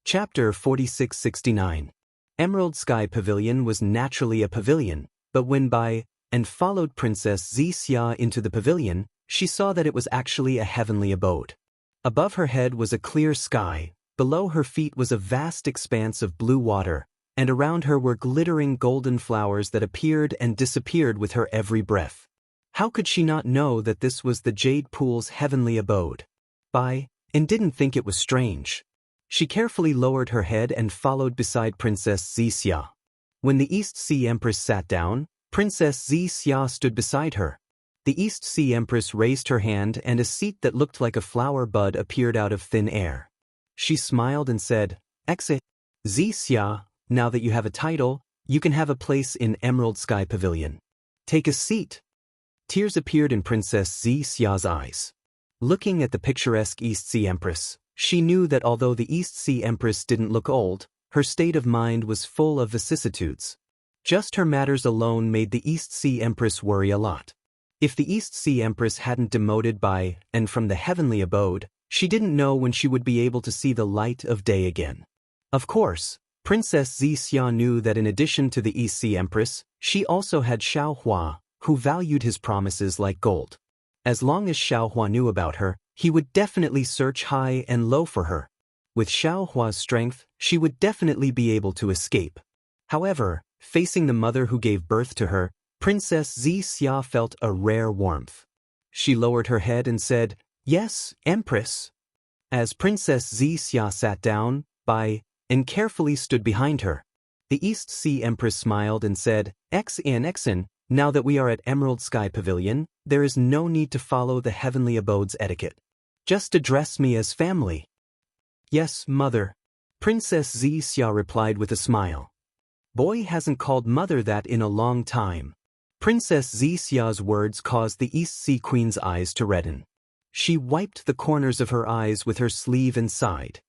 Chapter 4669. Emerald Sky Pavilion was naturally a pavilion, but when Bai and followed Princess Xianxia into the pavilion, she saw that it was actually a heavenly abode. Above her head was a clear sky, below her feet was a vast expanse of blue water, and around her were glittering golden flowers that appeared and disappeared with her every breath. How could she not know that this was the Jade Pool's heavenly abode? Bai and didn't think it was strange. She carefully lowered her head and followed beside Princess Xianxia. When the East Sea Empress sat down, Princess Xianxia stood beside her. The East Sea Empress raised her hand and a seat that looked like a flower bud appeared out of thin air. She smiled and said, "Exit. Xianxia, now that you have a title, you can have a place in Emerald Sky Pavilion. Take a seat." Tears appeared in Princess Xianxia's eyes. Looking at the picturesque East Sea Empress, she knew that although the East Sea Empress didn't look old, her state of mind was full of vicissitudes. Just her matters alone made the East Sea Empress worry a lot. If the East Sea Empress hadn't demoted by and from the heavenly abode, she didn't know when she would be able to see the light of day again. Of course, Princess Xianxia knew that in addition to the East Sea Empress, she also had Xiaohua, who valued his promises like gold. As long as Xiaohua knew about her, he would definitely search high and low for her. With Xiaohua's strength, she would definitely be able to escape. However, facing the mother who gave birth to her, Princess Xianxia felt a rare warmth. She lowered her head and said, "Yes, Empress." As Princess Xianxia sat down, Bai and carefully stood behind her. The East Sea Empress smiled and said, "Xin, now that we are at Emerald Sky Pavilion, there is no need to follow the heavenly abode's etiquette. Just address me as family." "Yes, mother," Princess Xianxia replied with a smile. Boy hasn't called mother that in a long time. Princess Xianxia's words caused the East Sea Queen's eyes to redden. She wiped the corners of her eyes with her sleeve and sighed.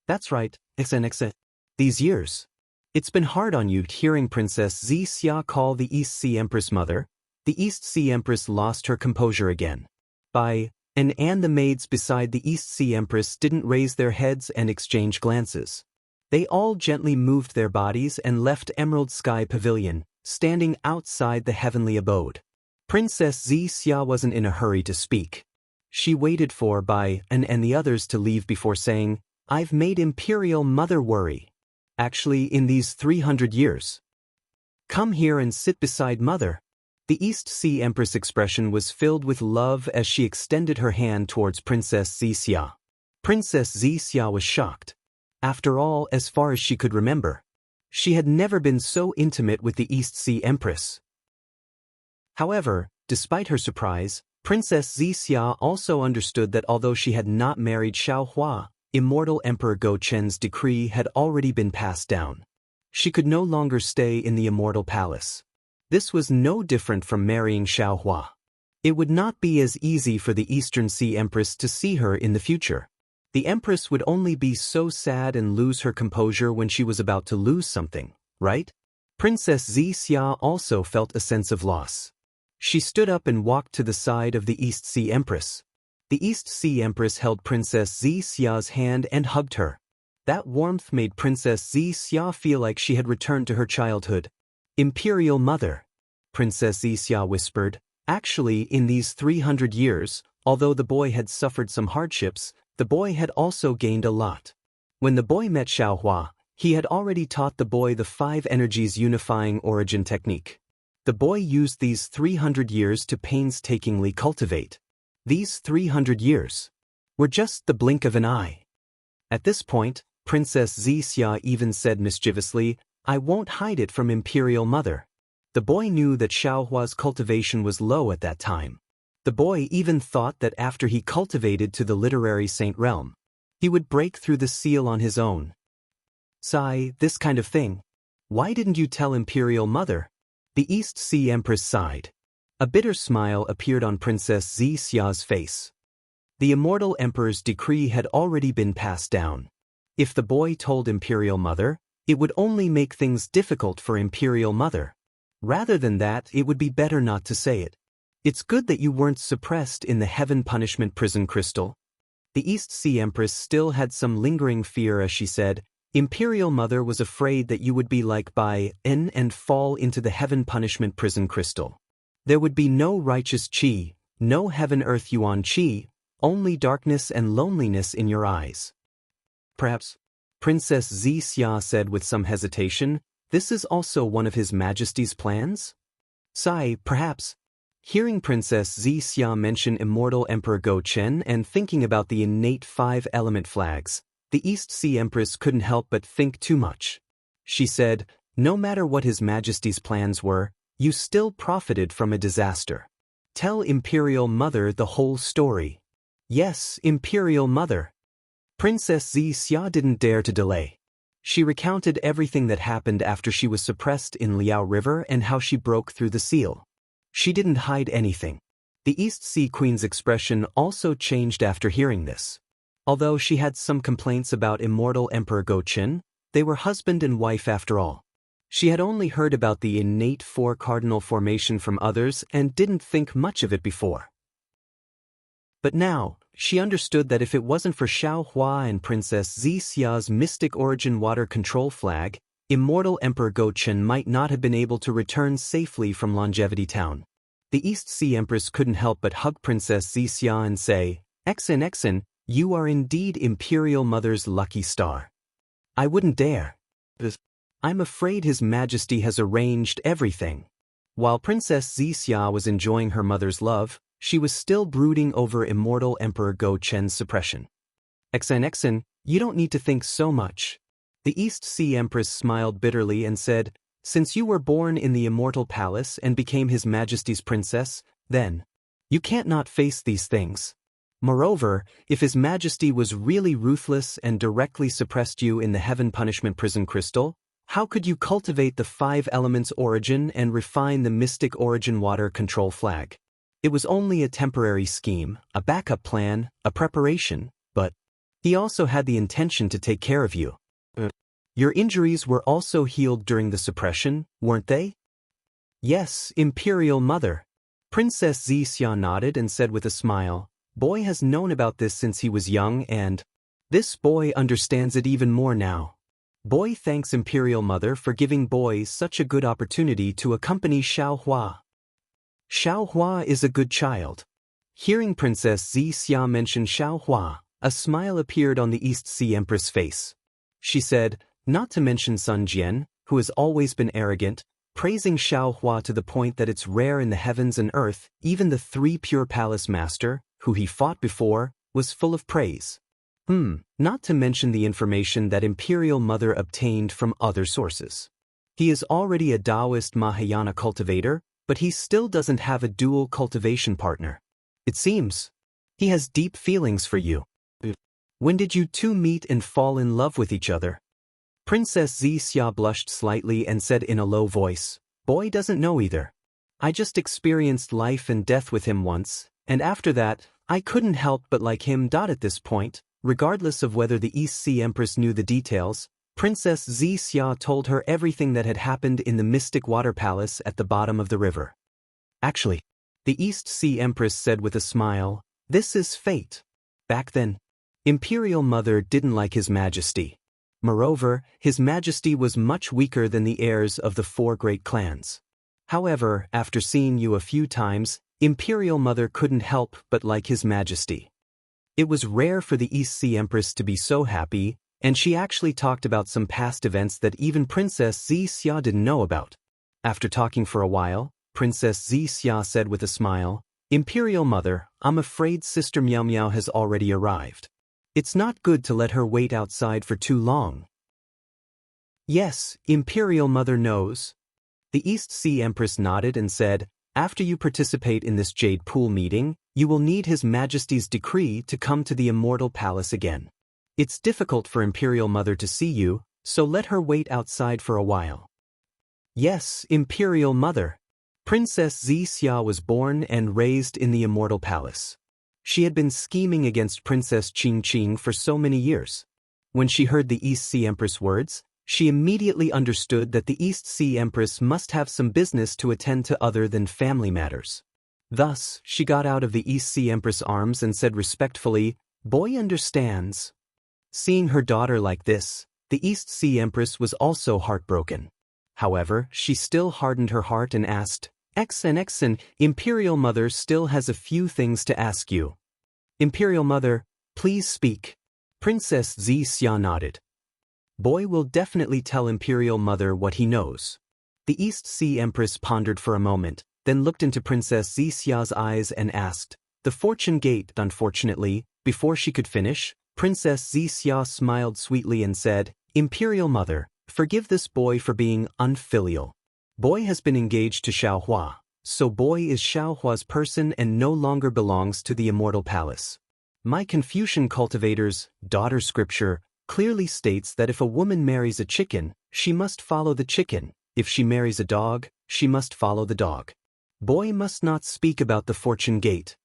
"That's right, Xin. These years. It's been hard on you." Hearing Princess Xianxia call the East Sea Empress mother, the East Sea Empress lost her composure again. Bai and the maids beside the East Sea Empress didn't raise their heads and exchange glances. They all gently moved their bodies and left Emerald Sky Pavilion, standing outside the heavenly abode. Princess Xianxia wasn't in a hurry to speak. She waited for Bai and the others to leave before saying, "I've made Imperial Mother worry. Actually, in these 300 years. Come here and sit beside Mother." The East Sea Empress' expression was filled with love as she extended her hand towards Princess Xianxia. Princess Xianxia was shocked. After all, as far as she could remember, she had never been so intimate with the East Sea Empress. However, despite her surprise, Princess Xianxia also understood that although she had not married Xiaohua, Immortal Emperor Go Chen's decree had already been passed down. She could no longer stay in the Immortal Palace. This was no different from marrying Xiaohua. It would not be as easy for the Eastern Sea Empress to see her in the future. The Empress would only be so sad and lose her composure when she was about to lose something, right? Princess Xianxia also felt a sense of loss. She stood up and walked to the side of the East Sea Empress. The East Sea Empress held Princess Xianxia's hand and hugged her. That warmth made Princess Xianxia feel like she had returned to her childhood. "Imperial Mother," Princess Xianxia whispered. Actually, in these 300 years, although the boy had suffered some hardships, the boy had also gained a lot. When the boy met Xiaohua, he had already taught the boy the 5 energies unifying origin technique. The boy used these 300 years to painstakingly cultivate. These 300 years were just the blink of an eye. At this point, Princess Xianxia even said mischievously, "I won't hide it from Imperial Mother." The boy knew that Xiaohua's cultivation was low at that time. The boy even thought that after he cultivated to the literary saint realm, he would break through the seal on his own. "Sigh, this kind of thing. Why didn't you tell Imperial Mother?" The East Sea Empress sighed. A bitter smile appeared on Princess Xianxia's face. The Immortal Emperor's decree had already been passed down. If the boy told Imperial Mother, it would only make things difficult for Imperial Mother. Rather than that, it would be better not to say it. "It's good that you weren't suppressed in the Heaven Punishment Prison Crystal." The East Sea Empress still had some lingering fear as she said, Imperial Mother was afraid that you would be like by N and fall into the heaven punishment prison crystal. There would be no righteous chi, no heaven-earth yuan chi, only darkness and loneliness in your eyes. Perhaps, Princess Xianxia said with some hesitation, this is also one of His Majesty's plans? Sigh, perhaps. Hearing Princess Xianxia mention Immortal Emperor Go Chen and thinking about the innate 5-element flags, the East Sea Empress couldn't help but think too much. She said, no matter what His Majesty's plans were, you still profited from a disaster. Tell Imperial Mother the whole story. Yes, Imperial Mother. Princess Xianxia didn't dare to delay. She recounted everything that happened after she was suppressed in Liao River and how she broke through the seal. She didn't hide anything. The East Sea Queen's expression also changed after hearing this. Although she had some complaints about Immortal Emperor Go Chen, they were husband and wife after all. She had only heard about the innate 4 cardinal formation from others and didn't think much of it before. But now, she understood that if it wasn't for Xiaohua and Princess Xixia's mystic origin water control flag, Immortal Emperor Go Chen might not have been able to return safely from Longevity Town. The East Sea Empress couldn't help but hug Princess Xixia and say, Exen, you are indeed Imperial Mother's lucky star. I wouldn't dare. I'm afraid His Majesty has arranged everything. While Princess Xixia was enjoying her mother's love, she was still brooding over Immortal Emperor Go Chen's suppression. Exen, you don't need to think so much. The East Sea Empress smiled bitterly and said, since you were born in the Immortal Palace and became His Majesty's princess, then you can't not face these things. Moreover, if His Majesty was really ruthless and directly suppressed you in the heaven punishment prison crystal, how could you cultivate the 5 elements origin and refine the mystic origin water control flag? It was only a temporary scheme, a backup plan, a preparation, but He also had the intention to take care of you. Your injuries were also healed during the suppression, weren't they? Yes, Imperial Mother. Princess Xianxia nodded and said with a smile, Boy has known about this since he was young and this boy understands it even more now. Boy thanks Imperial Mother for giving Boy such a good opportunity to accompany Xiaohua. Xiaohua is a good child. Hearing Princess Xianxia mention Xiaohua, a smile appeared on the East Sea Empress' face. She said, not to mention Sun Jian, who has always been arrogant, praising Xiaohua to the point that it's rare in the heavens and earth, even the 3 pure palace master, who he fought before, was full of praise. Not to mention the information that Imperial Mother obtained from other sources. He is already a Daoist Mahayana cultivator, but he still doesn't have a dual cultivation partner. It seems he has deep feelings for you. When did you two meet and fall in love with each other? Princess Xianxia blushed slightly and said in a low voice, Boy doesn't know either. I just experienced life and death with him once, and after that, I couldn't help but like him. At this point, regardless of whether the East Sea Empress knew the details, Princess Xianxia told her everything that had happened in the Mystic Water Palace at the bottom of the river. Actually, the East Sea Empress said with a smile, this is fate. Back then, Imperial Mother didn't like His Majesty. Moreover, His Majesty was much weaker than the heirs of the 4 great clans. However, after seeing you a few times, Imperial Mother couldn't help but like His Majesty. It was rare for the East Sea Empress to be so happy, and she actually talked about some past events that even Princess Xianxia didn't know about. After talking for a while, Princess Xianxia said with a smile, Imperial Mother, I'm afraid Sister Miao Miao has already arrived. It's not good to let her wait outside for too long. Yes, Imperial Mother knows. The East Sea Empress nodded and said, after you participate in this Jade Pool meeting, you will need His Majesty's decree to come to the Immortal Palace again. It's difficult for Imperial Mother to see you, so let her wait outside for a while. Yes, Imperial Mother. Princess Xianxia was born and raised in the Immortal Palace. She had been scheming against Princess Qingqing for so many years. When she heard the East Sea Empress' words, she immediately understood that the East Sea Empress must have some business to attend to other than family matters. Thus, she got out of the East Sea Empress' arms and said respectfully, Boy understands. Seeing her daughter like this, The East Sea Empress was also heartbroken. However, she still hardened her heart and asked, "Exen, Imperial Mother still has a few things to ask you." "Imperial Mother, please speak." Princess Xianxia nodded. "Boy will definitely tell Imperial Mother what he knows." The East Sea Empress pondered for a moment, then looked into Princess Xiaxia's eyes and asked, "The fortune gate." Unfortunately, before she could finish, Princess Xiaxia smiled sweetly and said, "Imperial Mother, forgive this boy for being unfilial. Boy has been engaged to Xiaohua, so boy is Xiaohua's person and no longer belongs to the Immortal Palace. My Confucian cultivator's daughter scripture clearly states that if a woman marries a chicken, she must follow the chicken. If she marries a dog, she must follow the dog. Boy must not speak about the fortune gate."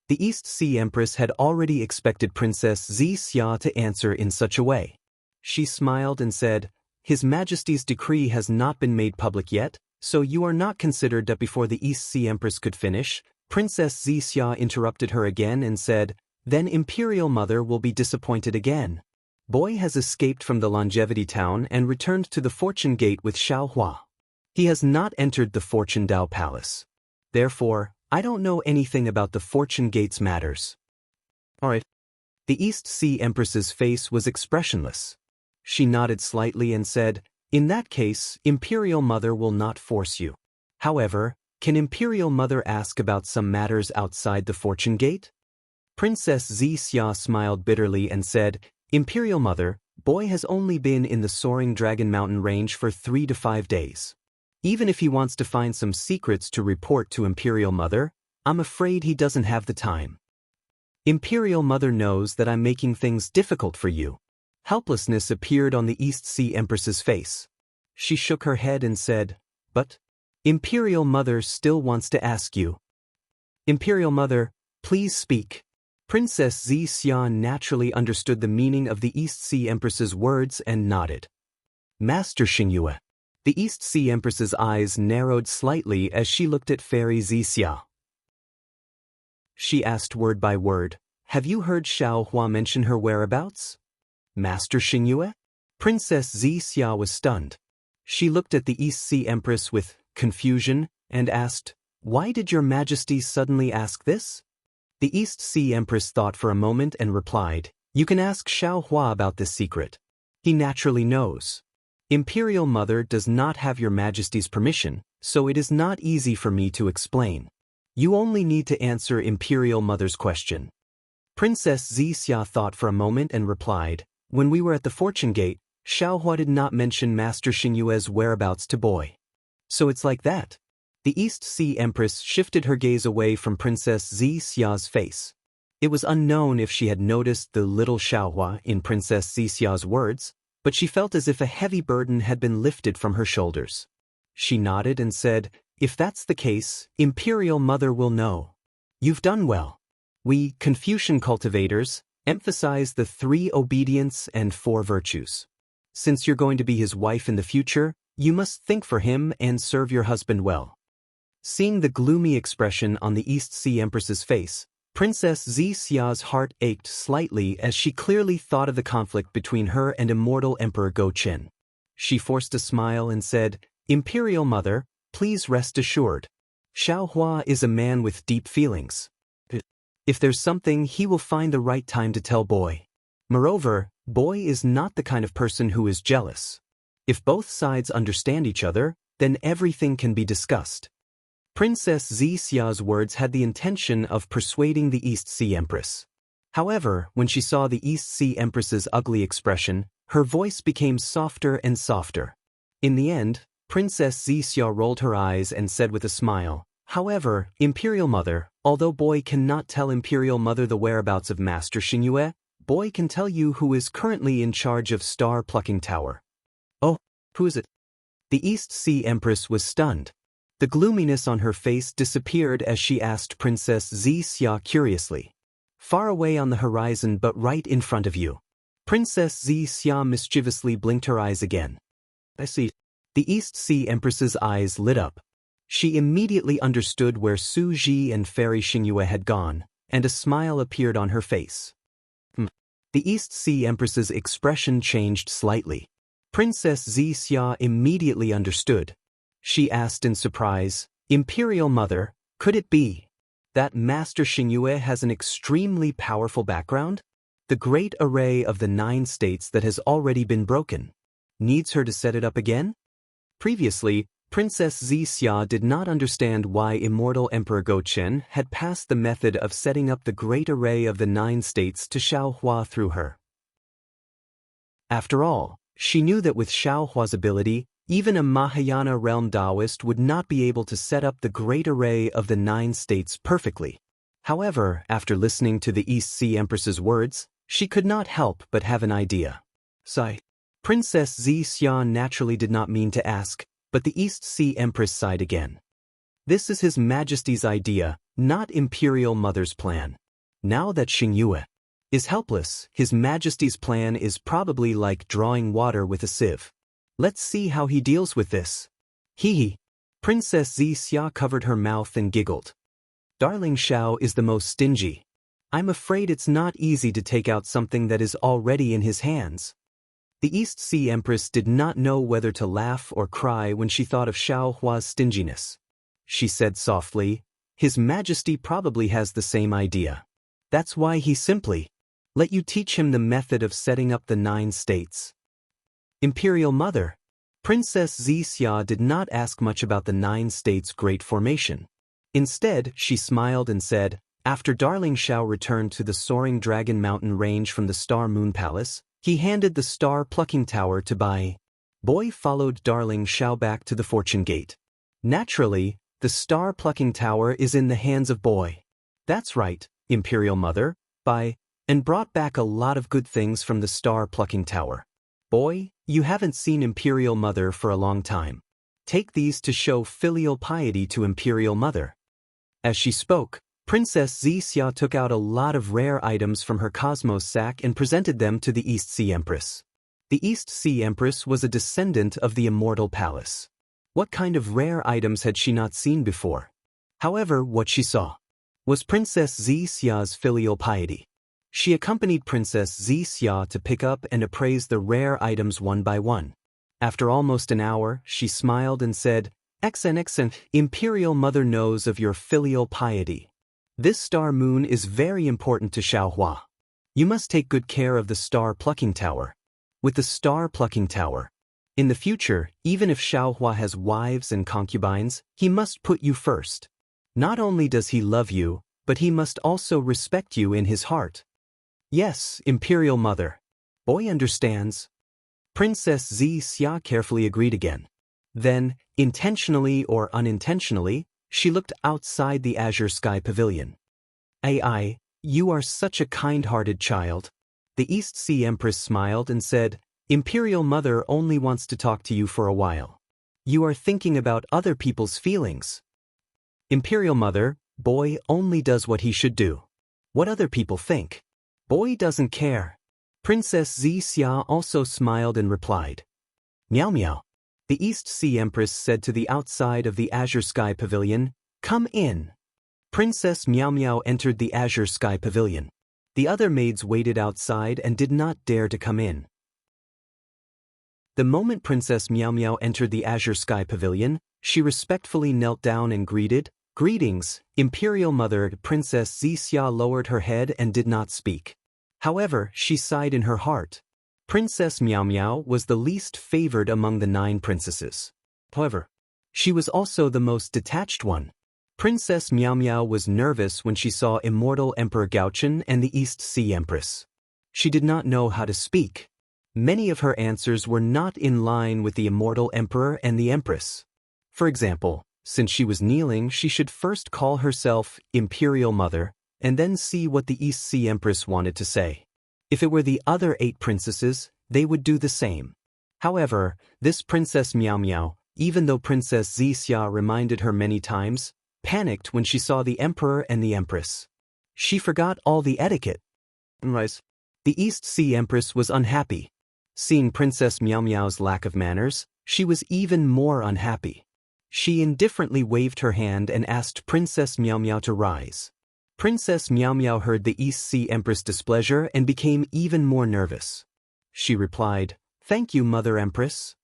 The East Sea Empress had already expected Princess Xiaxia to answer in such a way. She smiled and said, "His Majesty's decree has not been made public yet, so you are not considered." That before the East Sea Empress could finish, Princess Xiaxia interrupted her again and said, "Then Imperial Mother will be disappointed again. Boy has escaped from the Longevity Town and returned to the Fortune Gate with Xiaohua. He has not entered the Fortune Dao Palace. Therefore, I don't know anything about the Fortune Gate's matters." "Alright." The East Sea Empress's face was expressionless. She nodded slightly and said, "In that case, Imperial Mother will not force you. However, can Imperial Mother ask about some matters outside the Fortune Gate?" Princess Xiaxia smiled bitterly and said, "Imperial Mother, boy has only been in the soaring Dragon Mountain range for 3 to 5 days. Even if he wants to find some secrets to report to Imperial Mother, I'm afraid he doesn't have the time. Imperial Mother knows that I'm making things difficult for you." Helplessness appeared on the East Sea Empress's face. She shook her head and said, "But Imperial Mother still wants to ask you." "Imperial Mother, please speak." Princess Xian naturally understood the meaning of the East Sea Empress's words and nodded. "Master Xingyue." The East Sea Empress's eyes narrowed slightly as she looked at Fairy Xixia. She asked word by word, "Have you heard Xiaohua mention her whereabouts?" "Master Xingyue?" Princess Xixia was stunned. She looked at the East Sea Empress with confusion and asked, "Why did your Majesty suddenly ask this?" The East Sea Empress thought for a moment and replied, "You can ask Xiaohua about this secret. He naturally knows. Imperial Mother does not have your Majesty's permission, so it is not easy for me to explain. You only need to answer Imperial Mother's question." Princess Xixia thought for a moment and replied, "When we were at the Fortune Gate, Xiaohua did not mention Master Xingyue's whereabouts to boy. So it's like that." The East Sea Empress shifted her gaze away from Princess Xixia's face. It was unknown if she had noticed the little Xiaohua in Princess Xixia's words, but she felt as if a heavy burden had been lifted from her shoulders. She nodded and said, "If that's the case, Imperial Mother will know. You've done well. We, Confucian cultivators, emphasize the 3 obedience and 4 virtues. Since you're going to be his wife in the future, you must think for him and serve your husband well." Seeing the gloomy expression on the East Sea Empress's face, Princess Xixia's heart ached slightly as she clearly thought of the conflict between her and Immortal Emperor Go Qin. She forced a smile and said, "Imperial Mother, please rest assured. Xiaohua is a man with deep feelings. If there's something, he will find the right time to tell boy. Moreover, boy is not the kind of person who is jealous. If both sides understand each other, then everything can be discussed." Princess Xixia's words had the intention of persuading the East Sea Empress. However, when she saw the East Sea Empress's ugly expression, her voice became softer and softer. In the end, Princess Xixia rolled her eyes and said with a smile, "However, Imperial Mother, although boy cannot tell Imperial Mother the whereabouts of Master Xingyue, boy can tell you who is currently in charge of Star Plucking Tower." "Oh, who is it?" The East Sea Empress was stunned. The gloominess on her face disappeared as she asked Princess Xixia curiously. "Far away on the horizon but right in front of you." Princess Xixia mischievously blinked her eyes again. "I see." The East Sea Empress's eyes lit up. She immediately understood where Su Ji and Fairy Xingyue had gone, and a smile appeared on her face. The East Sea Empress's expression changed slightly. Princess Xianxia immediately understood. She asked in surprise, "Imperial Mother, could it be that Master Xingyue has an extremely powerful background? The great array of the 9 states that has already been broken needs her to set it up again?" Previously, Princess Xianxia did not understand why Immortal Emperor Gochen had passed the method of setting up the great array of the 9 states to Xiaohua through her. After all, she knew that with Xiaohua's ability, even a Mahayana realm Daoist would not be able to set up the great array of the 9 states perfectly. However, after listening to the East Sea Empress's words, she could not help but have an idea. Sigh. Princess Xianxia naturally did not mean to ask, but the East Sea Empress sighed again. This is His Majesty's idea, not Imperial Mother's plan. Now that Xingyue is helpless, His Majesty's plan is probably like drawing water with a sieve. Let's see how he deals with this. Hee. Princess Xianxia covered her mouth and giggled. Darling Xiao is the most stingy. I'm afraid it's not easy to take out something that is already in his hands. The East Sea Empress did not know whether to laugh or cry when she thought of Xiaohua's stinginess. She said softly, "His Majesty probably has the same idea. That's why he simply let you teach him the method of setting up the 9 states." Imperial Mother, Princess Xianxia did not ask much about the 9 states' great formation. Instead, she smiled and said, "After Darling Xiao returned to the soaring Dragon Mountain range from the Star Moon Palace, he handed the Star Plucking Tower to Bai. Boy followed Darling Xiao back to the Fortune Gate. Naturally, the Star Plucking Tower is in the hands of Boy. That's right, Imperial Mother, Bai, and brought back a lot of good things from the Star Plucking Tower. Boy, you haven't seen Imperial Mother for a long time. Take these to show filial piety to Imperial Mother." As she spoke, Princess Xianxia took out a lot of rare items from her cosmos sack and presented them to the East Sea Empress. The East Sea Empress was a descendant of the Immortal Palace. What kind of rare items had she not seen before? However, what she saw was Princess Xianxia's filial piety. She accompanied Princess Xianxia to pick up and appraise the rare items one by one. After almost an hour, she smiled and said, "Excellent, Imperial Mother knows of your filial piety. This star moon is very important to Xiaohua. You must take good care of the Star Plucking Tower. With the Star Plucking Tower, in the future, even if Xiaohua has wives and concubines, he must put you first. Not only does he love you, but he must also respect you in his heart." "Yes, Imperial Mother. Boy understands." Princess Xianxia carefully agreed again. Then, intentionally or unintentionally, she looked outside the Azure Sky Pavilion. "Ai, you are such a kind-hearted child." The East Sea Empress smiled and said, "Imperial Mother only wants to talk to you for a while. You are thinking about other people's feelings." "Imperial Mother, Boy only does what he should do. What other people think, Boy doesn't care." Princess Xianxia also smiled and replied, "Meow meow." The East Sea Empress said to the outside of the Azure Sky Pavilion, "Come in." Princess Meow Meow entered the Azure Sky Pavilion. The other maids waited outside and did not dare to come in. The moment Princess Meow Meow entered the Azure Sky Pavilion, she respectfully knelt down and greeted, "Greetings, Imperial Mother." Princess Xianxia lowered her head and did not speak. However, she sighed in her heart. Princess Meow Meow was the least favored among the 9 princesses. However, she was also the most detached one. Princess Meow Meow was nervous when she saw Immortal Emperor Gauchen and the East Sea Empress. She did not know how to speak. Many of her answers were not in line with the Immortal Emperor and the Empress. For example, since she was kneeling, she should first call herself Imperial Mother, and then see what the East Sea Empress wanted to say. If it were the other 8 princesses, they would do the same. However, this Princess Meow Meow, even though Princess Xianxia reminded her many times, panicked when she saw the Emperor and the Empress. She forgot all the etiquette. The East Sea Empress was unhappy. Seeing Princess Meow Meow's lack of manners, she was even more unhappy. She indifferently waved her hand and asked Princess Meow Meow to rise. Princess Miao Miao heard the East Sea Empress' displeasure and became even more nervous. She replied, "Thank you, Mother Empress."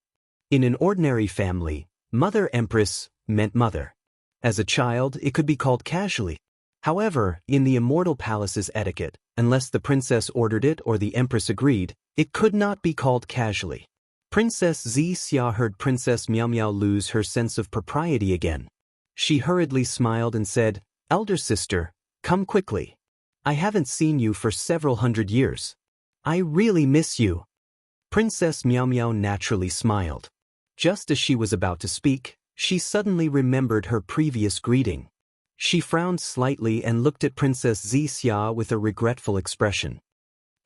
In an ordinary family, Mother Empress meant mother. As a child, it could be called casually. However, in the Immortal Palace's etiquette, unless the princess ordered it or the empress agreed, it could not be called casually. Princess Xianxia heard Princess Miao Miao lose her sense of propriety again. She hurriedly smiled and said, "Elder sister, come quickly. I haven't seen you for several hundred years. I really miss you." Princess Miao Miao naturally smiled. Just as she was about to speak, she suddenly remembered her previous greeting. She frowned slightly and looked at Princess Xianxia with a regretful expression.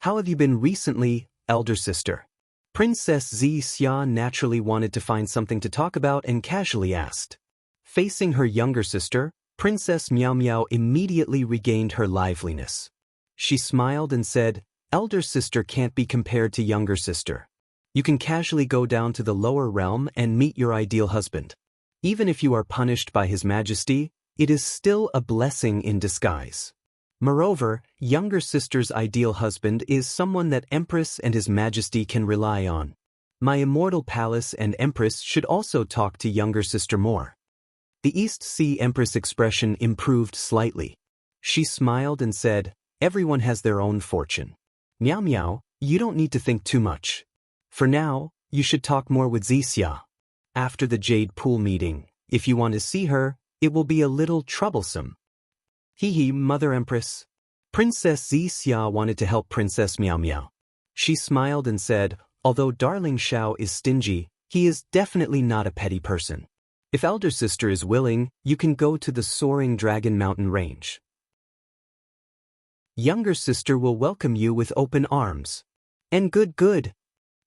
"How have you been recently, elder sister?" Princess Xianxia naturally wanted to find something to talk about and casually asked. Facing her younger sister, Princess Miao Miao immediately regained her liveliness. She smiled and said, "Elder sister can't be compared to younger sister. You can casually go down to the lower realm and meet your ideal husband. Even if you are punished by His Majesty, it is still a blessing in disguise. Moreover, younger sister's ideal husband is someone that Empress and His Majesty can rely on. My Immortal Palace and Empress should also talk to younger sister more." The East Sea Empress expression improved slightly. She smiled and said, "Everyone has their own fortune. Miao Miao, you don't need to think too much. For now, you should talk more with Xianxia. After the Jade Pool meeting, if you want to see her, it will be a little troublesome." "Hee, Mother Empress." Princess Xianxia wanted to help Princess Miao Miao. She smiled and said, "Although Darling Xiao is stingy, he is definitely not a petty person. If elder sister is willing, you can go to the soaring Dragon Mountain range. Younger sister will welcome you with open arms." "And good.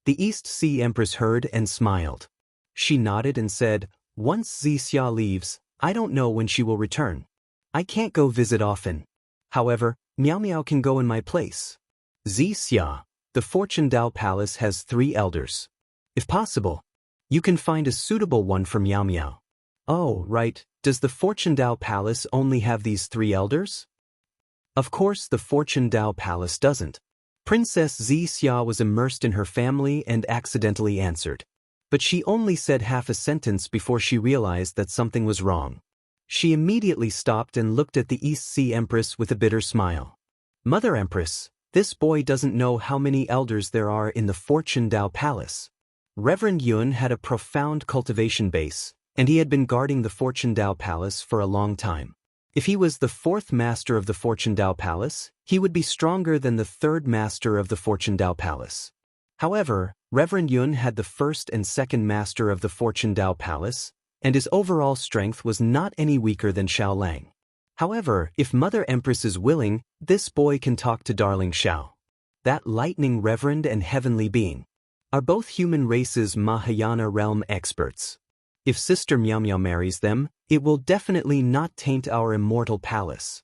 The East Sea Empress heard and smiled. She nodded and said, "Once Xianxia leaves, I don't know when she will return. I can't go visit often. However, Miao Miao can go in my place. Xianxia, the Fortune Dao Palace has 3 elders. If possible, you can find a suitable one for Miao Miao." "Oh, right, does the Fortune Dao Palace only have these 3 elders?" Of course the Fortune Dao Palace doesn't. Princess Xianxia was immersed in her family and accidentally answered. But she only said half a sentence before she realized that something was wrong. She immediately stopped and looked at the East Sea Empress with a bitter smile. "Mother Empress, this boy doesn't know how many elders there are in the Fortune Dao Palace." Reverend Yun had a profound cultivation base, and he had been guarding the Fortune Dao Palace for a long time. If he was the 4th master of the Fortune Dao Palace, he would be stronger than the 3rd master of the Fortune Dao Palace. However, Reverend Yun had the 1st and 2nd master of the Fortune Dao Palace, and his overall strength was not any weaker than Xiao Lang. However, if Mother Empress is willing, this boy can talk to Darling Xiao. That lightning reverend and heavenly being are both human race's Mahayana realm experts. If Sister Miao Miao marries them, it will definitely not taint our Immortal Palace.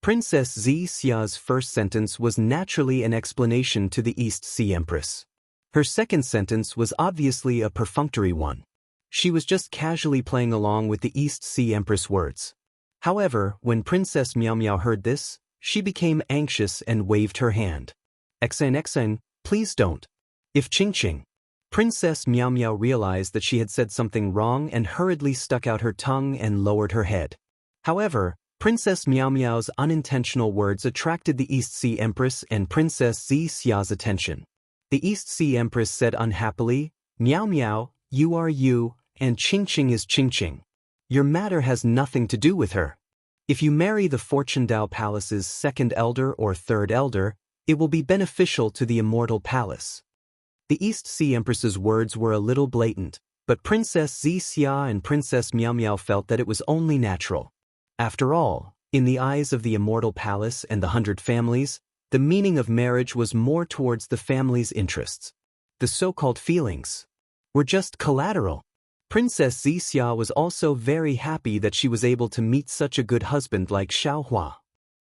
Princess Xianxia's first sentence was naturally an explanation to the East Sea Empress. Her second sentence was obviously a perfunctory one. She was just casually playing along with the East Sea Empress words. However, when Princess Miao Miao heard this, she became anxious and waved her hand. "Exan, please don't." "If Ching." Princess Miao Miao realized that she had said something wrong and hurriedly stuck out her tongue and lowered her head. However, Princess Miao Miao's unintentional words attracted the East Sea Empress and Princess Xianxia's attention. The East Sea Empress said unhappily, "Miao Miao, you are you, and Ching is Ching. Your matter has nothing to do with her. If you marry the Fortune Dao Palace's 2nd elder or 3rd elder, it will be beneficial to the Immortal Palace." The East Sea Empress's words were a little blatant, but Princess Xianxia and Princess Miao Miao felt that it was only natural. After all, in the eyes of the Immortal Palace and the 100 families, the meaning of marriage was more towards the family's interests. The so-called feelings were just collateral. Princess Xianxia was also very happy that she was able to meet such a good husband like Xiaohua.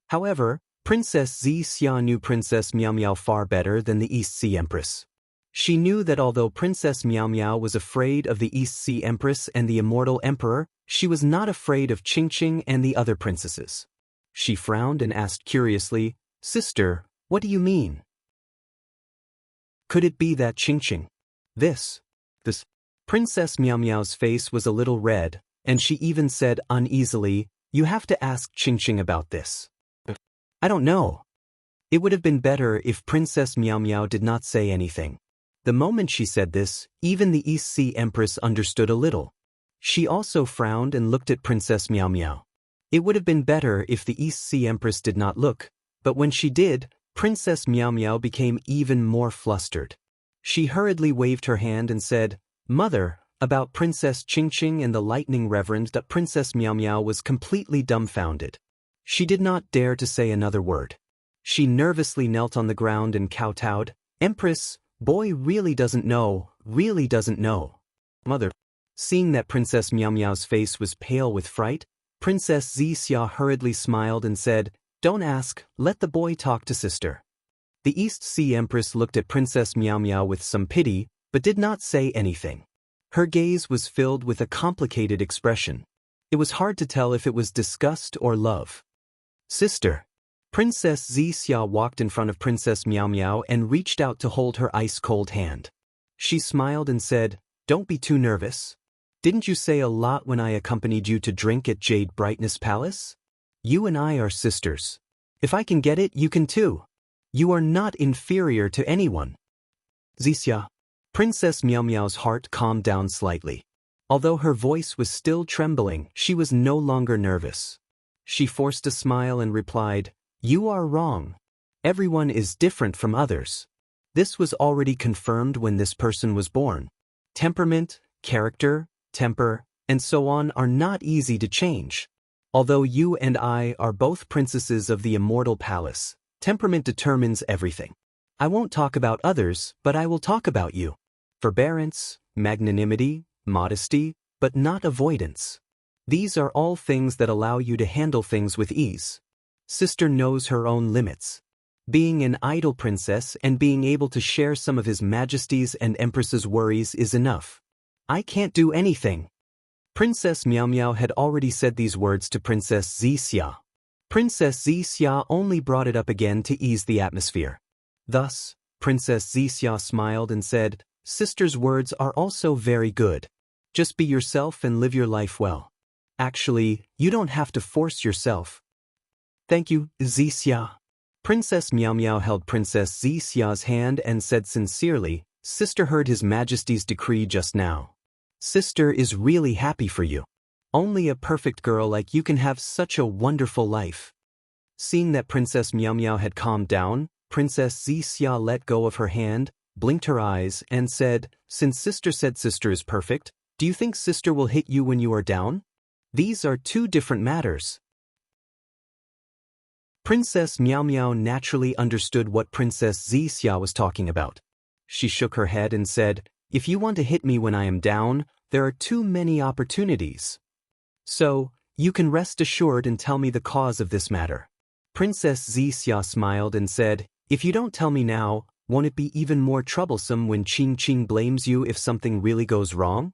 However, Princess Xianxia knew Princess Miao Miao far better than the East Sea Empress. She knew that although Princess Miao Miao was afraid of the East Sea Empress and the Immortal Emperor, she was not afraid of Ching and the other princesses. She frowned and asked curiously, "Sister, what do you mean? Could it be that Xianxia? This. Princess Miao Miao's face was a little red, and she even said uneasily, "You have to ask Xianxia about this." "I don't know." It would have been better if Princess Miao Miao did not say anything. The moment she said this, even the East Sea Empress understood a little. She also frowned and looked at Princess Miao Miao. It would have been better if the East Sea Empress did not look, but when she did, Princess Miao Miao became even more flustered. She hurriedly waved her hand and said, "Mother, about Princess Xianxia and the lightning reverend." Princess Miao Miao was completely dumbfounded. She did not dare to say another word. She nervously knelt on the ground and kowtowed, "Empress, boy really doesn't know, really doesn't know." Mother. Seeing that Princess Miao Miao's face was pale with fright, Princess Xianxia hurriedly smiled and said, "Don't ask, let the boy talk to sister." The East Sea Empress looked at Princess Miao Miao with some pity, but did not say anything. Her gaze was filled with a complicated expression. It was hard to tell if it was disgust or love. "Sister." Princess Xianxia walked in front of Princess Miao Miao and reached out to hold her ice-cold hand. She smiled and said, "Don't be too nervous. Didn't you say a lot when I accompanied you to drink at Jade Brightness Palace? You and I are sisters. If I can get it, you can too. You are not inferior to anyone." Xianxia. Princess Miao Miao's heart calmed down slightly. Although her voice was still trembling, she was no longer nervous. She forced a smile and replied, "You are wrong. Everyone is different from others. This was already confirmed when this person was born. Temperament, character, temper, and so on are not easy to change. Although you and I are both princesses of the Immortal Palace, temperament determines everything. I won't talk about others, but I will talk about you. Forbearance, magnanimity, modesty, but not avoidance. These are all things that allow you to handle things with ease. Sister knows her own limits. Being an idle princess and being able to share some of His Majesty's and Empress's worries is enough. I can't do anything." Princess Miao Miao had already said these words to Princess Xianxia. Princess Xianxia only brought it up again to ease the atmosphere. Thus, Princess Xianxia smiled and said, "Sister's words are also very good. Just be yourself and live your life well. Actually, you don't have to force yourself." "Thank you, Xianxia." Princess Miao Miao held Princess Xianxia's hand and said sincerely, "Sister heard His Majesty's decree just now. Sister is really happy for you. Only a perfect girl like you can have such a wonderful life." Seeing that Princess Miao Miao had calmed down, Princess Xianxia let go of her hand, blinked her eyes, and said, "Since sister said sister is perfect, do you think sister will hit you when you are down? These are two different matters." Princess Miao Miao naturally understood what Princess Xianxia was talking about. She shook her head and said, "If you want to hit me when I am down, there are too many opportunities. So, you can rest assured and tell me the cause of this matter." Princess Xianxia smiled and said, "If you don't tell me now, won't it be even more troublesome when Xianxia blames you if something really goes wrong?"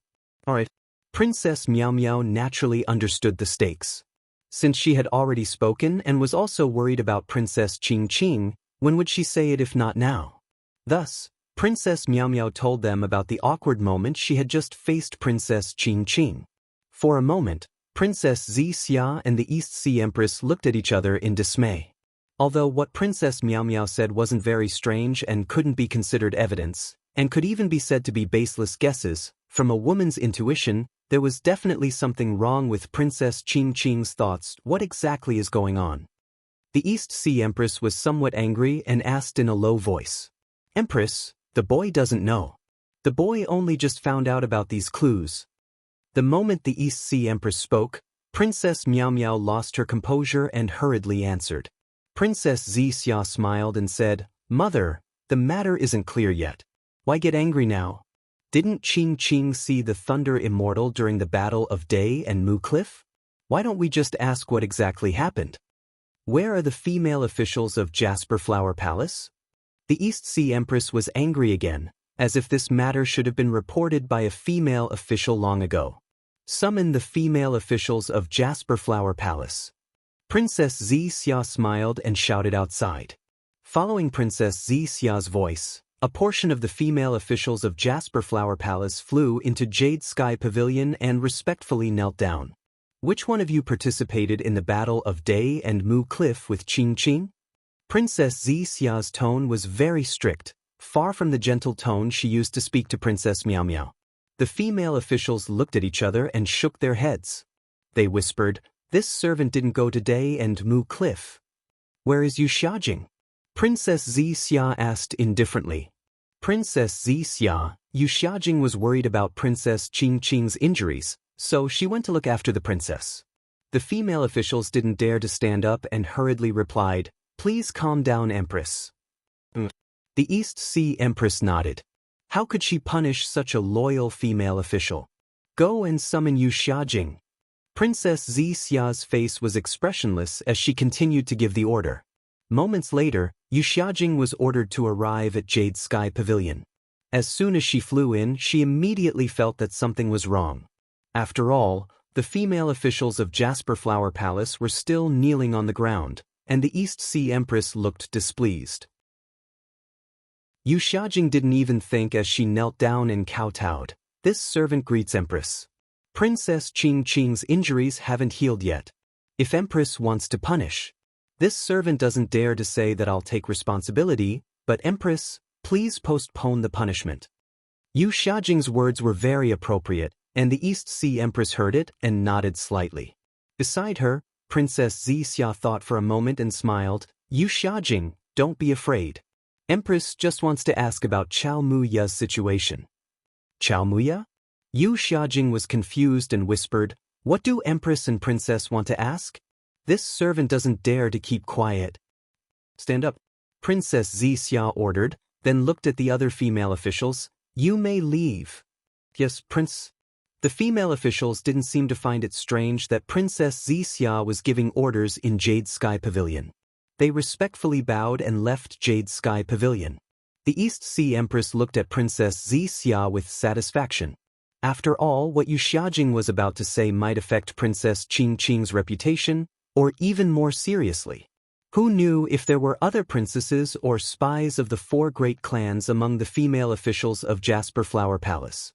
Alright. Princess Miao Miao naturally understood the stakes. Since she had already spoken and was also worried about Princess Xianxia, when would she say it if not now? Thus, Princess Miao Miao told them about the awkward moment she had just faced Princess Xianxia. For a moment, Princess Xianxia and the East Sea Empress looked at each other in dismay. Although what Princess Miao Miao said wasn't very strange and couldn't be considered evidence, and could even be said to be baseless guesses, from a woman's intuition, there was definitely something wrong with Princess Xianxia's thoughts. What exactly is going on? The East Sea Empress was somewhat angry and asked in a low voice, "Empress, the boy doesn't know. The boy only just found out about these clues." The moment the East Sea Empress spoke, Princess Miao Miao lost her composure and hurriedly answered. Princess Xianxia smiled and said, "Mother, the matter isn't clear yet. Why get angry now? Didn't Xianxia see the Thunder Immortal during the Battle of Day and Mu Cliff? Why don't we just ask what exactly happened? Where are the female officials of Jasper Flower Palace?" The East Sea Empress was angry again, as if this matter should have been reported by a female official long ago. "Summon the female officials of Jasper Flower Palace." Princess Xianxia smiled and shouted outside. Following Princess Xiao's voice, a portion of the female officials of Jasper Flower Palace flew into Jade Sky Pavilion and respectfully knelt down. Which one of you participated in the Battle of Day and Mu Cliff with Qing? Princess Xiao's tone was very strict, far from the gentle tone she used to speak to Princess Miao Miao. The female officials looked at each other and shook their heads. They whispered, "This servant didn't go to Day and Mu Cliff. Where is Yu Xiajing?" Princess Xia asked indifferently. Princess Xia, Yu Xiajing was worried about Princess Qing's injuries, so she went to look after the princess. The female officials didn't dare to stand up and hurriedly replied, "Please calm down, Empress." The East Sea Empress nodded. How could she punish such a loyal female official? Go and summon Yu Xiajing. Princess Xia's face was expressionless as she continued to give the order. Moments later, Yu Xiajing was ordered to arrive at Jade Sky Pavilion. As soon as she flew in, she immediately felt that something was wrong. After all, the female officials of Jasper Flower Palace were still kneeling on the ground, and the East Sea Empress looked displeased. Yu Xiajing didn't even think as she knelt down and kowtowed. This servant greets Empress. Princess Qing's injuries haven't healed yet. If Empress wants to punish, this servant doesn't dare to say that I'll take responsibility, but Empress, please postpone the punishment. Yu Xiajing's words were very appropriate, and the East Sea Empress heard it and nodded slightly. Beside her, Princess Xia thought for a moment and smiled. Yu Xiajing, don't be afraid. Empress just wants to ask about Chao Muya's situation. Chao Muya? Yu Xiajing was confused and whispered, "What do Empress and Princess want to ask?" This servant doesn't dare to keep quiet. Stand up. Princess Xia ordered, then looked at the other female officials. You may leave. Yes, Prince. The female officials didn't seem to find it strange that Princess Xia was giving orders in Jade Sky Pavilion. They respectfully bowed and left Jade Sky Pavilion. The East Sea Empress looked at Princess Xia with satisfaction. After all, what Yu Xiajing was about to say might affect Princess Qing's reputation, or even more seriously. Who knew if there were other princesses or spies of the four great clans among the female officials of Jasper Flower Palace?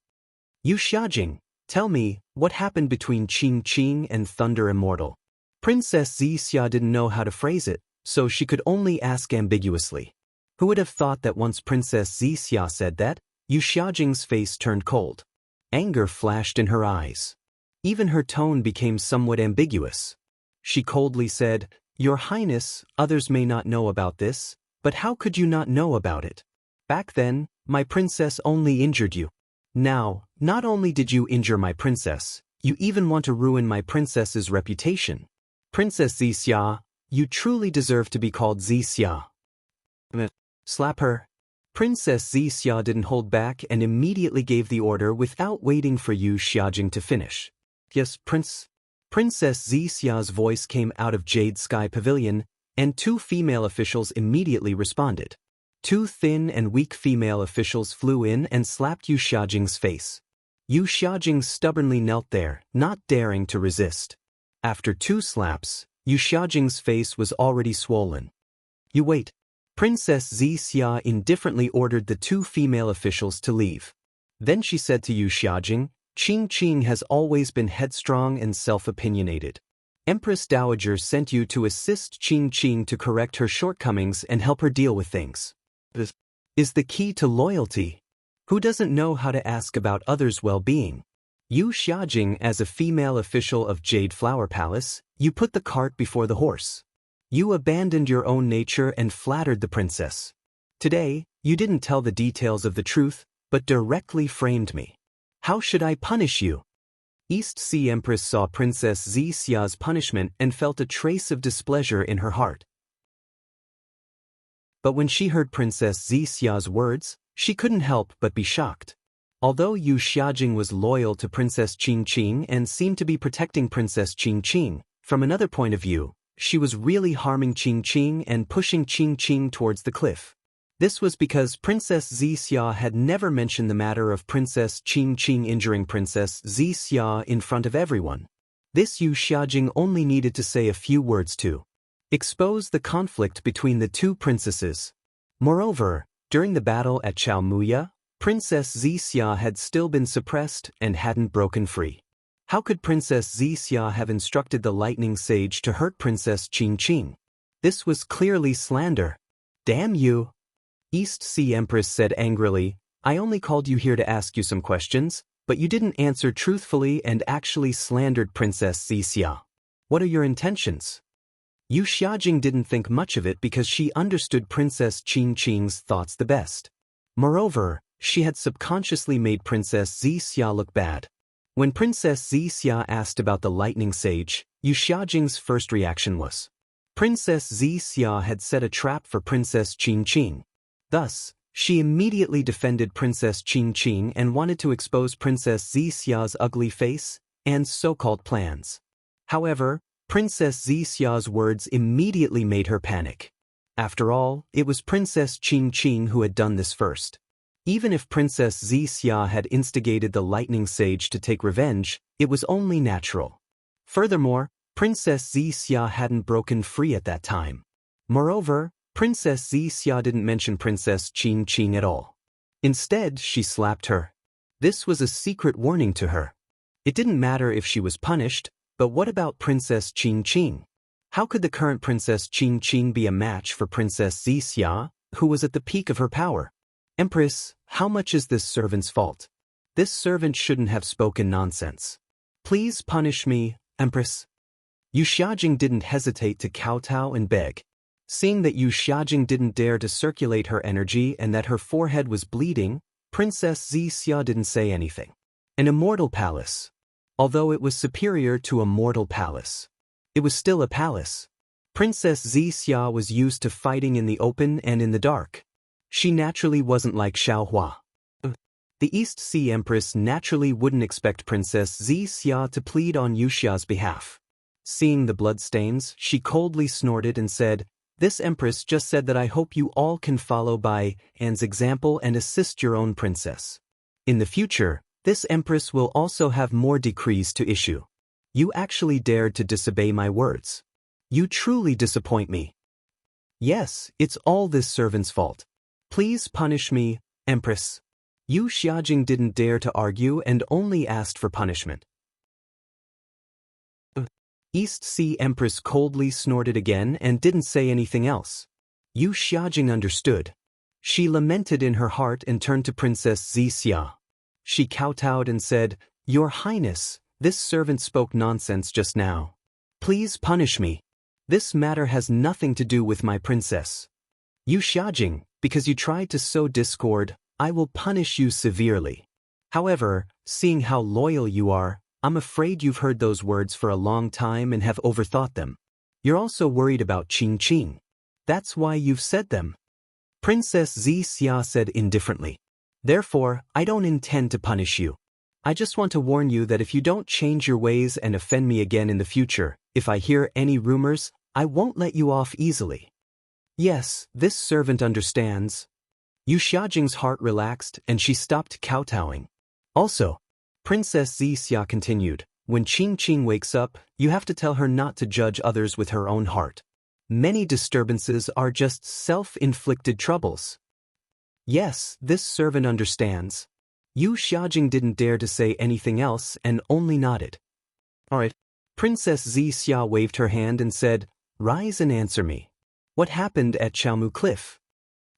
Yu Xiajing, tell me, what happened between Qing and Thunder Immortal? Princess Xia didn't know how to phrase it, so she could only ask ambiguously. Who would have thought that once Princess Xia said that, Yu Xiajing's face turned cold. Anger flashed in her eyes. Even her tone became somewhat ambiguous. She coldly said, "Your Highness, others may not know about this, but how could you not know about it? Back then, my princess only injured you. Now, not only did you injure my princess, you even want to ruin my princess's reputation. Princess Xia, you truly deserve to be called Xia." Slap her. Princess Xia didn't hold back and immediately gave the order without waiting for Yu Xiajing to finish. Yes, Prince. Princess Xia's voice came out of Jade Sky Pavilion, and two female officials immediately responded. Two thin and weak female officials flew in and slapped Yu Xiajing's face. Yu Xiajing stubbornly knelt there, not daring to resist. After two slaps, Yu Xiajing's face was already swollen. You wait. Princess Xia indifferently ordered the two female officials to leave. Then she said to Yu Xiajing, Qing has always been headstrong and self-opinionated. Empress Dowager sent you to assist Qing to correct her shortcomings and help her deal with things. This is the key to loyalty. Who doesn't know how to ask about others' well-being? Yu Xiajing, as a female official of Jade Flower Palace, you put the cart before the horse. You abandoned your own nature and flattered the princess. Today, you didn't tell the details of the truth, but directly framed me. How should I punish you? East Sea Empress saw Princess Xia's punishment and felt a trace of displeasure in her heart. But when she heard Princess Xia's words, she couldn't help but be shocked. Although Yu Xiajing was loyal to Princess Qing and seemed to be protecting Princess Qing, from another point of view, she was really harming Qing and pushing Qing towards the cliff. This was because Princess Xia had never mentioned the matter of Princess Qing injuring Princess Xia in front of everyone. This Yu Xiajing only needed to say a few words to expose the conflict between the two princesses. Moreover, during the battle at Chaomuya, Princess Xianxia had still been suppressed and hadn't broken free. How could Princess Xianxia have instructed the lightning sage to hurt Princess Qingqing? This was clearly slander. Damn you! East Sea Empress said angrily, I only called you here to ask you some questions, but you didn't answer truthfully and actually slandered Princess Xianxia. What are your intentions? Yu Xiajing didn't think much of it because she understood Princess Qingqing's thoughts the best. Moreover, she had subconsciously made Princess Xianxia look bad. When Princess Xianxia asked about the lightning sage, Yu Xiajing's first reaction was, Princess Xianxia had set a trap for Princess Qingqing. Thus, she immediately defended Princess Qingqing and wanted to expose Princess Xianxia's ugly face and so-called plans. However, Princess Xianxia's words immediately made her panic. After all, it was Princess Qingqing who had done this first. Even if Princess Xianxia had instigated the lightning sage to take revenge, it was only natural. Furthermore, Princess Xianxia hadn't broken free at that time. Moreover, Princess Xianxia didn't mention Princess Qingqing at all. Instead, she slapped her. This was a secret warning to her. It didn't matter if she was punished, but what about Princess Qingqing? How could the current Princess Qingqing be a match for Princess Xianxia, who was at the peak of her power? Empress, how much is this servant's fault? This servant shouldn't have spoken nonsense. Please punish me, Empress. Yu Xiajing didn't hesitate to kowtow and beg. Seeing that Yu Xiajing didn't dare to circulate her energy and that her forehead was bleeding, Princess Xianxia didn't say anything. An immortal palace. Although it was superior to a mortal palace, it was still a palace. Princess Xianxia was used to fighting in the open and in the dark. She naturally wasn't like Xiaohua. The East Sea Empress naturally wouldn't expect Princess Xianxia to plead on Yuxia's behalf. Seeing the bloodstains, she coldly snorted and said, This Empress just said that I hope you all can follow Bai An's example and assist your own princess. In the future, this Empress will also have more decrees to issue. You actually dared to disobey my words. You truly disappoint me. Yes, it's all this servant's fault. Please punish me, Empress. Yu Xiajing didn't dare to argue and only asked for punishment. East Sea Empress coldly snorted again and didn't say anything else. Yu Xiajing understood. She lamented in her heart and turned to Princess Xianxia. She kowtowed and said, Your Highness, this servant spoke nonsense just now. Please punish me. This matter has nothing to do with my princess. Yu Xiajing, because you tried to sow discord, I will punish you severely. However, seeing how loyal you are, I'm afraid you've heard those words for a long time and have overthought them. You're also worried about Qingqing. That's why you've said them. Princess Xianxia said indifferently. Therefore, I don't intend to punish you. I just want to warn you that if you don't change your ways and offend me again in the future, if I hear any rumors, I won't let you off easily. Yes, this servant understands. Yu Xiajing's heart relaxed and she stopped kowtowing. Also, Princess Xianxia continued, when Qingqing wakes up, you have to tell her not to judge others with her own heart. Many disturbances are just self-inflicted troubles. Yes, this servant understands. Yu Xiajing didn't dare to say anything else and only nodded. Alright. Princess Xianxia waved her hand and said, Rise and answer me. What happened at Chaomu Cliff?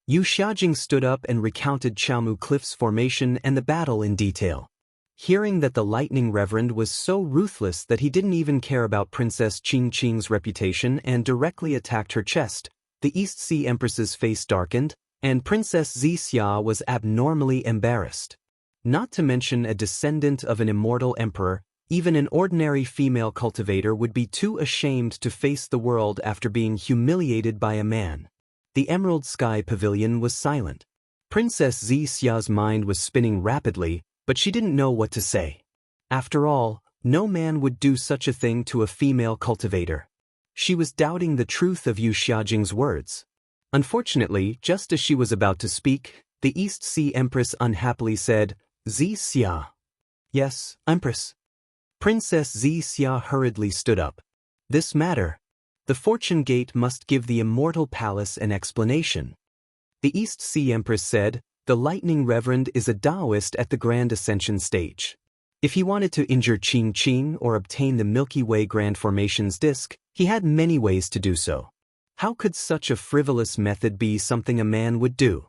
Yu Xiajing stood up and recounted Chaomu Cliff's formation and the battle in detail. Hearing that the lightning reverend was so ruthless that he didn't even care about Princess Qingqing's reputation and directly attacked her chest, the East Sea Empress's face darkened, and Princess Xianxia was abnormally embarrassed. Not to mention a descendant of an immortal emperor, even an ordinary female cultivator would be too ashamed to face the world after being humiliated by a man. The Emerald Sky Pavilion was silent. Princess Xianxia's mind was spinning rapidly, but she didn't know what to say. After all, no man would do such a thing to a female cultivator. She was doubting the truth of Yu Xiajing's words. Unfortunately, just as she was about to speak, the East Sea Empress unhappily said, Xianxia. Yes, Empress. Princess Xianxia hurriedly stood up. This matter. The Fortune Gate must give the Immortal Palace an explanation. The East Sea Empress said, the Lightning Reverend is a Daoist at the Grand Ascension stage. If he wanted to injure Qing or obtain the Milky Way Grand Formations disk, he had many ways to do so. How could such a frivolous method be something a man would do?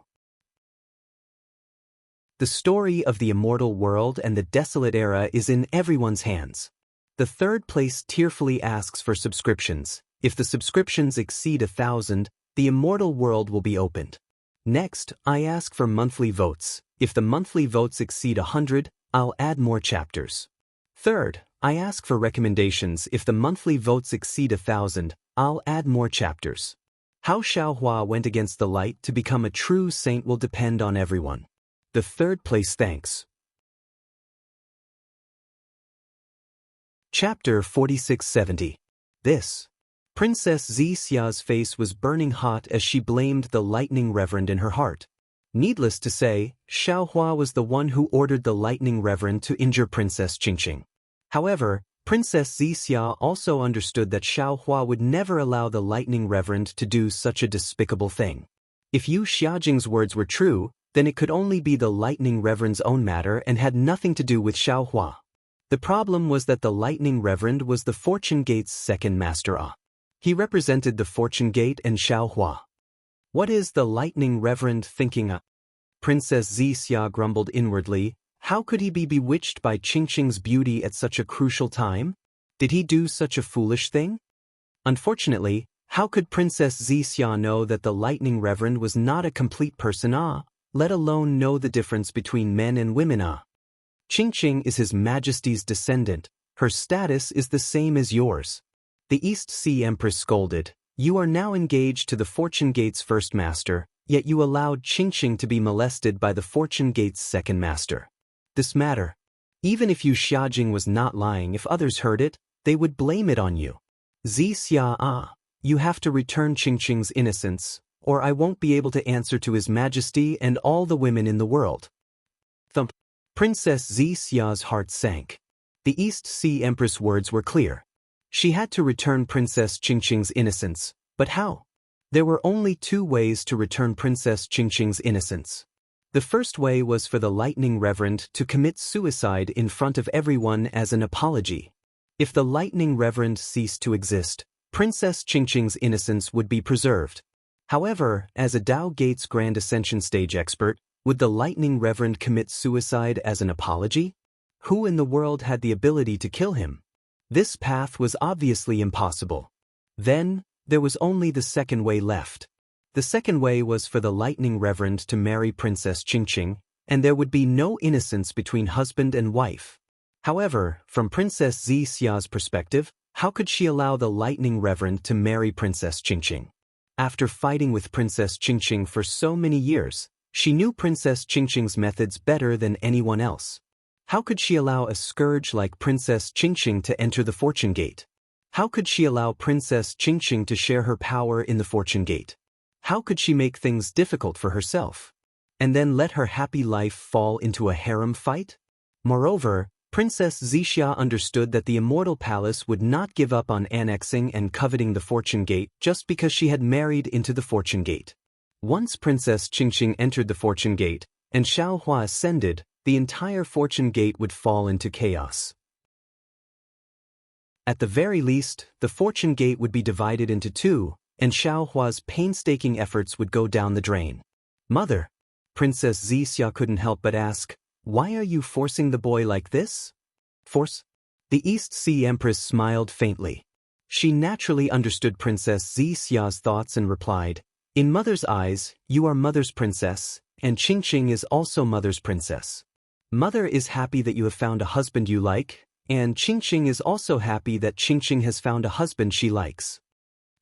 The story of the immortal world and the desolate era is in everyone's hands. The third place tearfully asks for subscriptions. If the subscriptions exceed 1,000, the immortal world will be opened. Next, I ask for monthly votes. If the monthly votes exceed 100, I'll add more chapters. Third, I ask for recommendations. If the monthly votes exceed 1,000, I'll add more chapters. How Xiaohua went against the light to become a true saint will depend on everyone. The third place thanks. Chapter 4670. This. Princess Xixia's face was burning hot as she blamed the Lightning Reverend in her heart. Needless to say, Xiaohua was the one who ordered the Lightning Reverend to injure Princess Qingqing. However, Princess Xiixia also understood that Xiaohua would never allow the Lightning Reverend to do such a despicable thing. If Yu Xiaojing's words were true, then it could only be the Lightning Reverend's own matter and had nothing to do with Xiaohua. The problem was that the Lightning Reverend was the Fortune Gate's second master. He represented the Fortune Gate and Xiaohua. What is the Lightning Reverend thinking? Princess Xiixia grumbled inwardly. How could he be bewitched by Qingqing's beauty at such a crucial time? Did he do such a foolish thing? Unfortunately, how could Princess Xiixia know that the Lightning Reverend was not a complete person, let alone know the difference between men and women? Qingqing is His Majesty's descendant. Her status is the same as yours. The East Sea Empress scolded. You are now engaged to the Fortune Gate's first master, yet you allowed Qingqing to be molested by the Fortune Gate's second master. This matter. Even if Yu Xiaojing was not lying, if others heard it, they would blame it on you. Xiixia, you have to return Qingqing's innocence, or I won't be able to answer to His Majesty and all the women in the world. Thump. Princess Xixia's heart sank. The East Sea Empress' words were clear. She had to return Princess Qingqing's innocence, but how? There were only two ways to return Princess Qingqing's innocence. The first way was for the Lightning Reverend to commit suicide in front of everyone as an apology. If the Lightning Reverend ceased to exist, Princess Qingqing's innocence would be preserved. However, as a Dao Gates Grand Ascension stage expert, would the Lightning Reverend commit suicide as an apology? Who in the world had the ability to kill him? This path was obviously impossible. Then, there was only the second way left. The second way was for the Lightning Reverend to marry Princess Qingqing, and there would be no innocence between husband and wife. However, from Princess Xixia's perspective, how could she allow the Lightning Reverend to marry Princess Qingqing? After fighting with Princess Qingqing for so many years, she knew Princess Qingqing's methods better than anyone else. How could she allow a scourge like Princess Qingqing to enter the Fortune Gate? How could she allow Princess Qingqing to share her power in the Fortune Gate? How could she make things difficult for herself? And then let her happy life fall into a harem fight? Moreover, Princess Xiixia understood that the Immortal Palace would not give up on annexing and coveting the Fortune Gate just because she had married into the Fortune Gate. Once Princess Qingqing entered the Fortune Gate, and Xiaohua ascended, the entire Fortune Gate would fall into chaos. At the very least, the Fortune Gate would be divided into two, and Xiaohua's painstaking efforts would go down the drain. Mother, Princess Xiixia couldn't help but ask, why are you forcing the boy like this? Force? The East Sea Empress smiled faintly. She naturally understood Princess Xixia's thoughts and replied, in Mother's eyes, you are Mother's princess, and Qingqing is also Mother's princess. Mother is happy that you have found a husband you like, and Qingqing is also happy that Qingqing has found a husband she likes.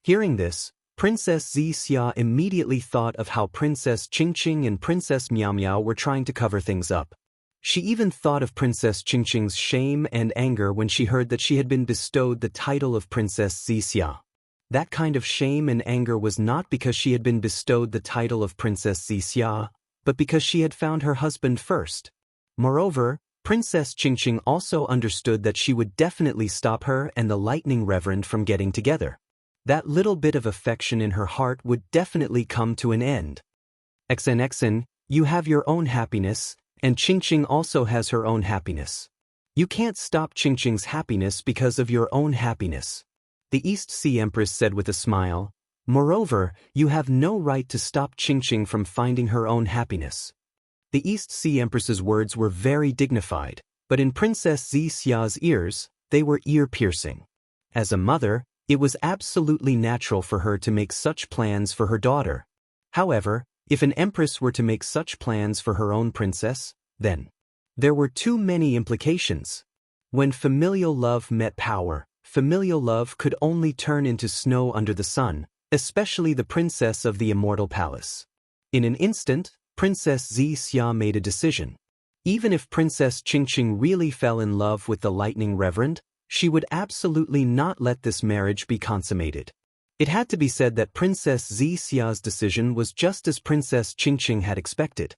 Hearing this, Princess Xiixia immediately thought of how Princess Qingqing and Princess Miao Miao were trying to cover things up. She even thought of Princess Qingqing's shame and anger when she heard that she had been bestowed the title of Princess Xiixia. That kind of shame and anger was not because she had been bestowed the title of Princess Xiixia, but because she had found her husband first. Moreover, Princess Qingqing also understood that she would definitely stop her and the Lightning Reverend from getting together. That little bit of affection in her heart would definitely come to an end. XNXN, you have your own happiness, and Qingqing also has her own happiness. You can't stop Qingqing's happiness because of your own happiness. The East Sea Empress said with a smile. Moreover, you have no right to stop Qingqing from finding her own happiness. The East Sea Empress's words were very dignified, but in Princess Xia's ears, they were ear-piercing. As a mother, it was absolutely natural for her to make such plans for her daughter. However, if an empress were to make such plans for her own princess, then there were too many implications. When familial love met power, familial love could only turn into snow under the sun, especially the princess of the Immortal Palace. In an instant, Princess Xia made a decision. Even if Princess Qingqing really fell in love with the Lightning Reverend, she would absolutely not let this marriage be consummated. It had to be said that Princess Xia's decision was just as Princess Qingqing had expected.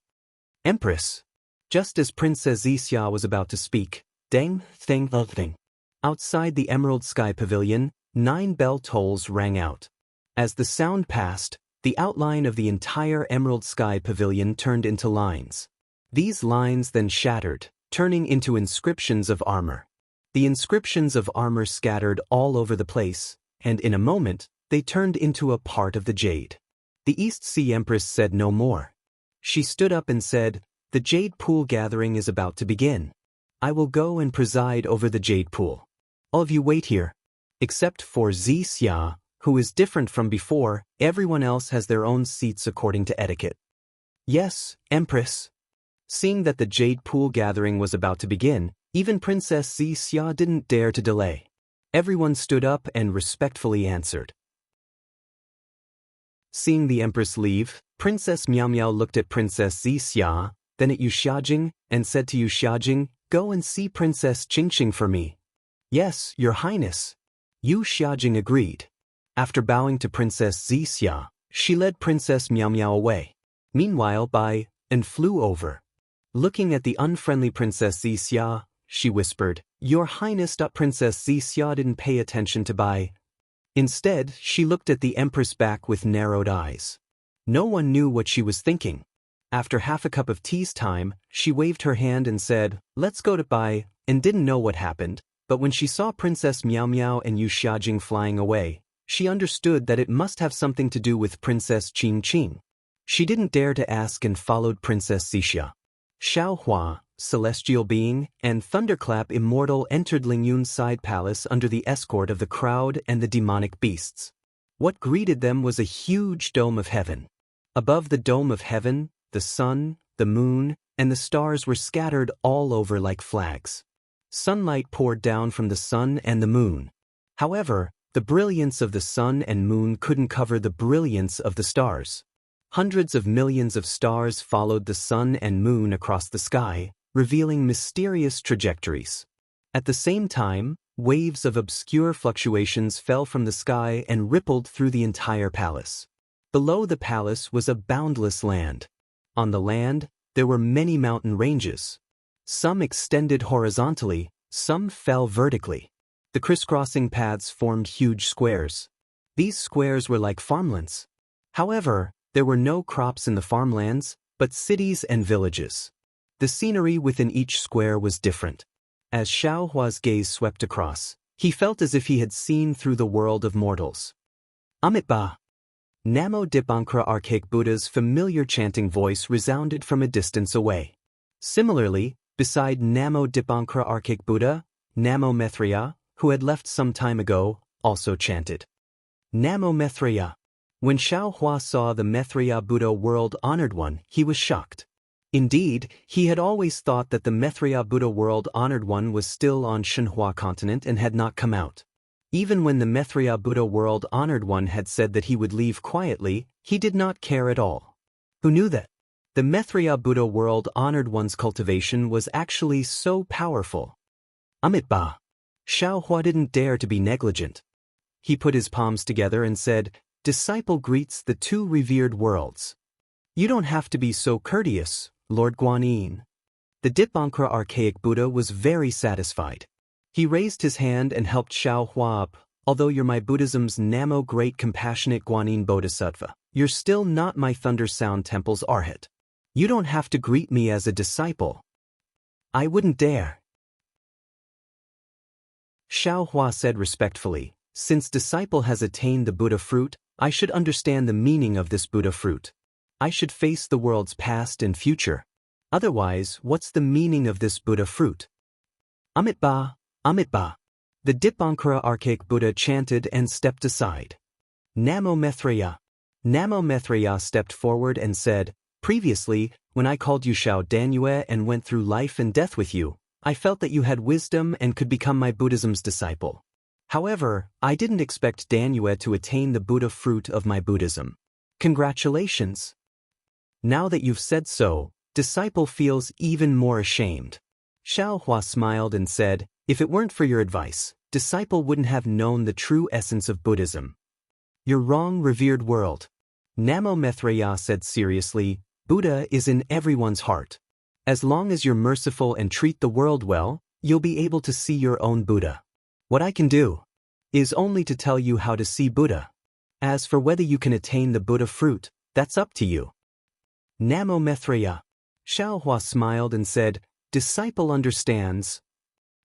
Empress. Just as Princess Xia was about to speak, ding, thing, thing. Outside the Emerald Sky Pavilion, 9 bell tolls rang out. As the sound passed, the outline of the entire Emerald Sky Pavilion turned into lines. These lines then shattered, turning into inscriptions of armor. The inscriptions of armor scattered all over the place, and in a moment, they turned into a part of the jade. The East Sea Empress said no more. She stood up and said, "The Jade Pool gathering is about to begin. I will go and preside over the Jade Pool. All of you wait here." Except for Xia, who is different from before, everyone else has their own seats according to etiquette. "Yes, Empress." Seeing that the Jade Pool gathering was about to begin, even Princess Xia didn't dare to delay. Everyone stood up and respectfully answered. Seeing the Empress leave, Princess Miao Miao looked at Princess Xia, then at Yu Xiajing, and said to Yu Xiajing, "Go and see Princess Qingqing for me." "Yes, Your Highness." Yu Xiajing agreed. After bowing to Princess Xia, she led Princess Miao Miao away. Meanwhile, Bai and flew over. Looking at the unfriendly Princess Xia, she whispered, "Your Highness." Princess Xia didn't pay attention to Bai. Instead, she looked at the Empress back with narrowed eyes. No one knew what she was thinking. After half a cup of tea's time, she waved her hand and said, "Let's go to Bai," and didn't know what happened, but when she saw Princess Miao Miao and Yu Xiajing flying away, she understood that it must have something to do with Princess Qingqing. She didn't dare to ask and followed Princess Xia. Xiaohua, Celestial Being, and Thunderclap Immortal entered Lingyun's side palace under the escort of the crowd and the demonic beasts. What greeted them was a huge dome of heaven. Above the dome of heaven, the sun, the moon, and the stars were scattered all over like flags. Sunlight poured down from the sun and the moon. However, the brilliance of the sun and moon couldn't cover the brilliance of the stars. Hundreds of millions of stars followed the sun and moon across the sky, revealing mysterious trajectories. At the same time, waves of obscure fluctuations fell from the sky and rippled through the entire palace. Below the palace was a boundless land. On the land, there were many mountain ranges. Some extended horizontally, some fell vertically. The crisscrossing paths formed huge squares. These squares were like farmlands. However, there were no crops in the farmlands, but cities and villages. The scenery within each square was different. As Xiaohua's gaze swept across, he felt as if he had seen through the world of mortals. Amitabha. Namo Dipankara Archaic Buddha's familiar chanting voice resounded from a distance away. Similarly, beside Namo Dipankara Archaic Buddha, Namo Maitreya, who had left some time ago, also chanted. Namo Maitreya. When Xiaohua saw the Maitreya Buddha world-honored one, he was shocked. Indeed, he had always thought that the Maitreya Buddha world-honored one was still on Shenhua continent and had not come out. Even when the Maitreya Buddha world-honored one had said that he would leave quietly, he did not care at all. Who knew that? The Maitreya Buddha world-honored one's cultivation was actually so powerful. Amitabha. Xiaohua didn't dare to be negligent. He put his palms together and said, "Disciple greets the two revered worlds." "You don't have to be so courteous, Lord Guanyin." The Dipankara archaic Buddha was very satisfied. He raised his hand and helped Xiao Hua up. Although you're my Buddhism's Namo Great Compassionate Guanyin Bodhisattva, you're still not my Thunder Sound Temple's Arhat. You don't have to greet me as a disciple. I wouldn't dare. Xiao Hua said respectfully, since disciple has attained the Buddha fruit, I should understand the meaning of this Buddha fruit. I should face the world's past and future. Otherwise, what's the meaning of this Buddha fruit? Amitba, Amitba. The Dipankara archaic Buddha chanted and stepped aside. Namo Maitreya. Namo Maitreya stepped forward and said, previously, when I called you Xiao Danyue and went through life and death with you, I felt that you had wisdom and could become my Buddhism's disciple. However, I didn't expect Danyue to attain the Buddha fruit of my Buddhism. Congratulations. Now that you've said so, disciple feels even more ashamed. Xiao Hua smiled and said, if it weren't for your advice, disciple wouldn't have known the true essence of Buddhism. You're wrong, revered world. Namo Maitreya said seriously, Buddha is in everyone's heart. As long as you're merciful and treat the world well, you'll be able to see your own Buddha. What I can do is only to tell you how to see Buddha. As for whether you can attain the Buddha fruit, that's up to you. Namo Maitreya. Xiao Hua smiled and said, disciple understands.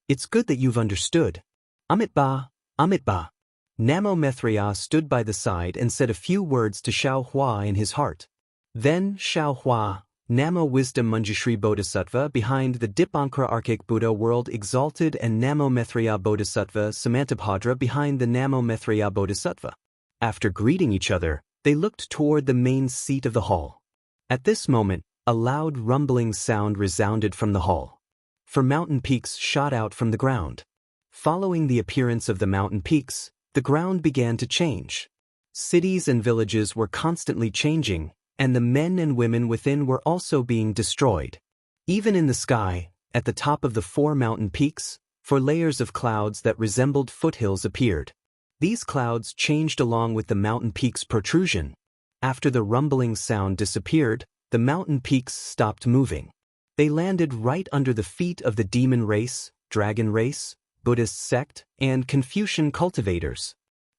It's good that you've understood. Amitba, Amitba. Namo Maitreya stood by the side and said a few words to Xiao Hua in his heart. Then Xiao Hua, Namo Wisdom Manjushri Bodhisattva behind the Dipankara archaic Buddha world exalted and Namo Maitreya Bodhisattva Samantabhadra behind the Namo Maitreya Bodhisattva. After greeting each other, they looked toward the main seat of the hall. At this moment, a loud rumbling sound resounded from the hall. For mountain peaks shot out from the ground. Following the appearance of the mountain peaks, the ground began to change. Cities and villages were constantly changing, and the men and women within were also being destroyed. Even in the sky, at the top of the 4 mountain peaks, 4 layers of clouds that resembled foothills appeared. These clouds changed along with the mountain peaks' protrusion. After the rumbling sound disappeared, the mountain peaks stopped moving. They landed right under the feet of the demon race, dragon race, Buddhist sect, and Confucian cultivators.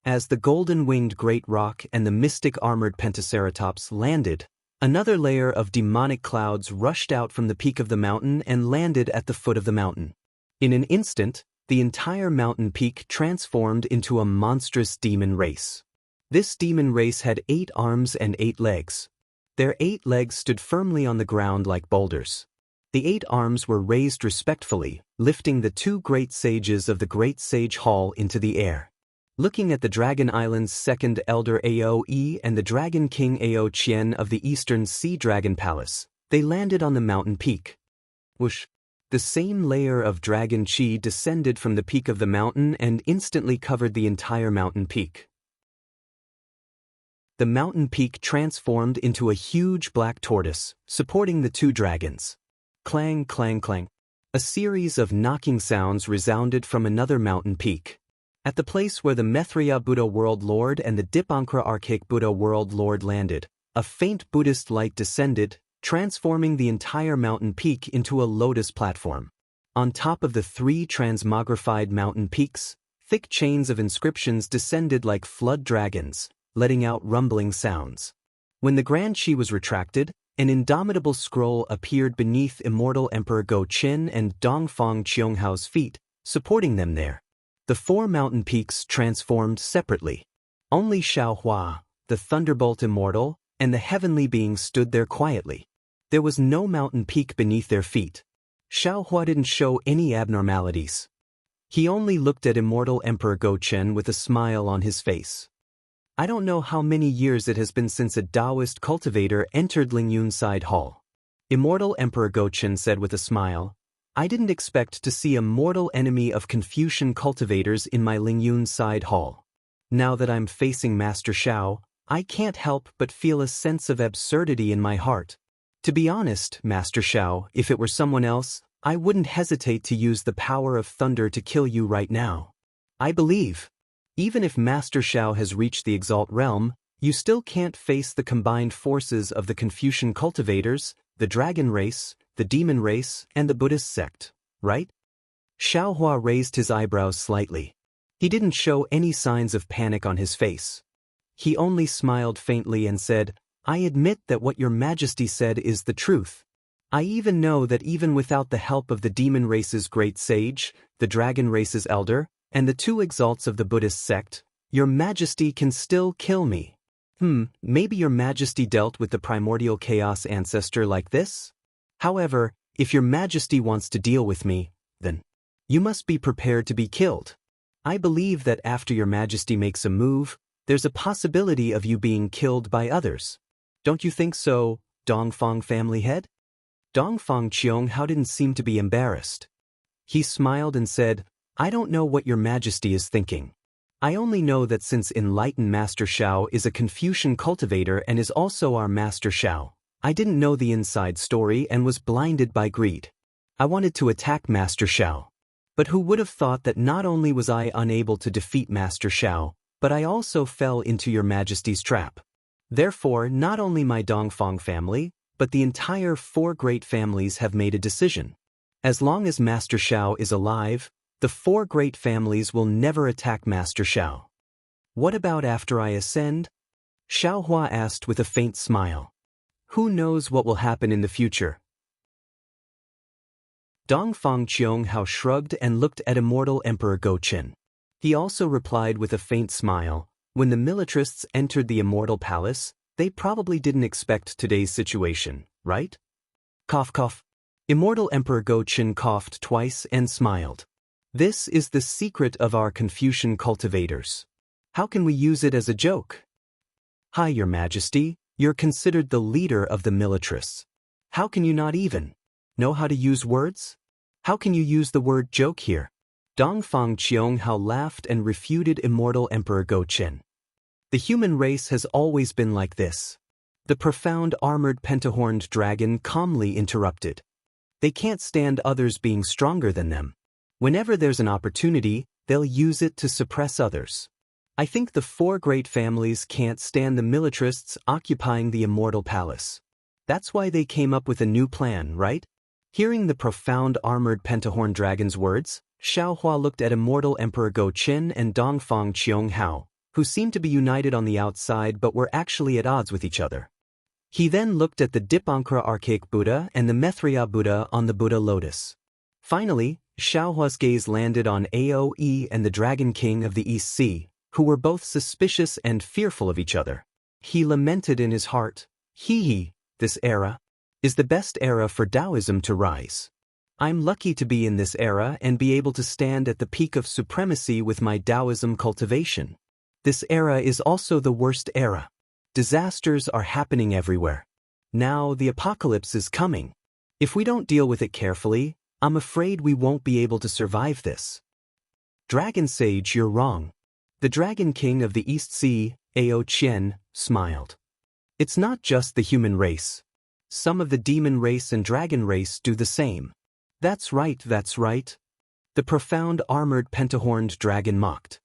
As the golden-winged great rock and the mystic armored pentaceratops landed, another layer of demonic clouds rushed out from the peak of the mountain and landed at the foot of the mountain. In an instant, the entire mountain peak transformed into a monstrous demon race. This demon race had 8 arms and 8 legs. Their 8 legs stood firmly on the ground like boulders. The 8 arms were raised respectfully, lifting the 2 great sages of the Great Sage Hall into the air. Looking at the Dragon Island's second elder Aoe and the Dragon King Ao Qian of the Eastern Sea Dragon Palace, they landed on the mountain peak. Whoosh! The same layer of dragon chi descended from the peak of the mountain and instantly covered the entire mountain peak. The mountain peak transformed into a huge black tortoise, supporting the 2 dragons. Clang, clang, clang. A series of knocking sounds resounded from another mountain peak. At the place where the Maitreya Buddha World Lord and the Dipankara archaic Buddha World Lord landed, a faint Buddhist light descended, transforming the entire mountain peak into a lotus platform. On top of the 3 transmogrified mountain peaks, thick chains of inscriptions descended like flood dragons, letting out rumbling sounds. When the Grand Chi was retracted, an indomitable scroll appeared beneath Immortal Emperor Go Qin and Dongfang Qionghao's feet, supporting them there. The 4 mountain peaks transformed separately. Only Xiao Hua, the Thunderbolt Immortal, and the heavenly being stood there quietly. There was no mountain peak beneath their feet. Xiao Hua didn't show any abnormalities. He only looked at Immortal Emperor Go Qin with a smile on his face. I don't know how many years it has been since a Daoist cultivator entered Lingyun Side Hall. Immortal Emperor Go Qin said with a smile, I didn't expect to see a mortal enemy of Confucian cultivators in my Lingyun Side Hall. Now that I'm facing Master Xiao, I can't help but feel a sense of absurdity in my heart. To be honest, Master Xiao, if it were someone else, I wouldn't hesitate to use the power of thunder to kill you right now. I believe, even if Master Xiao has reached the Exalt realm, you still can't face the combined forces of the Confucian cultivators, the dragon race, the demon race, and the Buddhist sect, right? Xiaohua raised his eyebrows slightly. He didn't show any signs of panic on his face. He only smiled faintly and said, "I admit that what your majesty said is the truth. I even know that even without the help of the demon race's great sage, the dragon race's elder, and the two exalts of the Buddhist sect, your majesty can still kill me. Maybe your majesty dealt with the primordial chaos ancestor like this? However, if your majesty wants to deal with me, then you must be prepared to be killed. I believe that after your majesty makes a move, there's a possibility of you being killed by others. Don't you think so, Dongfang family head?" Dongfang Qianghao didn't seem to be embarrassed. He smiled and said, "I don't know what your majesty is thinking. I only know that since enlightened Master Xiao is a Confucian cultivator and is also our Master Xiao, I didn't know the inside story and was blinded by greed. I wanted to attack Master Xiao. But who would have thought that not only was I unable to defeat Master Xiao, but I also fell into your majesty's trap. Therefore, not only my Dongfang family, but the entire 4 great families have made a decision. As long as Master Xiao is alive, the 4 great families will never attack Master Xiao." "What about after I ascend?" Xiaohua asked with a faint smile. "Who knows what will happen in the future?" Dongfang Qianghao shrugged and looked at Immortal Emperor Go-Qin. He also replied with a faint smile, "When the militarists entered the Immortal Palace, they probably didn't expect today's situation, right?" Cough cough. Immortal Emperor Go-Qin coughed twice and smiled. "This is the secret of our Confucian cultivators. How can we use it as a joke?" "Hi, your majesty, you're considered the leader of the militarists. How can you not even know how to use words? How can you use the word joke here?" Dongfang Qianghao laughed and refuted Immortal Emperor Go-Qin. "The human race has always been like this." The profound armored pentahorned dragon calmly interrupted. "They can't stand others being stronger than them. Whenever there's an opportunity, they'll use it to suppress others. I think the 4 great families can't stand the militarists occupying the Immortal Palace. That's why they came up with a new plan, right?" Hearing the profound armored pentahorn dragon's words, Xiaohua looked at Immortal Emperor Go-Qin and Dongfang Qianghao, who seemed to be united on the outside but were actually at odds with each other. He then looked at the Dipankara archaic Buddha and the Maitreya Buddha on the Buddha lotus. Finally, Xiaohua's gaze landed on Aoe and the Dragon King of the East Sea, who were both suspicious and fearful of each other. He lamented in his heart, "Hee, this era is the best era for Taoism to rise. I'm lucky to be in this era and be able to stand at the peak of supremacy with my Taoism cultivation. This era is also the worst era. Disasters are happening everywhere. Now the apocalypse is coming. If we don't deal with it carefully, I'm afraid we won't be able to survive this." "Dragon Sage, you're wrong." The Dragon King of the East Sea, Ao Qian, smiled. "It's not just the human race. Some of the demon race and dragon race do the same." That's right. The profound armored pentahorned dragon mocked.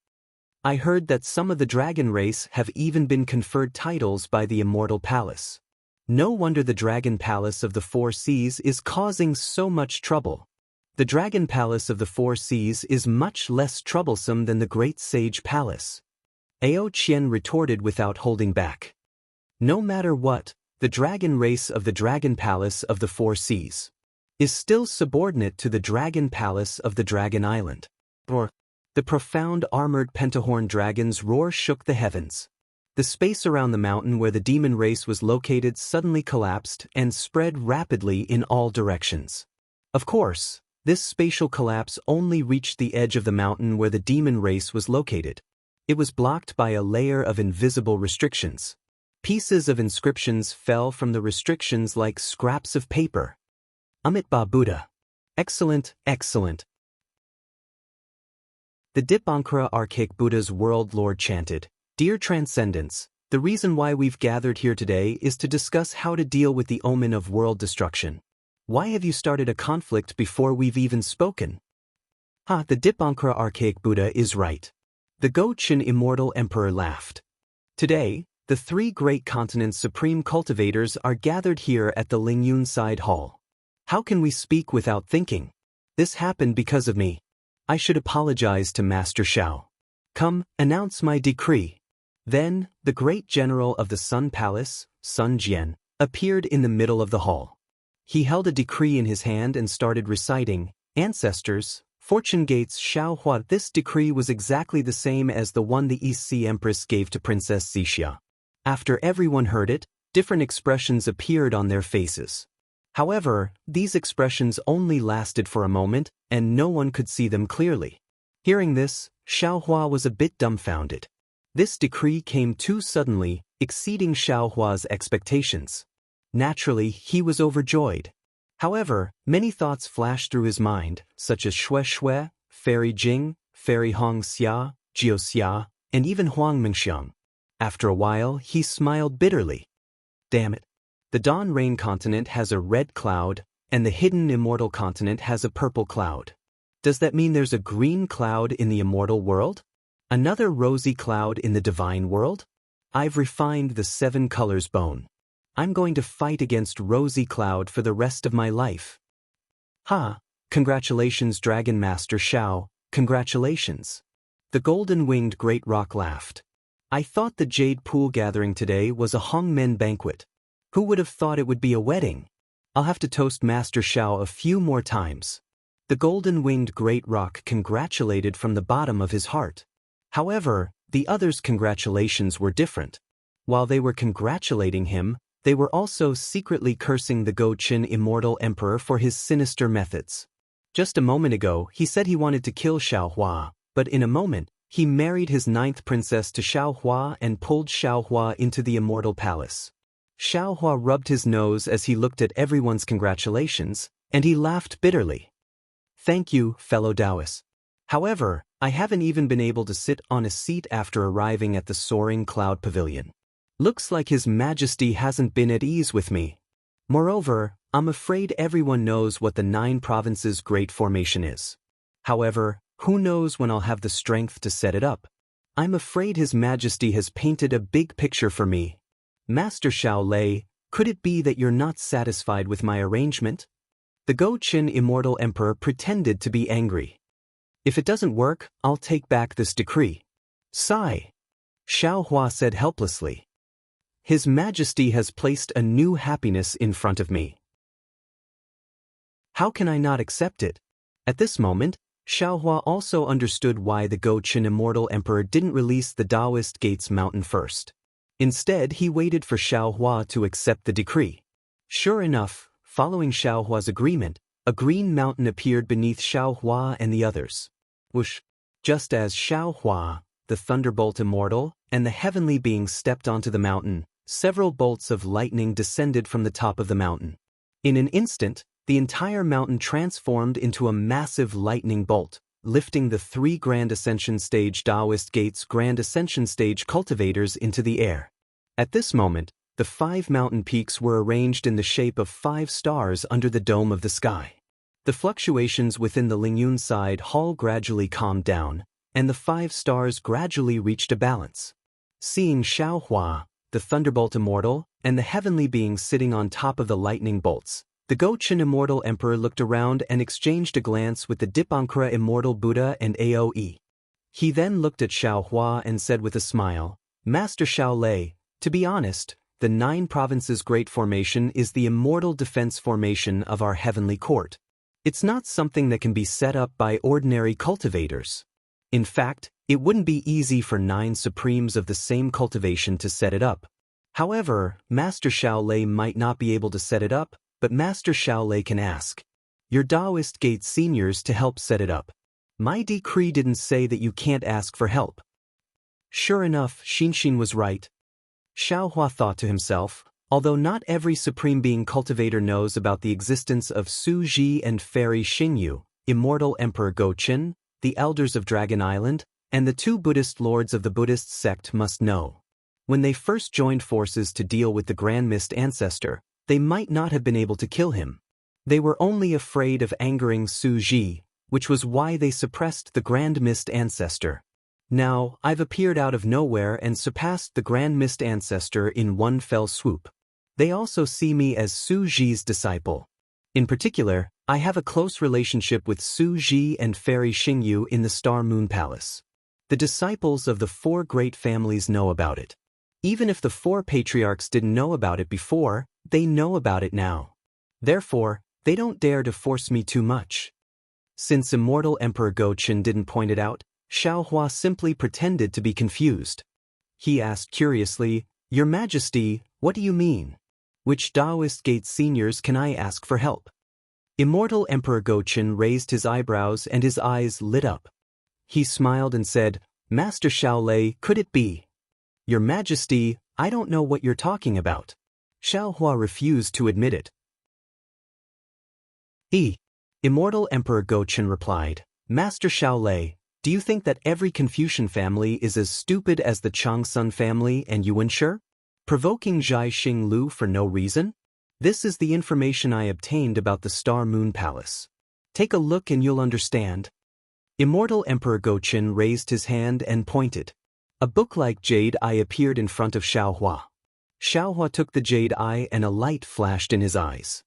"I heard that some of the dragon race have even been conferred titles by the Immortal Palace. No wonder the Dragon Palace of the 4 Seas is causing so much trouble. The Dragon Palace of the 4 Seas is much less troublesome than the Great Sage Palace." Ao Qian retorted without holding back. "No matter what, the dragon race of the Dragon Palace of the 4 Seas is still subordinate to the Dragon Palace of the Dragon Island." Roar. The profound armored pentahorn dragon's roar shook the heavens. The space around the mountain where the demon race was located suddenly collapsed and spread rapidly in all directions. Of course, this spatial collapse only reached the edge of the mountain where the demon race was located. It was blocked by a layer of invisible restrictions. Pieces of inscriptions fell from the restrictions like scraps of paper. Amitabha Buddha. Excellent. The Dipankara archaic Buddha's world lord chanted, "Dear Transcendence, the reason why we've gathered here today is to discuss how to deal with the omen of world destruction. Why have you started a conflict before we've even spoken?" The Dipankara archaic Buddha is right. The Go-Qin Immortal Emperor laughed. "Today, the 3 great continents' supreme cultivators are gathered here at the Lingyun Side Hall. How can we speak without thinking? This happened because of me. I should apologize to Master Xiao. Come, announce my decree. Then, the great general of the Sun Palace, Sun Jian, appeared in the middle of the hall. He held a decree in his hand and started reciting, Ancestors, Fortune Gates Xiao Hua. This decree was exactly the same as the one the East Sea Empress gave to Princess Xianxia. After everyone heard it, different expressions appeared on their faces. However, these expressions only lasted for a moment, and no one could see them clearly. Hearing this, Xiao Hua was a bit dumbfounded. This decree came too suddenly, exceeding Xiao Hua's expectations. Naturally, he was overjoyed. However, many thoughts flashed through his mind, such as Shui Shui, Fairy Jing, Fairy Hong Xia, Jiu Xia, and even Huang Mingxiang. After a while, he smiled bitterly. Damn it. The Dawn Rain continent has a red cloud, and the hidden Immortal continent has a purple cloud. Does that mean there's a green cloud in the Immortal world? Another rosy cloud in the Divine world? I've refined the 7 colors bone. I'm going to fight against Rosy Cloud for the rest of my life. Ha! Congratulations, Dragon Master Xiao, congratulations. The golden-winged great rock laughed. I thought the Jade Pool gathering today was a Hongmen banquet. Who would have thought it would be a wedding? I'll have to toast Master Xiao a few more times. The golden-winged great rock congratulated from the bottom of his heart. However, the others' congratulations were different. While they were congratulating him, they were also secretly cursing the Go-Qin Immortal Emperor for his sinister methods. Just a moment ago, he said he wanted to kill Xiao Hua, but in a moment, he married his 9th princess to Xiao Hua and pulled Xiao Hua into the Immortal Palace. Xiao Hua rubbed his nose as he looked at everyone's congratulations, and he laughed bitterly. Thank you, fellow Daoists. However, I haven't even been able to sit on a seat after arriving at the soaring cloud pavilion. Looks like His Majesty hasn't been at ease with me. Moreover, I'm afraid everyone knows what the 9 provinces Great Formation is. However, who knows when I'll have the strength to set it up? I'm afraid His Majesty has painted a big picture for me. Master Xiao Lei, could it be that you're not satisfied with my arrangement? The Go-Qin Immortal Emperor pretended to be angry. If it doesn't work, I'll take back this decree. Sigh. Xiao Hua said helplessly. His Majesty has placed a new happiness in front of me. How can I not accept it? At this moment, Xiao Hua also understood why the Go-Qin Immortal Emperor didn't release the Daoist Gates Mountain first. Instead, he waited for Xiao Hua to accept the decree. Sure enough, following Xiao Hua's agreement, a green mountain appeared beneath Xiao Hua and the others. Whoosh! Just as Xiao Hua, the Thunderbolt Immortal, and the heavenly being stepped onto the mountain, several bolts of lightning descended from the top of the mountain. In an instant, the entire mountain transformed into a massive lightning bolt, lifting the 3 Grand Ascension Stage Daoist Gates Grand Ascension Stage cultivators into the air. At this moment, the 5 mountain peaks were arranged in the shape of 5 stars under the dome of the sky. The fluctuations within the Lingyun side hall gradually calmed down, and the 5 stars gradually reached a balance. Seeing Xiao Hua, the Thunderbolt Immortal, and the heavenly being sitting on top of the lightning bolts, the Go-Qin Immortal Emperor looked around and exchanged a glance with the Dipankara Immortal Buddha and Aoe. He then looked at Xiao Hua and said with a smile, Master Xiao Lei, to be honest, the 9 provinces Great Formation is the immortal defense formation of our heavenly court. It's not something that can be set up by ordinary cultivators. In fact, it wouldn't be easy for 9 supremes of the same cultivation to set it up. However, Master Xiao Lei might not be able to set it up, but Master Xiao Lei can ask your Daoist Gate seniors to help set it up. My decree didn't say that you can't ask for help. Sure enough, Xianxia was right. Xiao Hua thought to himself, although not every supreme being cultivator knows about the existence of Su Ji and Fairy Xingyu, Immortal Emperor Go-Qin, the elders of Dragon Island, and the 2 Buddhist lords of the Buddhist sect must know. When they first joined forces to deal with the Grand Mist Ancestor, they might not have been able to kill him. They were only afraid of angering Su Ji, which was why they suppressed the Grand Mist Ancestor. Now, I've appeared out of nowhere and surpassed the Grand Mist Ancestor in one fell swoop. They also see me as Su Ji's disciple. In particular, I have a close relationship with Su Ji and Fairy Xingyu in the Star Moon Palace. The disciples of the 4 great families know about it. Even if the 4 patriarchs didn't know about it before, they know about it now. Therefore, they don't dare to force me too much. Since Immortal Emperor Go-Chen didn't point it out, Xiaohua simply pretended to be confused. He asked curiously, "Your Majesty, what do you mean? Which Daoist gate seniors can I ask for help?" Immortal Emperor Go-Chen raised his eyebrows and his eyes lit up. He smiled and said, "Master Xiaolei, could it be?" "Your Majesty, I don't know what you're talking about." Xiaohua refused to admit it. Immortal Emperor Go-Chen replied, "Master Xiaolei, do you think that every Confucian family is as stupid as the Changsun family and Yuanshi? Provoking Zhai Xinglu for no reason? This is the information I obtained about the Star Moon Palace. Take a look and you'll understand." Immortal Emperor Go-Chen raised his hand and pointed. A book-like jade eye appeared in front of Xiaohua. Xiaohua took the jade eye and a light flashed in his eyes.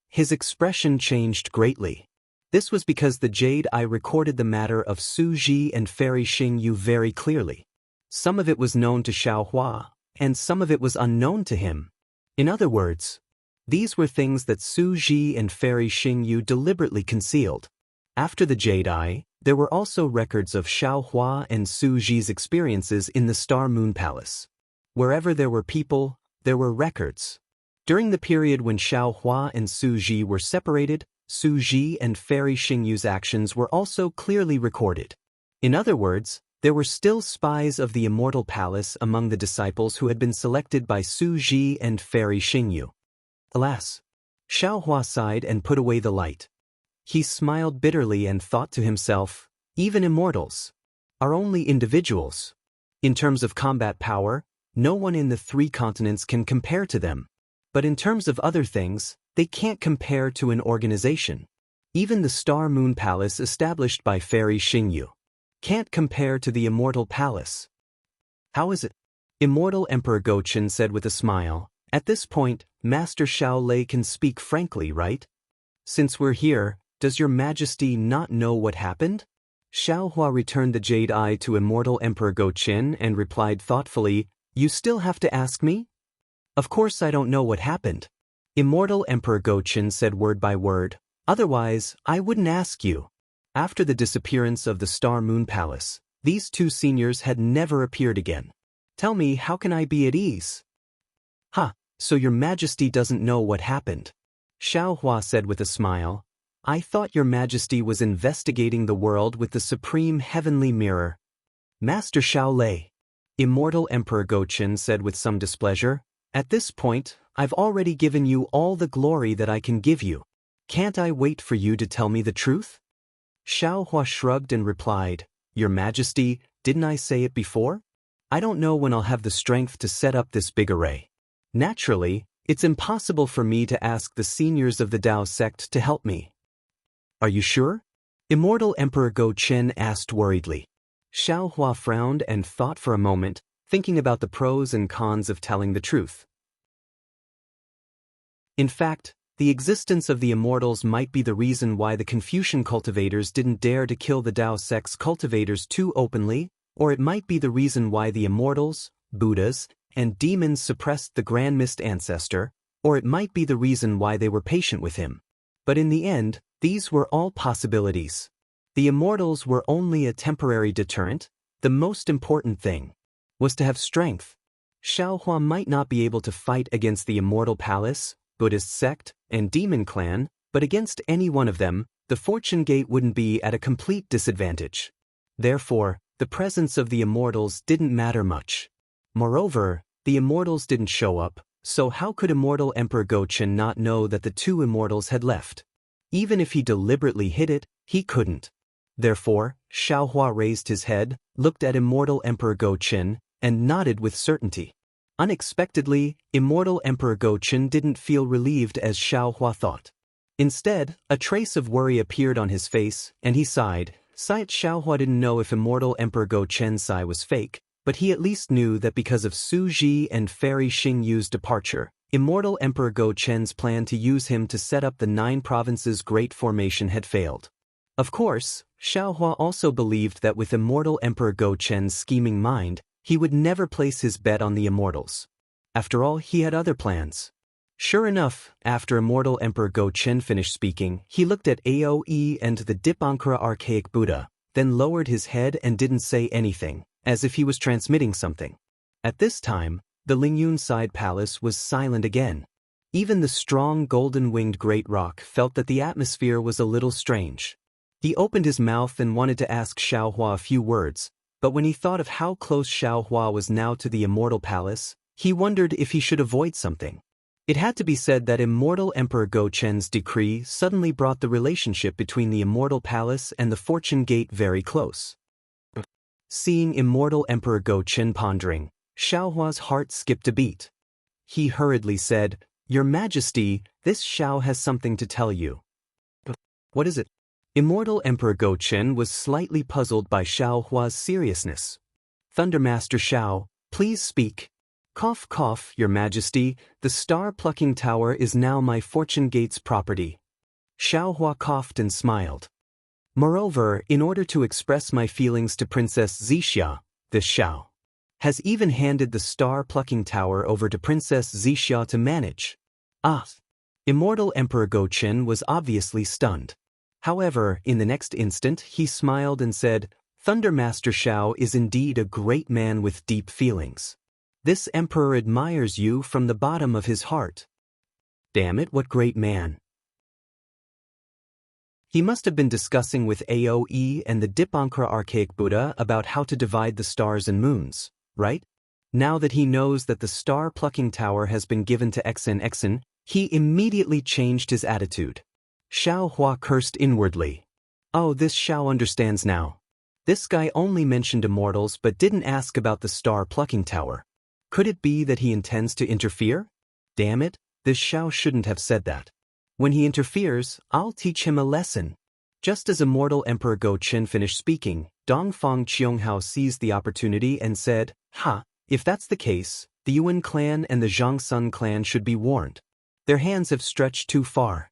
His expression changed greatly. This was because the jade eye recorded the matter of Su Ji and Fairy Xingyu very clearly. Some of it was known to Xiaohua, and some of it was unknown to him. In other words, these were things that Su Ji and Fairy Xingyu deliberately concealed. After the jade eye, there were also records of Xiaohua and Su Ji's experiences in the Star Moon Palace. Wherever there were people, there were records. During the period when Xiaohua and Su Ji were separated, Su Ji and Fairy Xingyu's actions were also clearly recorded. In other words, there were still spies of the Immortal Palace among the disciples who had been selected by Su Ji and Fairy Xingyu. Alas! Xiaohua sighed and put away the light. He smiled bitterly and thought to himself, even immortals are only individuals. In terms of combat power, no one in the 3 continents can compare to them. But in terms of other things, they can't compare to an organization. Even the Star Moon Palace established by Fairy Xingyu can't compare to the Immortal Palace. How is it? Immortal Emperor Go-Chen said with a smile, "At this point, Master Xiaolei can speak frankly, right? Since we're here, does your Majesty not know what happened?" Xiaohua returned the jade eye to Immortal Emperor Go-Chen and replied thoughtfully, "You still have to ask me?" "Of course I don't know what happened." Immortal Emperor Go-Chen said word by word, "Otherwise, I wouldn't ask you." After the disappearance of the Star Moon Palace, these 2 seniors had never appeared again. "Tell me, how can I be at ease?" So your Majesty doesn't know what happened." Xiaohua said with a smile, "I thought your Majesty was investigating the world with the supreme heavenly mirror." "Master Xiaolei," Immortal Emperor Go-Chen said with some displeasure, "at this point, I've already given you all the glory that I can give you. Can't I wait for you to tell me the truth?" Xiaohua shrugged and replied, "Your Majesty, didn't I say it before? I don't know when I'll have the strength to set up this big array. Naturally, it's impossible for me to ask the seniors of the Dao sect to help me." "Are you sure?" Immortal Emperor Go-Chen asked worriedly. Xiaohua frowned and thought for a moment, thinking about the pros and cons of telling the truth. In fact, the existence of the immortals might be the reason why the Confucian cultivators didn't dare to kill the Dao sect's cultivators too openly, or it might be the reason why the immortals, Buddhas, and demons suppressed the Grand Mist ancestor, or it might be the reason why they were patient with him. But in the end, these were all possibilities. The immortals were only a temporary deterrent. The most important thing was to have strength. Xiaohua might not be able to fight against the Immortal Palace, Buddhist sect, and demon clan, but against any one of them, the fortune gate wouldn't be at a complete disadvantage. Therefore, the presence of the immortals didn't matter much. Moreover, the immortals didn't show up, so how could Immortal Emperor Go-Chen not know that the 2 immortals had left? Even if he deliberately hid it, he couldn't. Therefore, Xiaohua raised his head, looked at Immortal Emperor Go-Chen, and nodded with certainty. Unexpectedly, Immortal Emperor Go-Chen didn't feel relieved as Xiaohua thought. Instead, a trace of worry appeared on his face, and he sighed. Xiaohua didn't know if Immortal Emperor Go-Chen's sigh was fake, but he at least knew that because of Su Ji and Fairy Xingyu's departure, Immortal Emperor Go Chen's plan to use him to set up the 9 provinces' great formation had failed. Of course, Xiaohua also believed that with Immortal Emperor Go Chen's scheming mind, he would never place his bet on the Immortals. After all, he had other plans. Sure enough, after Immortal Emperor Go Chen finished speaking, he looked at Aoe and the Dipankara archaic Buddha, then lowered his head and didn't say anything, as if he was transmitting something. At this time, the Lingyun side palace was silent again. Even the strong golden-winged great rock felt that the atmosphere was a little strange. He opened his mouth and wanted to ask Xiaohua a few words, but when he thought of how close Xiaohua was now to the Immortal Palace, he wondered if he should avoid something. It had to be said that Immortal Emperor Go Chen's decree suddenly brought the relationship between the Immortal Palace and the Fortune Gate very close. Seeing Immortal Emperor Go Chen pondering, Xiaohua's heart skipped a beat. He hurriedly said, "Your Majesty, this Xiao has something to tell you." "What is it?" Immortal Emperor Go Chen was slightly puzzled by Xiaohua's seriousness. "Thundermaster Xiao, please speak." "Cough cough, Your Majesty, the star-plucking tower is now my Fortune Gate's property." Xiaohua coughed and smiled. "Moreover, in order to express my feelings to Princess Xianxia, this Xiao has even handed the star-plucking tower over to Princess Xianxia to manage." Ah! Immortal Emperor Go Chen was obviously stunned. However, in the next instant he smiled and said, "Thundermaster Xiao is indeed a great man with deep feelings. This emperor admires you from the bottom of his heart." Damn it, what great man. He must have been discussing with Aoe and the Dipankara archaic Buddha about how to divide the stars and moons, right? Now that he knows that the star-plucking tower has been given to Xen, he immediately changed his attitude. Xiaohua cursed inwardly. Oh, this Xiao understands now. This guy only mentioned immortals but didn't ask about the star-plucking tower. Could it be that he intends to interfere? Damn it, this Xiao shouldn't have said that. When he interferes, I'll teach him a lesson. Just as Immortal Emperor Go Chen finished speaking, Dongfang Qianghao seized the opportunity and said, if that's the case, the Yuan clan and the Zhangsun clan should be warned. Their hands have stretched too far."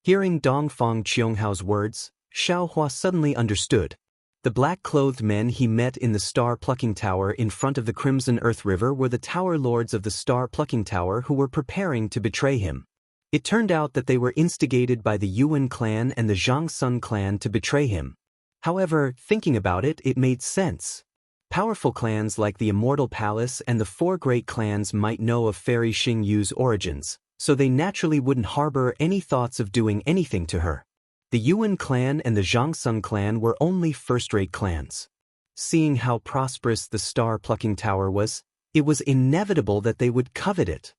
Hearing Dongfang Qianghao's words, Xiaohua suddenly understood. The black-clothed men he met in the star-plucking tower in front of the Crimson Earth River were the tower lords of the star-plucking tower who were preparing to betray him. It turned out that they were instigated by the Yuan clan and the Zhangsun clan to betray him. However, thinking about it, it made sense. Powerful clans like the Immortal Palace and the 4 great clans might know of Fairy Xingyu's origins, so they naturally wouldn't harbor any thoughts of doing anything to her. The Yuan clan and the Zhangsun clan were only first-rate clans. Seeing how prosperous the star-plucking tower was, it was inevitable that they would covet it.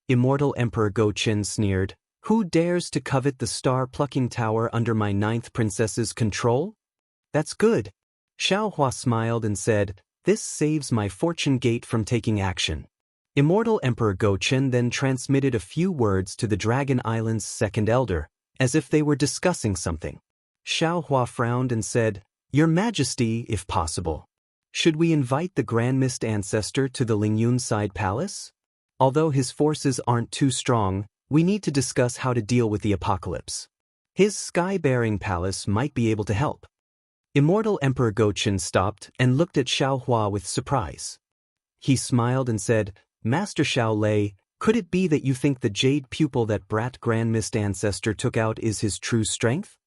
Immortal Emperor Go Chen sneered, "Who dares to covet the star-plucking tower under my 9th princess's control?" "That's good." Xiaohua smiled and said, "This saves my Fortune Gate from taking action." Immortal Emperor Go Chen then transmitted a few words to the Dragon Island's 2nd elder, as if they were discussing something. Xiaohua frowned and said, "Your Majesty, if possible, should we invite the Grand Mist Ancestor to the Lingyun side palace? Although his forces aren't too strong, we need to discuss how to deal with the apocalypse. His sky-bearing palace might be able to help." Immortal Emperor Go Chen stopped and looked at Xiaohua with surprise. He smiled and said, "Master Xiao Lei, could it be that you think the jade pupil that brat Grand Mist Ancestor took out is his true strength?"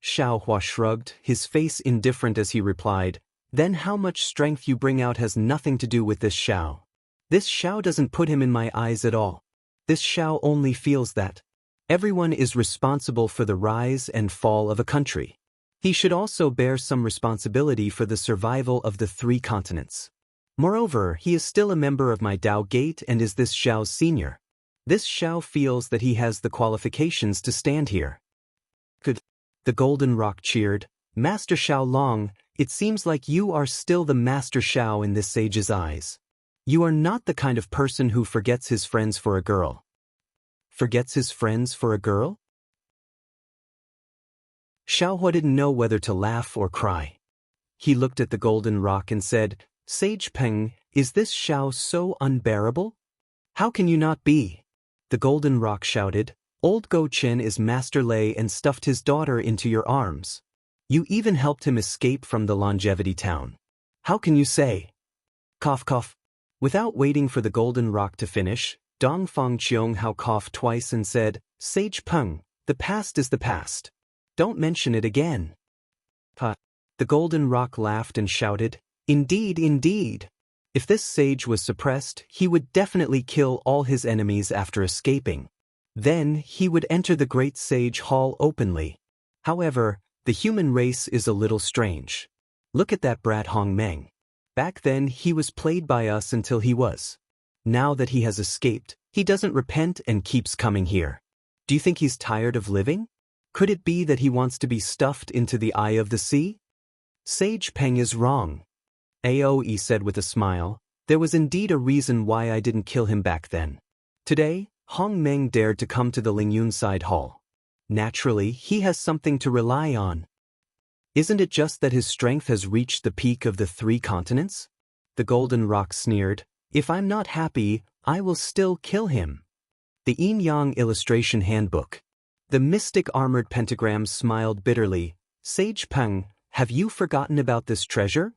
Xiaohua shrugged, his face indifferent as he replied, "Then how much strength you bring out has nothing to do with this Xiao. This Xiao doesn't put him in my eyes at all. This Xiao only feels that everyone is responsible for the rise and fall of a country. He should also bear some responsibility for the survival of the 3 continents. Moreover, he is still a member of my Dao Gate and is this Xiao's senior. This Xiao feels that he has the qualifications to stand here." Good. The Golden Rock cheered, "Master Xiao Long, it seems like you are still the Master Xiao in this sage's eyes. You are not the kind of person who forgets his friends for a girl." Forgets his friends for a girl? Xiaohua didn't know whether to laugh or cry. He looked at the Golden Rock and said, "Sage Peng, is this Xiao so unbearable? How can you not be? The golden rock shouted. Old Go Chen is Master Lei and stuffed his daughter into your arms. You even helped him escape from the longevity town. How can you say? Cough cough. Without waiting for the golden rock to finish, Dongfang Qianghao coughed twice and said, Sage Peng, the past is the past. Don't mention it again. Ha. The golden rock laughed and shouted, Indeed, indeed. If this sage was suppressed, he would definitely kill all his enemies after escaping. Then he would enter the great sage hall openly. However, the human race is a little strange. Look at that brat Hong Meng. Back then he was played by us until he was. Now that he has escaped, he doesn't repent and keeps coming here. Do you think he's tired of living? Could it be that he wants to be stuffed into the eye of the sea? Sage Peng is wrong. Aoe said with a smile, there was indeed a reason why I didn't kill him back then. Today, Hong Meng dared to come to the Lingyun side hall. Naturally, he has something to rely on. Isn't it just that his strength has reached the peak of the 3 continents? The golden rock sneered, if I'm not happy, I will still kill him. The Yin Yang Illustration Handbook. The mystic armored pentagram smiled bitterly. Sage Peng, have you forgotten about this treasure?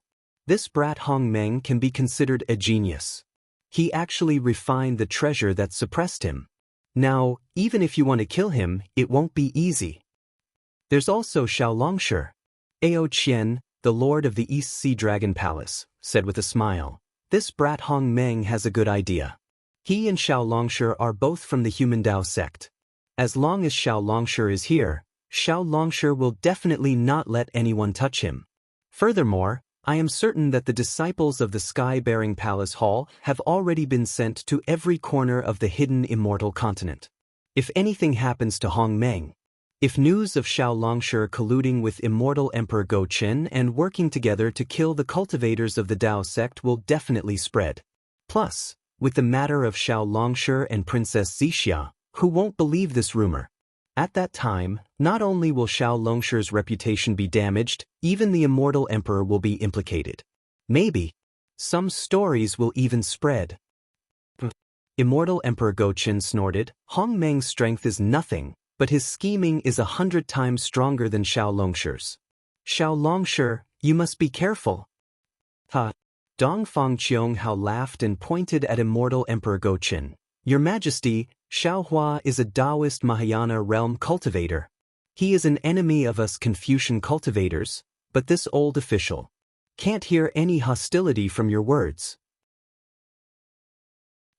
This brat Hong Meng can be considered a genius. He actually refined the treasure that suppressed him. Now, even if you want to kill him, it won't be easy. There's also Xiao Longshi. Ao Qian, the lord of the East Sea Dragon Palace, said with a smile. This brat Hong Meng has a good idea. He and Xiao Longshi are both from the human Dao sect. As long as Xiao Longshi is here, Xiao Longshi will definitely not let anyone touch him. Furthermore, I am certain that the disciples of the Sky-Bearing Palace Hall have already been sent to every corner of the hidden Immortal continent. If anything happens to Hong Meng, if news of Xiao Longshi colluding with Immortal Emperor Go Chen and working together to kill the cultivators of the Dao sect will definitely spread. Plus, with the matter of Xiao Longshi and Princess Xianxia, who won't believe this rumor? At that time, not only will Xiao Longshi's reputation be damaged, even the Immortal Emperor will be implicated. Maybe some stories will even spread. Immortal Emperor Go Chen snorted, Hong Meng's strength is nothing, but his scheming is 100 times stronger than Xiao Longshi's. Xiao Longshi, you must be careful. Ha! Dongfang Qianghao laughed and pointed at Immortal Emperor Go Chen. Your Majesty, Xiao Hua is a Daoist Mahayana realm cultivator. He is an enemy of us Confucian cultivators, but this old official can't hear any hostility from your words.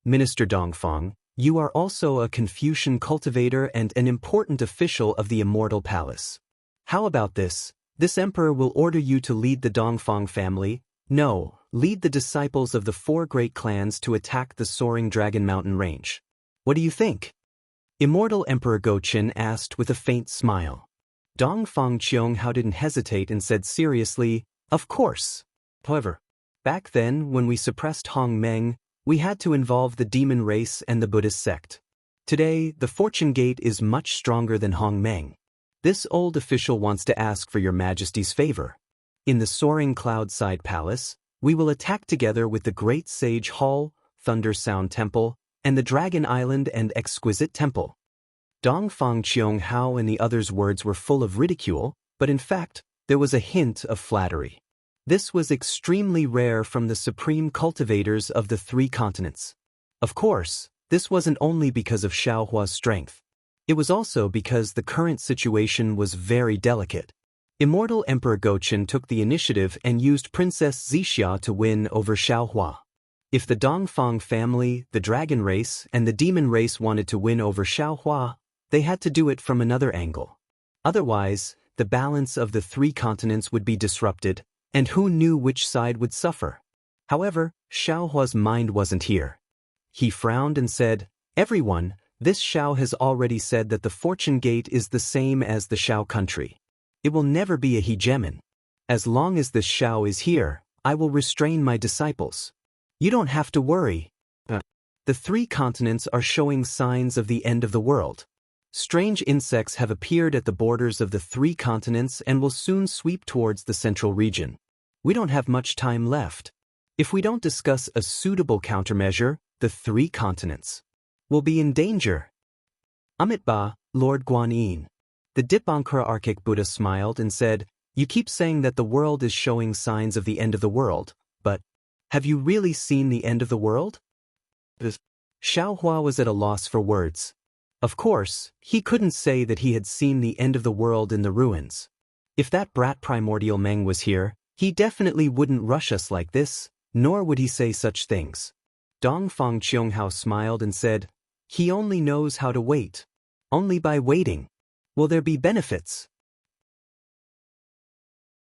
Minister Dongfang, you are also a Confucian cultivator and an important official of the Immortal Palace. How about this? This emperor will order you to lead the Dongfang family, no, lead the disciples of the 4 great clans to attack the soaring Dragon Mountain range. What do you think? Immortal Emperor Go Chen asked with a faint smile. Dongfang Qianghao didn't hesitate and said seriously, of course. However, back then when we suppressed Hong Meng, we had to involve the demon race and the Buddhist sect. Today, the Fortune Gate is much stronger than Hong Meng. This old official wants to ask for your Majesty's favor. In the soaring Cloudside Palace, we will attack together with the Great Sage Hall, Thunder Sound Temple, and the Dragon Island and Exquisite Temple. Dongfang Qianghao and the others' words were full of ridicule, but in fact, there was a hint of flattery. This was extremely rare from the supreme cultivators of the 3 continents. Of course, this wasn't only because of Xiao Hua's strength. It was also because the current situation was very delicate. Immortal Emperor Go Chen took the initiative and used Princess Xianxia to win over Xiao Hua. If the Dongfang family, the dragon race, and the demon race wanted to win over Xiao Hua, they had to do it from another angle. Otherwise, the balance of the 3 continents would be disrupted, and who knew which side would suffer? However, Xiao Hua's mind wasn't here. He frowned and said, everyone, this Xiao has already said that the Fortune Gate is the same as the Xiao country. It will never be a hegemon. As long as this Xiao is here, I will restrain my disciples. You don't have to worry. The 3 continents are showing signs of the end of the world. Strange insects have appeared at the borders of the 3 continents and will soon sweep towards the central region. We don't have much time left. If we don't discuss a suitable countermeasure, the 3 continents, will be in danger. Amitabha, Lord Guanyin. The Dipankara Archaic Buddha smiled and said, "You keep saying that the world is showing signs of the end of the world, but have you really seen the end of the world?" Xiaohua was at a loss for words. Of course, he couldn't say that he had seen the end of the world in the ruins. If that brat primordial Meng was here, he definitely wouldn't rush us like this, nor would he say such things. Dongfang Qianghao smiled and said, "He only knows how to wait. Only by waiting will there be benefits.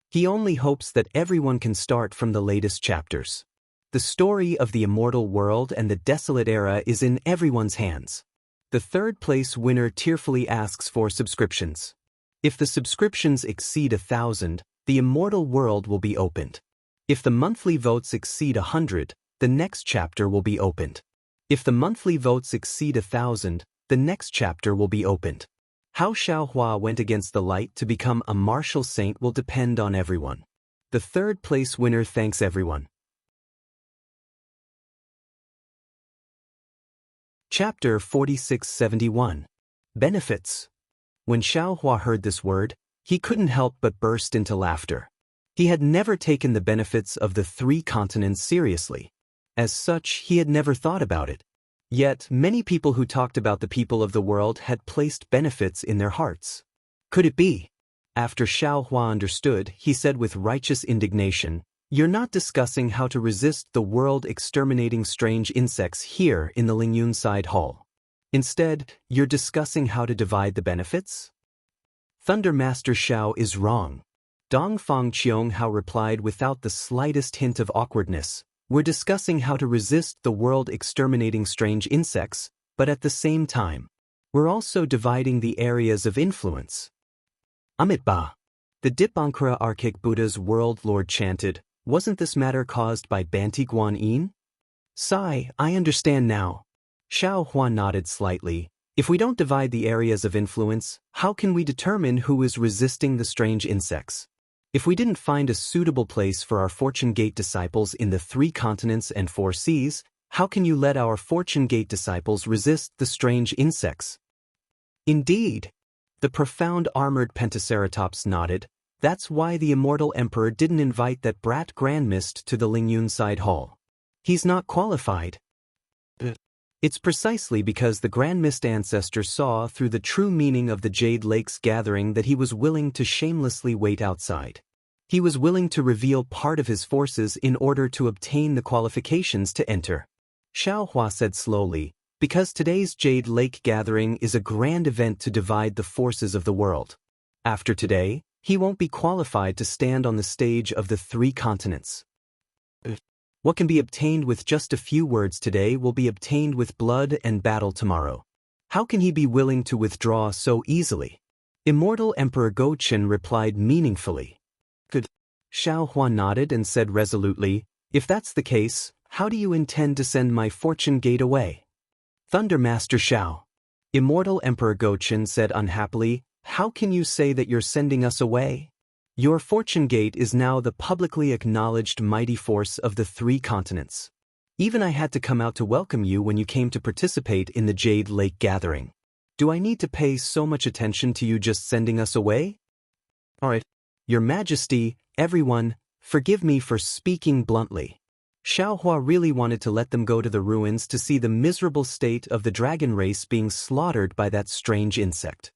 He only hopes that everyone can start from the latest chapters. The story of the immortal world and the desolate era is in everyone's hands." The 3rd place winner tearfully asks for subscriptions. If the subscriptions exceed 1,000, the immortal world will be opened. If the monthly votes exceed 100, the next chapter will be opened. If the monthly votes exceed 1,000, the next chapter will be opened. How Xiaohua went against the light to become a martial saint will depend on everyone. The 3rd place winner thanks everyone. Chapter 4671. Benefits. When Xiaohua heard this word, he couldn't help but burst into laughter. He had never taken the benefits of the 3 continents seriously. As such, he had never thought about it. Yet, many people who talked about the people of the world had placed benefits in their hearts. Could it be? After Xiaohua understood, he said with righteous indignation, "You're not discussing how to resist the world exterminating strange insects here in the Lingyun Side Hall. Instead, you're discussing how to divide the benefits?" Thunder Master Xiao is wrong. Dongfang Qianghao replied without the slightest hint of awkwardness, "We're discussing how to resist the world exterminating strange insects, but at the same time, we're also dividing the areas of influence." Amitabha. The Dipankara Archaic Buddha's world lord chanted, "Wasn't this matter caused by Banti Guanyin?" "Sigh, I understand now." Xiaohua nodded slightly. "If we don't divide the areas of influence, how can we determine who is resisting the strange insects? If we didn't find a suitable place for our Fortune Gate disciples in the 3 continents and 4 seas, how can you let our Fortune Gate disciples resist the strange insects?" "Indeed." The profound armored Pentaceratops nodded. "That's why the Immortal Emperor didn't invite that brat Grand Mist to the Lingyun Side Hall. He's not qualified." It's precisely because the Grand Mist ancestor saw through the true meaning of the Jade Lake's gathering that he was willing to shamelessly wait outside. He was willing to reveal part of his forces in order to obtain the qualifications to enter. Xiaohua said slowly, "Because today's Jade Lake gathering is a grand event to divide the forces of the world. After today, he won't be qualified to stand on the stage of the 3 continents. What can be obtained with just a few words today will be obtained with blood and battle tomorrow. How can he be willing to withdraw so easily?" Immortal Emperor Gochen replied meaningfully. "Good." Xiaohua nodded and said resolutely, "If that's the case, how do you intend to send my Fortune Gate away?" Thunder Master Xiao. Immortal Emperor Gochen said unhappily, "How can you say that you're sending us away? Your Fortune Gate is now the publicly acknowledged mighty force of the 3 continents. Even I had to come out to welcome you when you came to participate in the Jade Lake gathering. Do I need to pay so much attention to you just sending us away?" "All right. Your Majesty, everyone, forgive me for speaking bluntly." Xiaohua really wanted to let them go to the ruins to see the miserable state of the dragon race being slaughtered by that strange insect.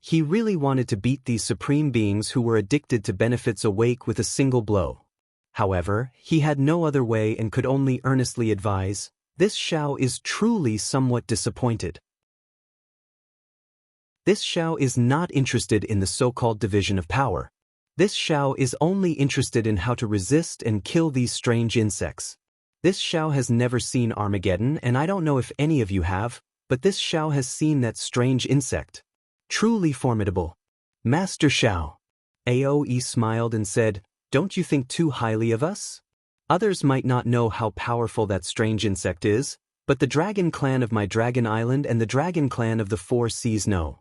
He really wanted to beat these supreme beings who were addicted to benefits awake with a single blow. However, he had no other way and could only earnestly advise, "This Xiao is truly somewhat disappointed. This Xiao is not interested in the so-called division of power. This Xiao is only interested in how to resist and kill these strange insects. This Xiao has never seen Armageddon, and I don't know if any of you have, but this Xiao has seen that strange insect. Truly formidable. Master Xiao." Aoe smiled and said, "Don't you think too highly of us? Others might not know how powerful that strange insect is, but the dragon clan of my dragon island and the dragon clan of the 4 seas know.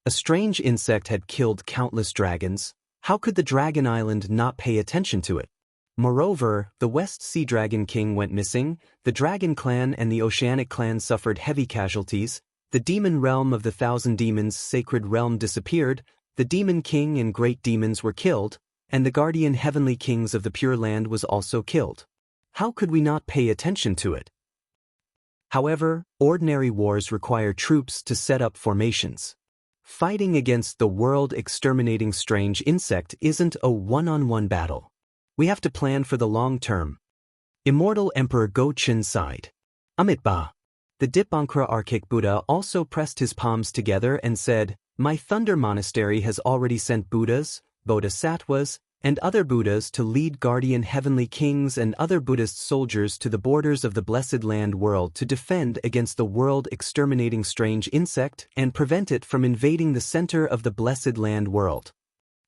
A strange insect had killed countless dragons. How could the dragon island not pay attention to it? Moreover, the West Sea Dragon King went missing, the Dragon Clan and the Oceanic Clan suffered heavy casualties, the Demon Realm of the Thousand Demons Sacred Realm disappeared, the Demon King and Great Demons were killed, and the Guardian Heavenly Kings of the Pure Land was also killed. How could we not pay attention to it? However, ordinary wars require troops to set up formations. Fighting against the world-exterminating strange insect isn't a one-on-one battle. We have to plan for the long term. Immortal Emperor Go-Chin sighed. Amitabha. The Dipankara Archaic Buddha also pressed his palms together and said, "My Thunder Monastery has already sent Buddhas, Bodhisattvas, and other Buddhas to lead guardian heavenly kings and other Buddhist soldiers to the borders of the Blessed Land world to defend against the world-exterminating strange insect and prevent it from invading the center of the Blessed Land world.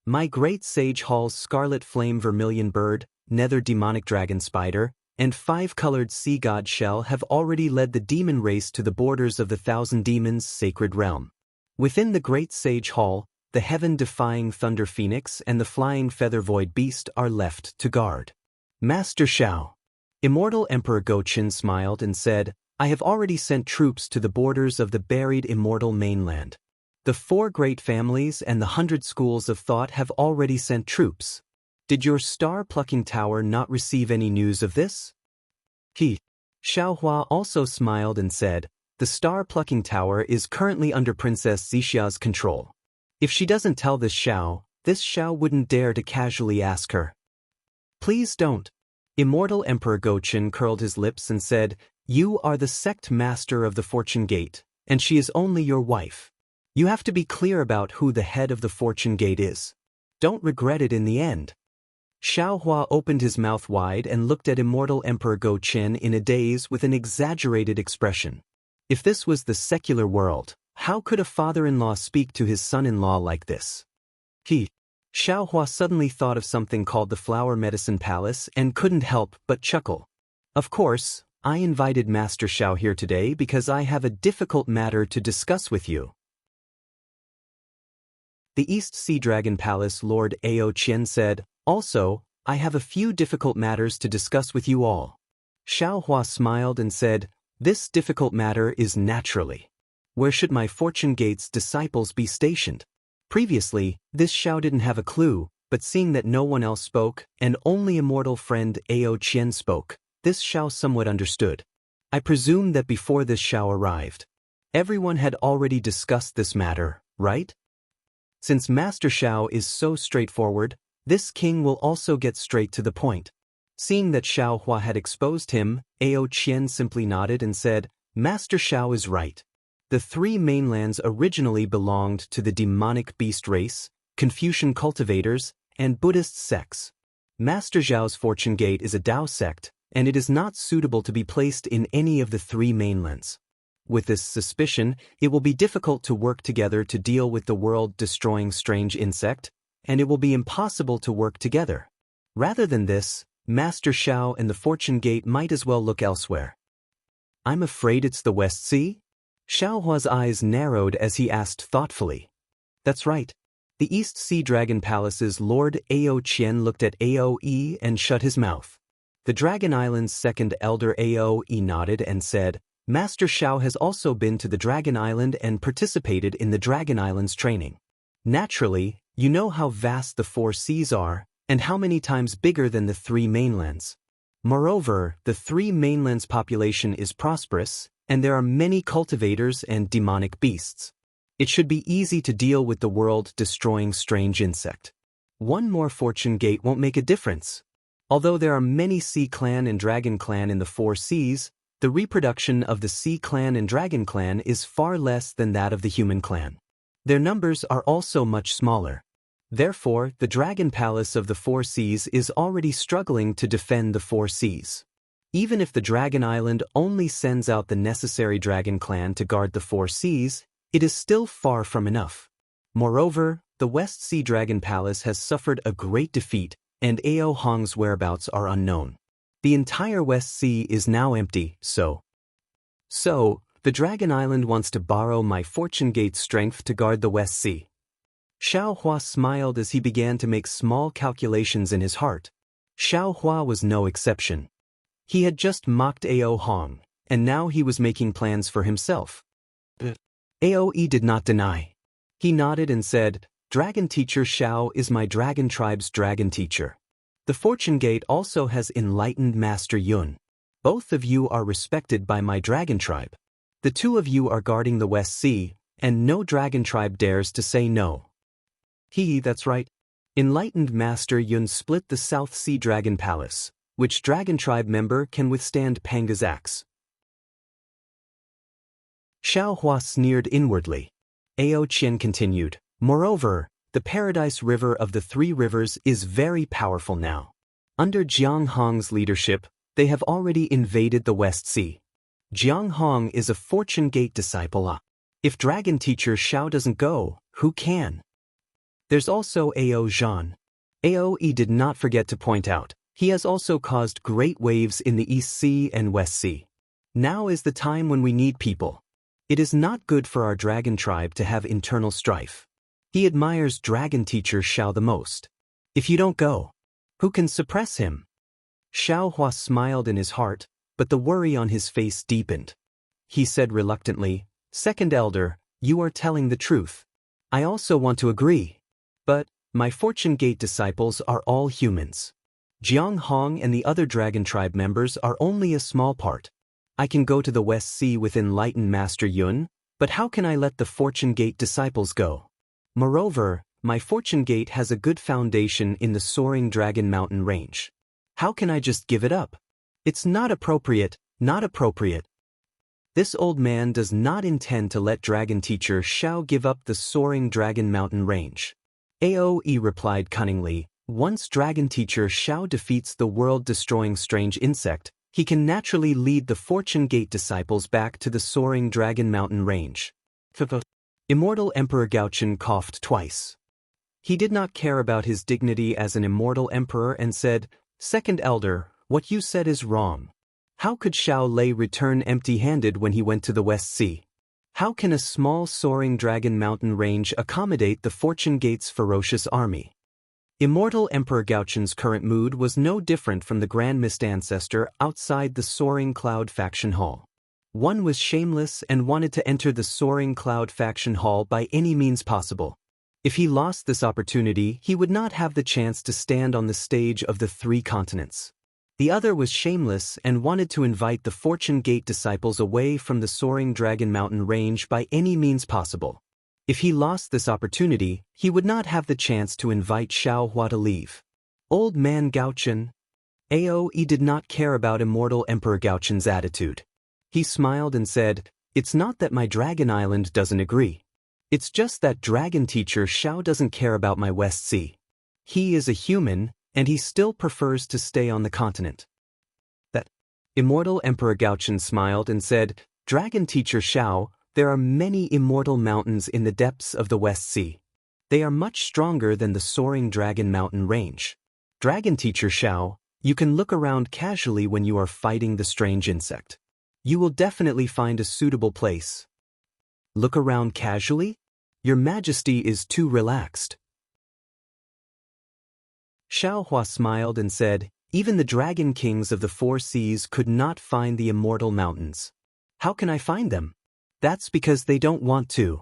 My great sage Hall's scarlet flame vermilion bird, nether demonic dragon spider, and five-colored sea god shell have already led the demon race to the borders of the Thousand Demons Sacred Realm. Within the great sage hall, the heaven-defying thunder phoenix and the flying feather void beast are left to guard." Master Xiao. Immortal Emperor Go-Chin smiled and said, "I have already sent troops to the borders of the buried immortal mainland. The 4 great families and the 100 schools of thought have already sent troops. Did your star-plucking tower not receive any news of this?" Xiaohua also smiled and said, "The star-plucking tower is currently under Princess Xixia's control. If she doesn't tell this Xiao wouldn't dare to casually ask her." "Please don't." Immortal Emperor Go-Chin curled his lips and said, "You are the sect master of the Fortune Gate, and she is only your wife. You have to be clear about who the head of the Fortune Gate is. Don't regret it in the end." Xiaohua opened his mouth wide and looked at Immortal Emperor Go-Chin in a daze with an exaggerated expression. If this was the secular world, how could a father-in-law speak to his son-in-law like this? Xiaohua suddenly thought of something called the Flower Medicine Palace and couldn't help but chuckle. "Of course, I invited Master Xiao here today because I have a difficult matter to discuss with you." The East Sea Dragon Palace Lord Ao Qian said, "Also, I have a few difficult matters to discuss with you all." Xiaohua smiled and said, "This difficult matter is naturally. Where should my Fortune Gate's disciples be stationed?" Previously, this Xiao didn't have a clue, but seeing that no one else spoke, and only immortal friend Ao Qian spoke, this Xiao somewhat understood. "I presume that before this Xiao arrived, everyone had already discussed this matter, right? Since Master Xiao is so straightforward, this king will also get straight to the point." Seeing that Xiaohua had exposed him, Ao Qian simply nodded and said, "Master Xiao is right. The 3 mainlands originally belonged to the demonic beast race, Confucian cultivators, and Buddhist sects. Master Zhao's Fortune Gate is a Dao sect, and it is not suitable to be placed in any of the 3 mainlands. With this suspicion, it will be difficult to work together to deal with the world-destroying strange insect, and it will be impossible to work together. Rather than this, Master Xiao and the Fortune Gate might as well look elsewhere." "I'm afraid it's the West Sea?" Xiaohua's eyes narrowed as he asked thoughtfully. "That's right." The East Sea Dragon Palace's Lord Ao Qian looked at Aoe and shut his mouth. The Dragon Island's second elder Aoe nodded and said, "Master Xiao has also been to the Dragon Island and participated in the Dragon Island's training. Naturally, you know how vast the 4 seas are, and how many times bigger than the 3 mainlands. Moreover, the 3 mainlands' population is prosperous, and there are many cultivators and demonic beasts. It should be easy to deal with the world-destroying strange insect. One more Fortune Gate won't make a difference. Although there are many Sea Clan and Dragon Clan in the 4 seas, the reproduction of the Sea Clan and Dragon Clan is far less than that of the Human Clan. Their numbers are also much smaller. Therefore, the Dragon Palace of the 4 seas is already struggling to defend the 4 seas. Even if the Dragon Island only sends out the necessary Dragon Clan to guard the 4 seas, it is still far from enough. Moreover, the West Sea Dragon Palace has suffered a great defeat, and Ao Hong's whereabouts are unknown. The entire West Sea is now empty, so the Dragon Island wants to borrow my Fortune Gate's strength to guard the West Sea." Xiaohua smiled as he began to make small calculations in his heart. Xiao Hua was no exception. He had just mocked Ao Hong, and now he was making plans for himself. Aoe did not deny. He nodded and said, Dragon Teacher Xiao is my dragon tribe's dragon teacher. The Fortune Gate also has enlightened Master Yun. Both of you are respected by my dragon tribe. The two of you are guarding the West Sea, and no dragon tribe dares to say no. That's right. Enlightened Master Yun split the South Sea Dragon Palace. Which dragon tribe member can withstand Panga's axe? Xiao Hua sneered inwardly. Ao Qian continued, Moreover, the Paradise River of the Three Rivers is very powerful now. Under Jiang Hong's leadership, they have already invaded the West Sea. Jiang Hong is a Fortune Gate disciple. If Dragon Teacher Xiao doesn't go, who can? There's also Ao Zhan. Aoe did not forget to point out, he has also caused great waves in the East Sea and West Sea. Now is the time when we need people. It is not good for our dragon tribe to have internal strife. He admires Dragon Teacher Xiao the most. If you don't go, who can suppress him? Xiao Hua smiled in his heart, but the worry on his face deepened. He said reluctantly, Second Elder, you are telling the truth. I also want to agree. But, my Fortune Gate disciples are all humans. Jiang Hong and the other dragon tribe members are only a small part. I can go to the West Sea with enlightened Master Yun, but how can I let the Fortune Gate disciples go? Moreover, my Fortune Gate has a good foundation in the soaring Dragon Mountain range. How can I just give it up? It's not appropriate, not appropriate. This old man does not intend to let Dragon Teacher Xiao give up the soaring Dragon Mountain range. Aoe replied cunningly, once Dragon Teacher Xiao defeats the world-destroying strange insect, he can naturally lead the Fortune Gate disciples back to the soaring Dragon Mountain range. Immortal Emperor Gaochen coughed twice. He did not care about his dignity as an immortal emperor and said, Second Elder, what you said is wrong. How could Xiao Lei return empty-handed when he went to the West Sea? How can a small soaring Dragon Mountain range accommodate the Fortune Gate's ferocious army? Immortal Emperor Gaochen's current mood was no different from the Grand Mist Ancestor outside the Soaring Cloud Faction Hall. One was shameless and wanted to enter the Soaring Cloud Faction Hall by any means possible. If he lost this opportunity, he would not have the chance to stand on the stage of the three continents. The other was shameless and wanted to invite the Fortune Gate disciples away from the Soaring Dragon Mountain range by any means possible. If he lost this opportunity, he would not have the chance to invite Xiao Hua to leave. Old man Gaochen. Aoe did not care about Immortal Emperor Gaochen's attitude. He smiled and said, It's not that my Dragon Island doesn't agree. It's just that Dragon Teacher Xiao doesn't care about my West Sea. He is a human, and he still prefers to stay on the continent. That Immortal Emperor Gaochen smiled and said, Dragon Teacher Xiao, there are many immortal mountains in the depths of the West Sea. They are much stronger than the soaring Dragon Mountain range. Dragon Teacher Xiao, you can look around casually when you are fighting the strange insect. You will definitely find a suitable place. Look around casually? Your Majesty is too relaxed. Xiao Hua smiled and said, Even the Dragon Kings of the Four Seas could not find the immortal mountains. How can I find them? That's because they don't want to.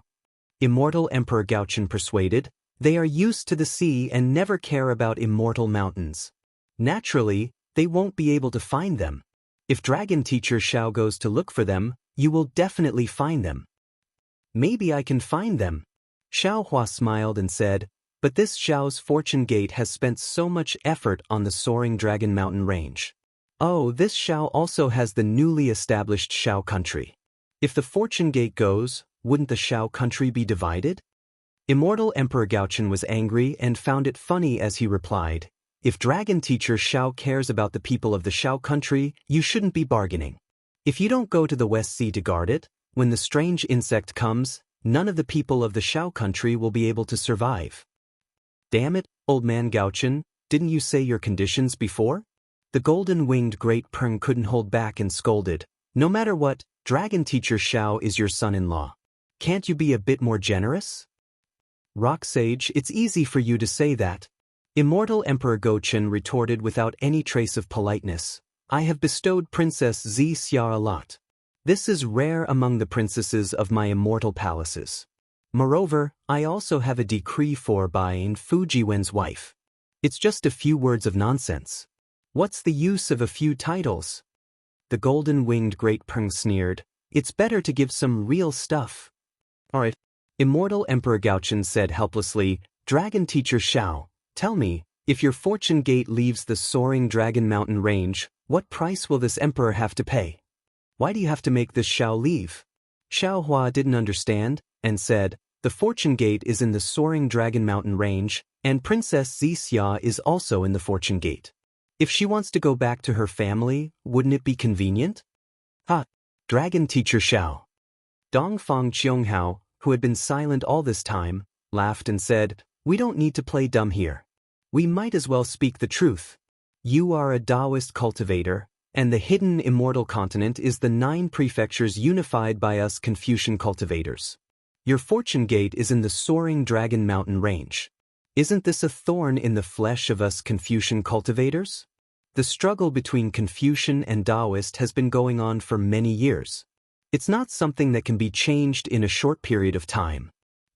Immortal Emperor Gaochen persuaded, they are used to the sea and never care about immortal mountains. Naturally, they won't be able to find them. If Dragon Teacher Xiao goes to look for them, you will definitely find them. Maybe I can find them. Xiao Hua smiled and said, but this Xiao's Fortune Gate has spent so much effort on the soaring Dragon Mountain range. Oh, this Xiao also has the newly established Xiao country. If the Fortune Gate goes, wouldn't the Xiao country be divided? Immortal Emperor Gaochen was angry and found it funny as he replied, If Dragon Teacher Xiao cares about the people of the Xiao country, you shouldn't be bargaining. If you don't go to the West Sea to guard it, when the strange insect comes, none of the people of the Xiao country will be able to survive. Damn it, old man Gaochen, didn't you say your conditions before? The golden-winged Great Pern couldn't hold back and scolded, No matter what, Dragon Teacher Xiao is your son-in-law. Can't you be a bit more generous? Rock Sage, it's easy for you to say that. Immortal Emperor Gochen retorted without any trace of politeness. I have bestowed Princess Xianxia a lot. This is rare among the princesses of my immortal palaces. Moreover, I also have a decree for buying Fujiwen's wife. It's just a few words of nonsense. What's the use of a few titles? The golden-winged Great Peng sneered. It's better to give some real stuff. Alright. Immortal Emperor Gauchen said helplessly, Dragon Teacher Xiao, tell me, if your fortune gate leaves the soaring Dragon Mountain range, what price will this emperor have to pay? Why do you have to make this Xiao leave? Xiao Hua didn't understand, and said, the fortune gate is in the soaring Dragon Mountain range, and Princess Xianxia is also in the fortune gate. If she wants to go back to her family, wouldn't it be convenient? Ha! Dragon Teacher Xiao. Dongfang Qianghao, who had been silent all this time, laughed and said, we don't need to play dumb here. We might as well speak the truth. You are a Daoist cultivator, and the hidden immortal continent is the 9 prefectures unified by us Confucian cultivators. Your fortune gate is in the soaring Dragon Mountain range. Isn't this a thorn in the flesh of us Confucian cultivators? The struggle between Confucian and Daoist has been going on for many years. It's not something that can be changed in a short period of time.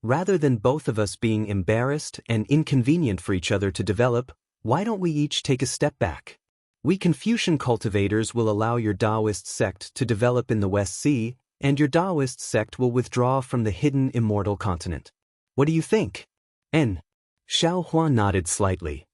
Rather than both of us being embarrassed and inconvenient for each other to develop, why don't we each take a step back? We Confucian cultivators will allow your Daoist sect to develop in the West Sea, and your Daoist sect will withdraw from the hidden immortal continent. What do you think? Xiao Hua nodded slightly.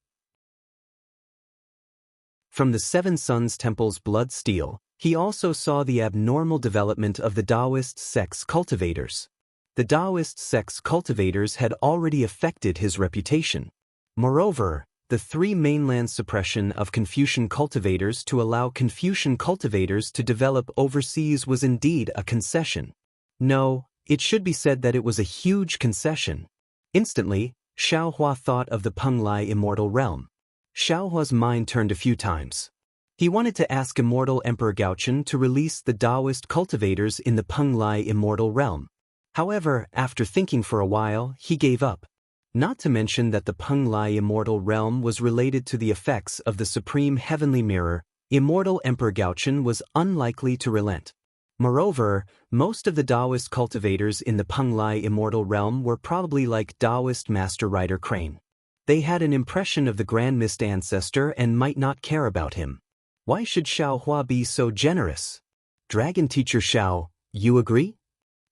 From the Seven Sons Temple's blood steel, he also saw the abnormal development of the Daoist sect's cultivators. The Daoist sect's cultivators had already affected his reputation. Moreover, the 3 mainland suppression of Confucian cultivators to allow Confucian cultivators to develop overseas was indeed a concession. No, it should be said that it was a huge concession. Instantly, Xiao Hua thought of the Penglai immortal realm. Xiao Hua's mind turned a few times. He wanted to ask Immortal Emperor Gauchen to release the Daoist cultivators in the Penglai immortal realm. However, after thinking for a while, he gave up. Not to mention that the Penglai immortal realm was related to the effects of the supreme heavenly mirror, Immortal Emperor Gauchen was unlikely to relent. Moreover, most of the Daoist cultivators in the Penglai immortal realm were probably like Daoist Master Rider Crane. They had an impression of the Grand Mist ancestor and might not care about him. Why should Xiao Hua be so generous? Dragon Teacher Xiao, you agree?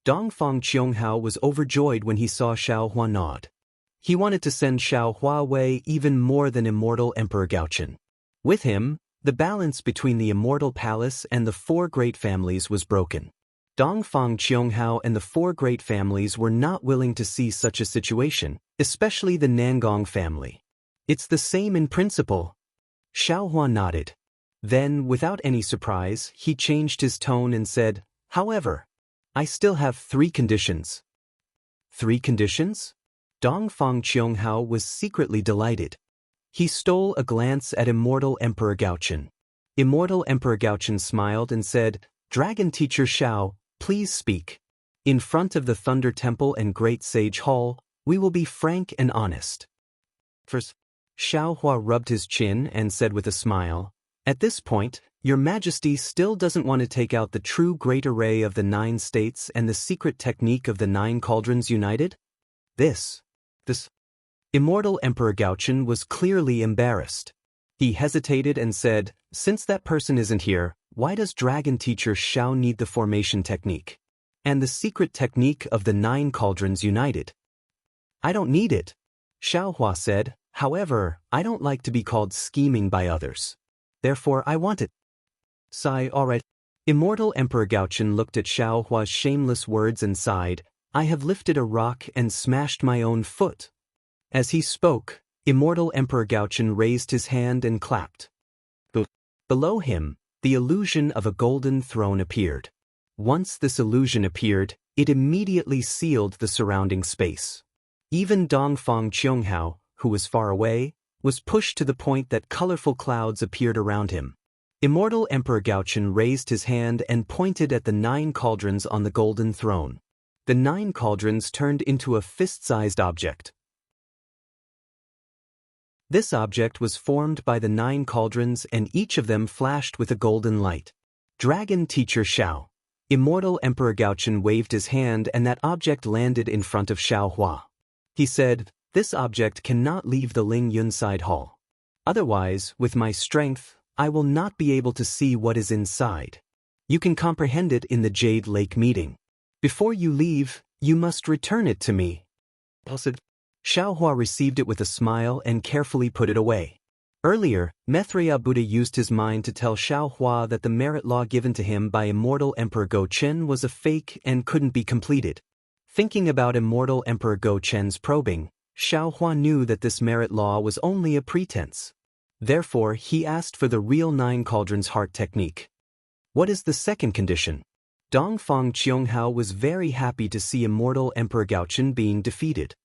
Dongfang Qianghao was overjoyed when he saw Xiao Hua nod. He wanted to send Xiao Hua away even more than Immortal Emperor Gauchen. With him, the balance between the Immortal Palace and the 4 great families was broken. Dongfang Qianghao and the 4 great families were not willing to see such a situation, especially the Nangong family. It's the same in principle. Xiao Hua nodded. Then, without any surprise, he changed his tone and said, however, I still have 3 conditions. 3 conditions? Dongfang Qianghao was secretly delighted. He stole a glance at Immortal Emperor Gauchen. Immortal Emperor Gauchen smiled and said, Dragon Teacher Xiao, please speak. In front of the Thunder Temple and Great Sage Hall, we will be frank and honest. First, Xiao Hua rubbed his chin and said with a smile, at this point, Your Majesty still doesn't want to take out the true great array of the 9 states and the secret technique of the 9 cauldrons united? This. Immortal Emperor Gauchen was clearly embarrassed. He hesitated and said, since that person isn't here, why does Dragon Teacher Xiao need the formation technique? And the secret technique of the 9 cauldrons united? I don't need it. Xiao Hua said, however, I don't like to be called scheming by others. Therefore I want it. Sigh, alright. Immortal Emperor Gauchen looked at Xiao Hua's shameless words and sighed, I have lifted a rock and smashed my own foot. As he spoke, Immortal Emperor Gauchen raised his hand and clapped. Below him, the illusion of a golden throne appeared. Once this illusion appeared, it immediately sealed the surrounding space. Even Dongfang Qianghao, who was far away, was pushed to the point that colorful clouds appeared around him. Immortal Emperor Gauchen raised his hand and pointed at the 9 cauldrons on the golden throne. The 9 cauldrons turned into a fist-sized object. This object was formed by the 9 cauldrons and each of them flashed with a golden light. Dragon Teacher Xiao. Immortal Emperor Gaochen waved his hand and that object landed in front of Xiao Hua. He said, "This object cannot leave the Ling Yunside Hall. Otherwise, with my strength, I will not be able to see what is inside. You can comprehend it in the Jade Lake meeting. Before you leave, you must return it to me." Xiao Hua received it with a smile and carefully put it away. Earlier, Maitreya Buddha used his mind to tell Xiao Hua that the merit law given to him by Immortal Emperor Go-Chen was a fake and couldn't be completed. Thinking about Immortal Emperor Go-Chen's probing, Xiao Hua knew that this merit law was only a pretense. Therefore, he asked for the real 9 cauldrons heart technique. What is the second condition? Dongfang Qianghao was very happy to see Immortal Emperor Gaochen being defeated.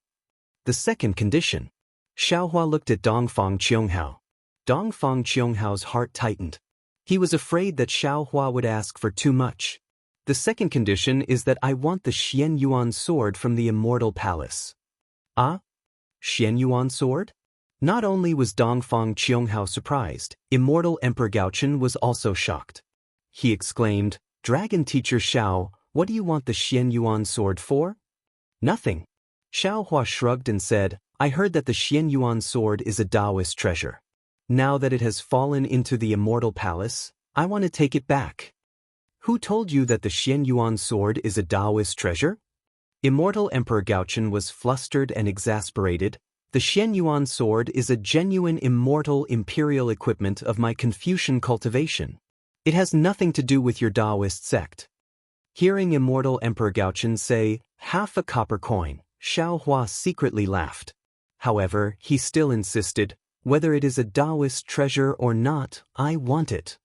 The second condition. Xiao Hua looked at Dongfang Qianghao. Dongfang Qianghao's heart tightened. He was afraid that Xiao Hua would ask for too much. The second condition is that I want the Xian Yuan sword from the Immortal Palace. Ah? Xian Yuan sword? Not only was Dongfang Qianghao surprised, Immortal Emperor Gaochen was also shocked. He exclaimed, "Dragon Teacher Xiao, what do you want the Xian Yuan sword for?" "Nothing." Xiao Hua shrugged and said, "I heard that the Xian Yuan sword is a Daoist treasure. Now that it has fallen into the Immortal Palace, I want to take it back." "Who told you that the Xian Yuan sword is a Daoist treasure?" Immortal Emperor Gaochen was flustered and exasperated. "The Xian Yuan sword is a genuine immortal imperial equipment of my Confucian cultivation. It has nothing to do with your Daoist sect." Hearing Immortal Emperor Gaochen say, "half a copper coin," Xiao Hua secretly laughed. However, he still insisted, "Whether it is a Daoist treasure or not, I want it."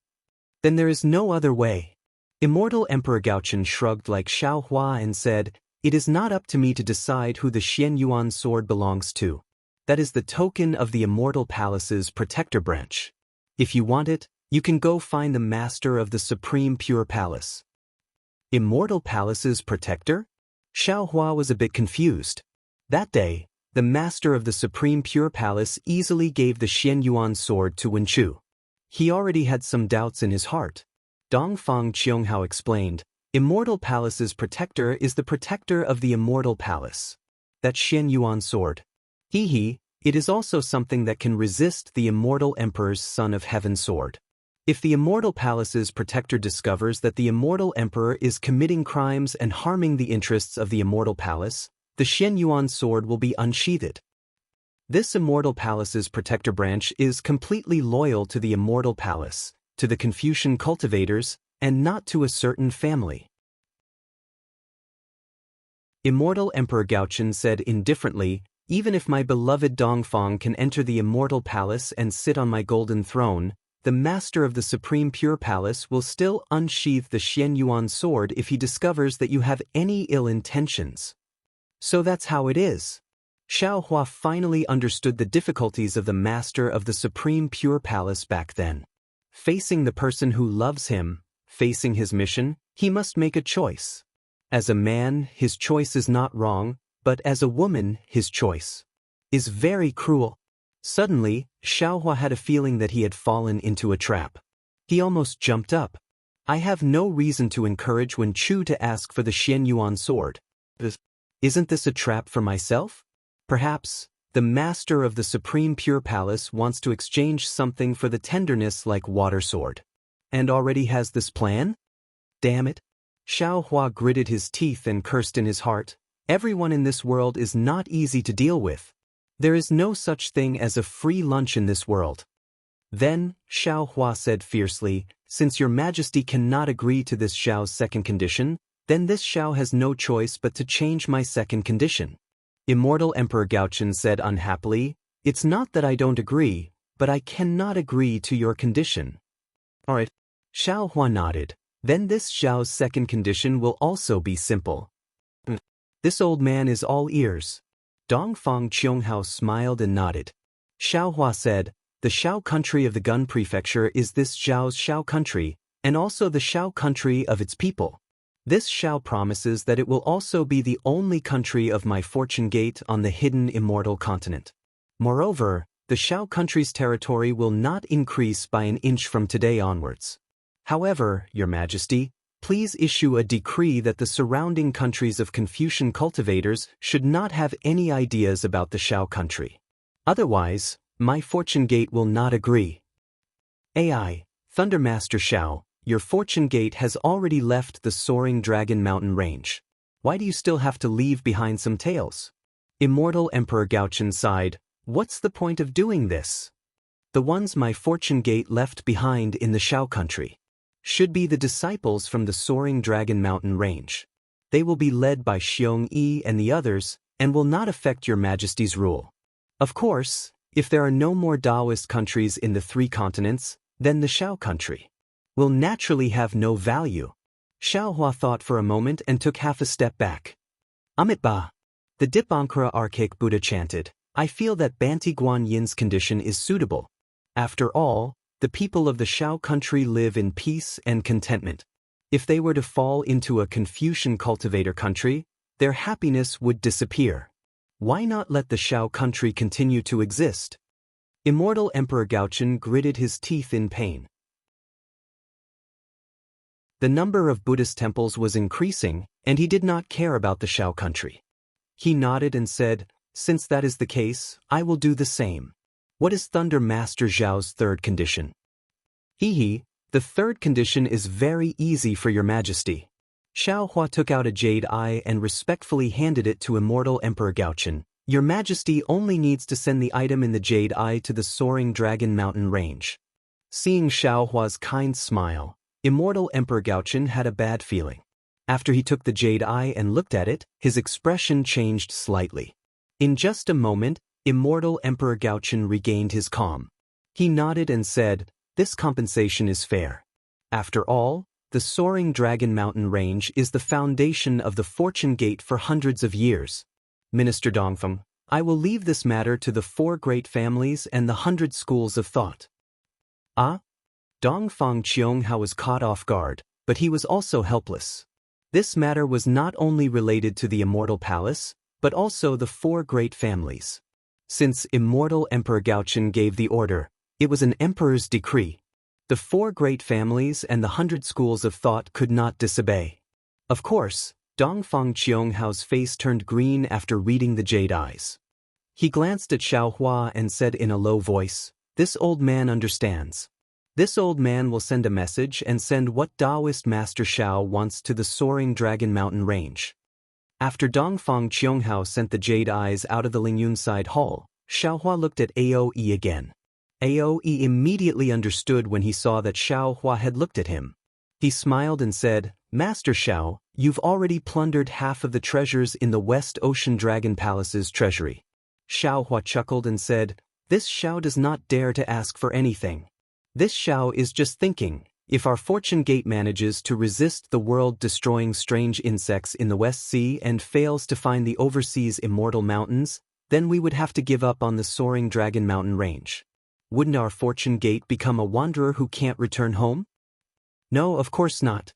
"Then there is no other way." Immortal Emperor Gaochen shrugged like Xiao Hua and said, "It is not up to me to decide who the Xian Yuan sword belongs to. That is the token of the Immortal Palace's protector branch. If you want it, you can go find the master of the Supreme Pure Palace." Immortal Palace's protector? Xiao Hua was a bit confused. That day, the master of the Supreme Pure Palace easily gave the Xian Yuan sword to Wen Chu. He already had some doubts in his heart. Dongfang Qianghao explained, "Immortal Palace's protector is the protector of the Immortal Palace. That Xian Yuan sword. It is also something that can resist the Immortal Emperor's Son of Heaven sword. If the Immortal Palace's protector discovers that the Immortal Emperor is committing crimes and harming the interests of the Immortal Palace, the Xian Yuan sword will be unsheathed. This Immortal Palace's protector branch is completely loyal to the Immortal Palace, to the Confucian cultivators, and not to a certain family." Immortal Emperor Gaochen said indifferently, "Even if my beloved Dongfang can enter the Immortal Palace and sit on my golden throne, the master of the Supreme Pure Palace will still unsheath the Xian Yuan sword if he discovers that you have any ill intentions." "So that's how it is." Xiao Hua finally understood the difficulties of the master of the Supreme Pure Palace back then. Facing the person who loves him, facing his mission, he must make a choice. As a man, his choice is not wrong, but as a woman, his choice is very cruel. Suddenly, Xiao Hua had a feeling that he had fallen into a trap. He almost jumped up. "I have no reason to encourage Wen Chu to ask for the Xian Yuan sword. Isn't this a trap for myself? Perhaps, the master of the Supreme Pure Palace wants to exchange something for the tenderness like water sword. And already has this plan? Damn it." Xiao Hua gritted his teeth and cursed in his heart. Everyone in this world is not easy to deal with. There is no such thing as a free lunch in this world. Then, Xiao Hua said fiercely, "Since your majesty cannot agree to this Xiao's second condition, then this Xiao has no choice but to change my second condition." Immortal Emperor Gaochen said unhappily, "It's not that I don't agree, but I cannot agree to your condition." "Alright." Xiao Hua nodded. "Then this Xiao's second condition will also be simple." "This old man is all ears." Dongfang Qianghao smiled and nodded. Xiao Hua said, "The Xiao country of the Gun Prefecture is this Xiao's Xiao country, and also the Xiao country of its people. This Xiao promises that it will also be the only country of my fortune gate on the hidden immortal continent. Moreover, the Shao country's territory will not increase by an inch from today onwards. However, Your Majesty, please issue a decree that the surrounding countries of Confucian cultivators should not have any ideas about the Shao country. Otherwise, my fortune gate will not agree. AI, Thundermaster Shao, your fortune gate has already left the soaring dragon mountain range. Why do you still have to leave behind some tails? Immortal Emperor Gaochen sighed, what's the point of doing this? The ones my fortune gate left behind in the Shao country should be the disciples from the soaring dragon mountain range. They will be led by Xiong Yi and the others, and will not affect Your Majesty's rule. Of course, if there are no more Daoist countries in the 3 continents, then the Shao country will naturally have no value. Xiaohua thought for a moment and took half a step back. Amitabha. The Dipankara archaic Buddha chanted, I feel that Banti Guan Yin's condition is suitable. After all, the people of the Shao country live in peace and contentment. If they were to fall into a Confucian cultivator country, their happiness would disappear. Why not let the Shao country continue to exist? Immortal Emperor Gaochen gritted his teeth in pain. The number of Buddhist temples was increasing, and he did not care about the Shao country. He nodded and said, since that is the case, I will do the same. What is Thunder Master Zhao's 3rd condition? The 3rd condition is very easy for Your Majesty. Xiaohua took out a jade eye and respectfully handed it to Immortal Emperor Gaochen. Your Majesty only needs to send the item in the jade eye to the soaring dragon mountain range. Seeing Xiaohua's kind smile, Immortal Emperor Gaochen had a bad feeling. After he took the jade eye and looked at it, his expression changed slightly. In just a moment, Immortal Emperor Gaochen regained his calm. He nodded and said, this compensation is fair. After all, the soaring dragon mountain range is the foundation of the fortune gate for hundreds of years. Minister Dongfeng, I will leave this matter to the 4 great families and the 100 schools of thought. Dongfeng Qianghao was caught off guard, but he was also helpless. This matter was not only related to the Immortal Palace, but also the 4 great families. Since Immortal Emperor Gaochen gave the order, it was an emperor's decree. The 4 great families and the 100 schools of thought could not disobey. Of course, Dongfeng Qianghao's face turned green after reading the jade eyes. He glanced at Xiaohua and said in a low voice, this old man understands. This old man will send a message and send what Daoist Master Xiao wants to the soaring dragon mountain range. After Dongfeng Qianghao sent the jade eyes out of the Lingyun side hall, Xiaohua looked at Aoe again. Aoe immediately understood when he saw that Xiaohua had looked at him. He smiled and said, Master Xiao, you've already plundered half of the treasures in the West Ocean Dragon Palace's treasury. Xiaohua chuckled and said, this Xiao does not dare to ask for anything. This Xiao is just thinking, if our fortune gate manages to resist the world-destroying strange insects in the West Sea and fails to find the overseas immortal mountains, then we would have to give up on the soaring dragon mountain range. Wouldn't our fortune gate become a wanderer who can't return home? No, of course not.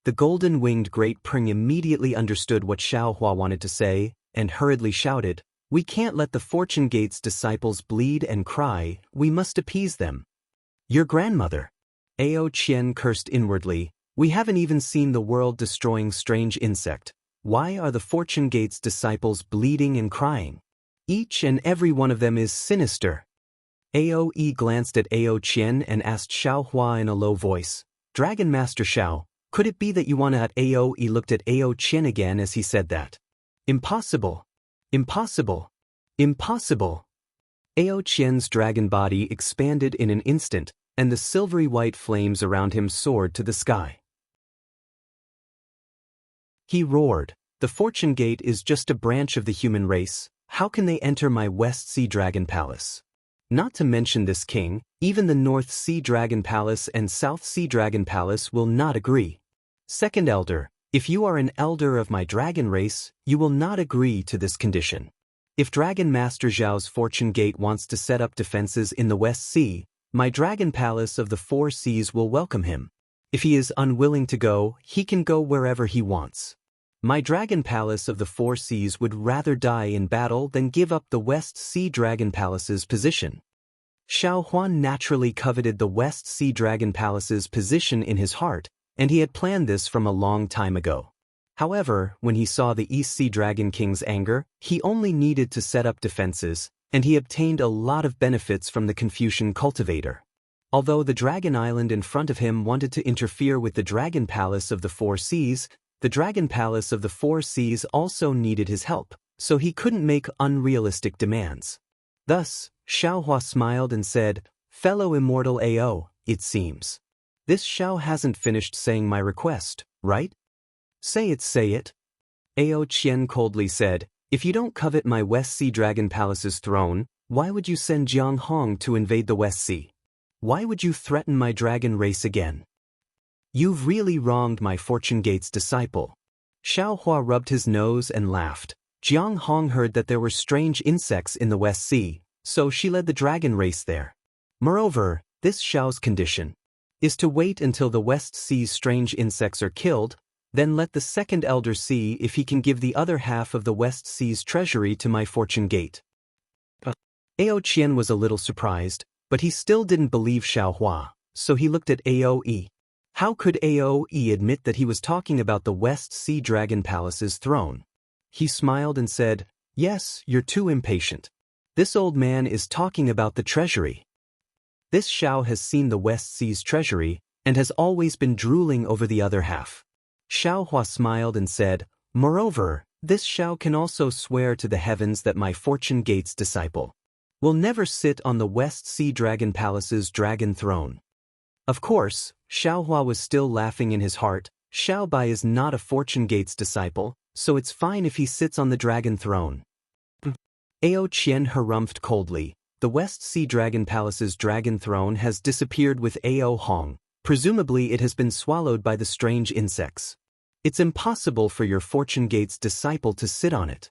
The golden-winged great pring immediately understood what Xiaohua wanted to say, and hurriedly shouted, we can't let the fortune gate's disciples bleed and cry, we must appease them. Your grandmother. Ao Qian cursed inwardly, we haven't even seen the world-destroying strange insect. Why are the fortune gate's disciples bleeding and crying? Each and every one of them is sinister. Aoe glanced at Ao Qian and asked Xiaohua in a low voice, Dragon Master Xiao, could it be that you want to? Aoe looked at Ao Qian again as he said that. Impossible. Impossible. Impossible. Ao Qian's dragon body expanded in an instant, and the silvery white flames around him soared to the sky. He roared, the fortune gate is just a branch of the human race, how can they enter my West Sea Dragon Palace? Not to mention this king, even the North Sea Dragon Palace and South Sea Dragon Palace will not agree. Second elder, if you are an elder of my dragon race, you will not agree to this condition. If Dragon Master Zhao's fortune gate wants to set up defenses in the West Sea, my dragon palace of the 4 seas will welcome him. If he is unwilling to go, he can go wherever he wants. My dragon palace of the four seas would rather die in battle than give up the West Sea Dragon Palace's position. Xiao Huan naturally coveted the West Sea Dragon Palace's position in his heart, and he had planned this from a long time ago. However, when he saw the East Sea Dragon King's anger, he only needed to set up defenses, and he obtained a lot of benefits from the Confucian cultivator. Although the Dragon Island in front of him wanted to interfere with the Dragon Palace of the Four Seas, the Dragon Palace of the Four Seas also needed his help, so he couldn't make unrealistic demands. Thus, Xiao Hua smiled and said, "Fellow Immortal AO, it seems. This Xiao hasn't finished saying my request, right?" "Say it, say it." Ao Qian coldly said, "If you don't covet my West Sea Dragon Palace's throne, why would you send Jiang Hong to invade the West Sea? Why would you threaten my dragon race again? You've really wronged my Fortune Gate's disciple." Xiao Hua rubbed his nose and laughed. Jiang Hong heard that there were strange insects in the West Sea, so she led the dragon race there. Moreover, this Xiao's condition is to wait until the West Sea's strange insects are killed, then let the second elder see if he can give the other half of the West Sea's treasury to my Fortune Gate. Ao Qian was a little surprised, but he still didn't believe Xiao Hua, so he looked at Aoe. How could Aoe admit that he was talking about the West Sea Dragon Palace's throne? He smiled and said, "Yes, you're too impatient. This old man is talking about the treasury. This Xiao has seen the West Sea's treasury, and has always been drooling over the other half." Xiao Hua smiled and said, "Moreover, this Xiao can also swear to the heavens that my Fortune Gate's disciple will never sit on the West Sea Dragon Palace's dragon throne." Of course, Xiao Hua was still laughing in his heart. Xiao Bai is not a Fortune Gate's disciple, so it's fine if he sits on the dragon throne. Ao Qian harumphed coldly. The West Sea Dragon Palace's dragon throne has disappeared with Ao Hong. Presumably it has been swallowed by the strange insects. It's impossible for your Fortune Gate's disciple to sit on it.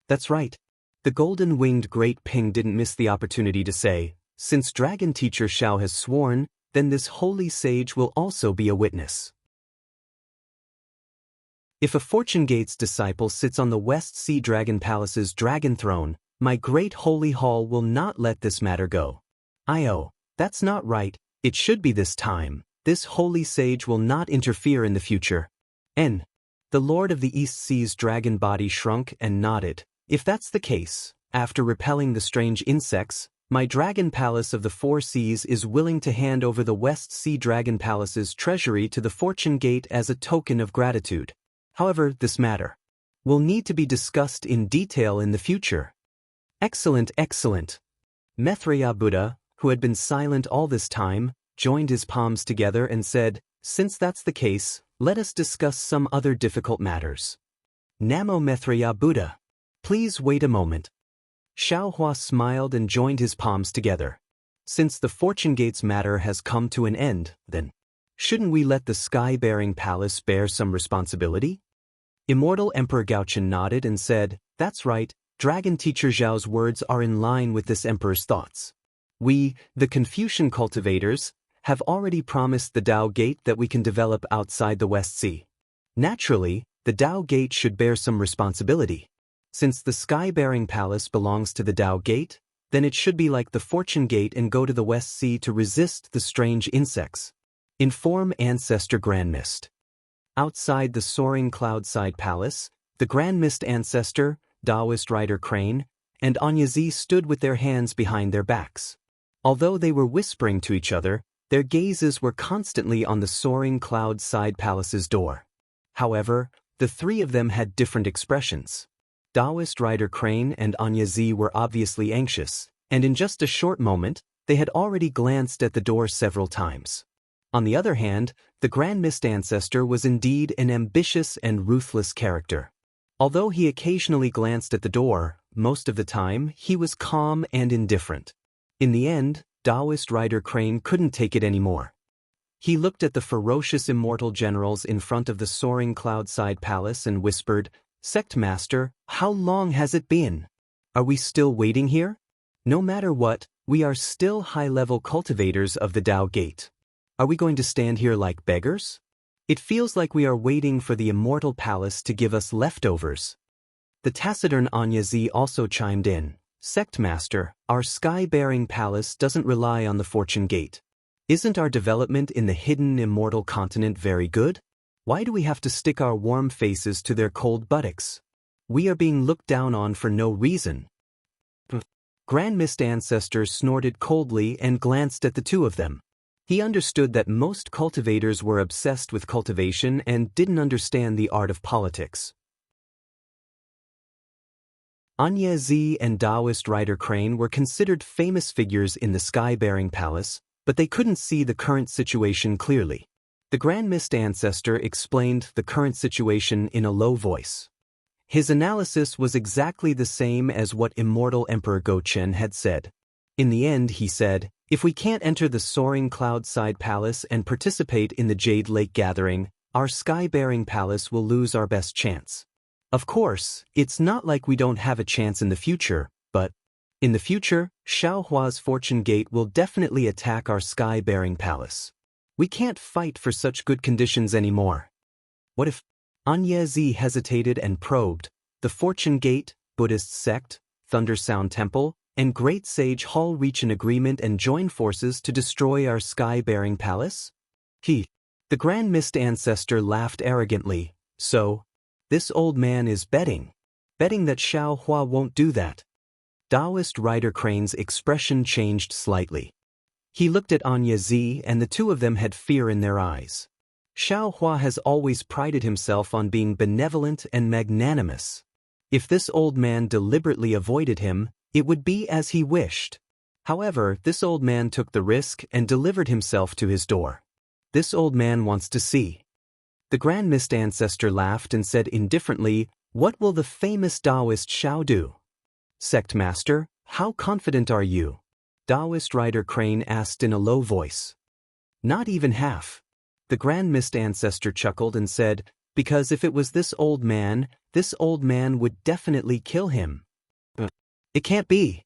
That's right. The golden-winged Great Ping didn't miss the opportunity to say, "Since Dragon Teacher Xiao has sworn, then this holy sage will also be a witness." If a Fortune Gate's disciple sits on the West Sea Dragon Palace's dragon throne, my great holy hall will not let this matter go. That's not right. It should be this time. This holy sage will not interfere in the future. The Lord of the East Sea's dragon body shrunk and nodded. If that's the case, after repelling the strange insects, my Dragon Palace of the Four Seas is willing to hand over the West Sea Dragon Palace's treasury to the Fortune Gate as a token of gratitude. However, this matter will need to be discussed in detail in the future. Excellent, excellent. Maitreya Buddha, who had been silent all this time, joined his palms together and said, "Since that's the case, let us discuss some other difficult matters." Namo Maitreya Buddha. Please wait a moment. Xiao Hua smiled and joined his palms together. Since the Fortune Gate's matter has come to an end, then shouldn't we let the sky-bearing palace bear some responsibility? Immortal Emperor Gaochen nodded and said, "That's right, Dragon Teacher Zhao's words are in line with this emperor's thoughts. We, the Confucian cultivators, have already promised the Dao Gate that we can develop outside the West Sea. Naturally, the Dao Gate should bear some responsibility. Since the sky-bearing palace belongs to the Dao Gate, then it should be like the Fortune Gate and go to the West Sea to resist the strange insects. Inform Ancestor Grand Mist." Outside the soaring cloudside palace, the Grand Mist Ancestor, Daoist Rider Crane, and Anyazi stood with their hands behind their backs. Although they were whispering to each other, their gazes were constantly on the soaring cloudside palace's door. However, the three of them had different expressions. Daoist Rider Crane and Anyazi were obviously anxious, and in just a short moment, they had already glanced at the door several times. On the other hand, the Grand Mist Ancestor was indeed an ambitious and ruthless character. Although he occasionally glanced at the door, most of the time he was calm and indifferent. In the end, Daoist Rider Crane couldn't take it anymore. He looked at the ferocious immortal generals in front of the soaring cloudside palace and whispered, "Sect Master, how long has it been? Are we still waiting here? No matter what, we are still high-level cultivators of the Dao Gate. Are we going to stand here like beggars? It feels like we are waiting for the Immortal Palace to give us leftovers. The taciturn Anya Z also chimed in. Sect Master, our sky-bearing palace doesn't rely on the Fortune Gate. Isn't our development in the hidden immortal continent very good? Why do we have to stick our warm faces to their cold buttocks? We are being looked down on for no reason. Grand Mist Ancestor snorted coldly and glanced at the two of them. He understood that most cultivators were obsessed with cultivation and didn't understand the art of politics. Anya Z and Daoist Rider Crane were considered famous figures in the sky-bearing palace, but they couldn't see the current situation clearly. The Grand Mist Ancestor explained the current situation in a low voice. His analysis was exactly the same as what Immortal Emperor Gochen had said. In the end, he said, if we can't enter the soaring cloud-side palace and participate in the Jade Lake gathering, our sky-bearing palace will lose our best chance. Of course, it's not like we don't have a chance in the future, but in the future, Xiaohua's Fortune Gate will definitely attack our sky-bearing palace. We can't fight for such good conditions anymore. What if? Anya Z hesitated and probed. The Fortune Gate, Buddhist sect, Thunder Sound Temple, and Great Sage Hall reach an agreement and join forces to destroy our sky-bearing palace? The Grand Mist Ancestor laughed arrogantly. So, this old man is betting that Xiaohua won't do that. Daoist Rider Crane's expression changed slightly. He looked at Anya Z and the two of them had fear in their eyes. Xiaohua has always prided himself on being benevolent and magnanimous. If this old man deliberately avoided him, it would be as he wished. However, this old man took the risk and delivered himself to his door. This old man wants to see. The Grand Mist Ancestor laughed and said indifferently, what will the famous Daoist Xiao do? Sect Master, how confident are you? Daoist Rider Crane asked in a low voice. Not even half. The Grand Mist Ancestor chuckled and said, because if it was this old man would definitely kill him. It can't be.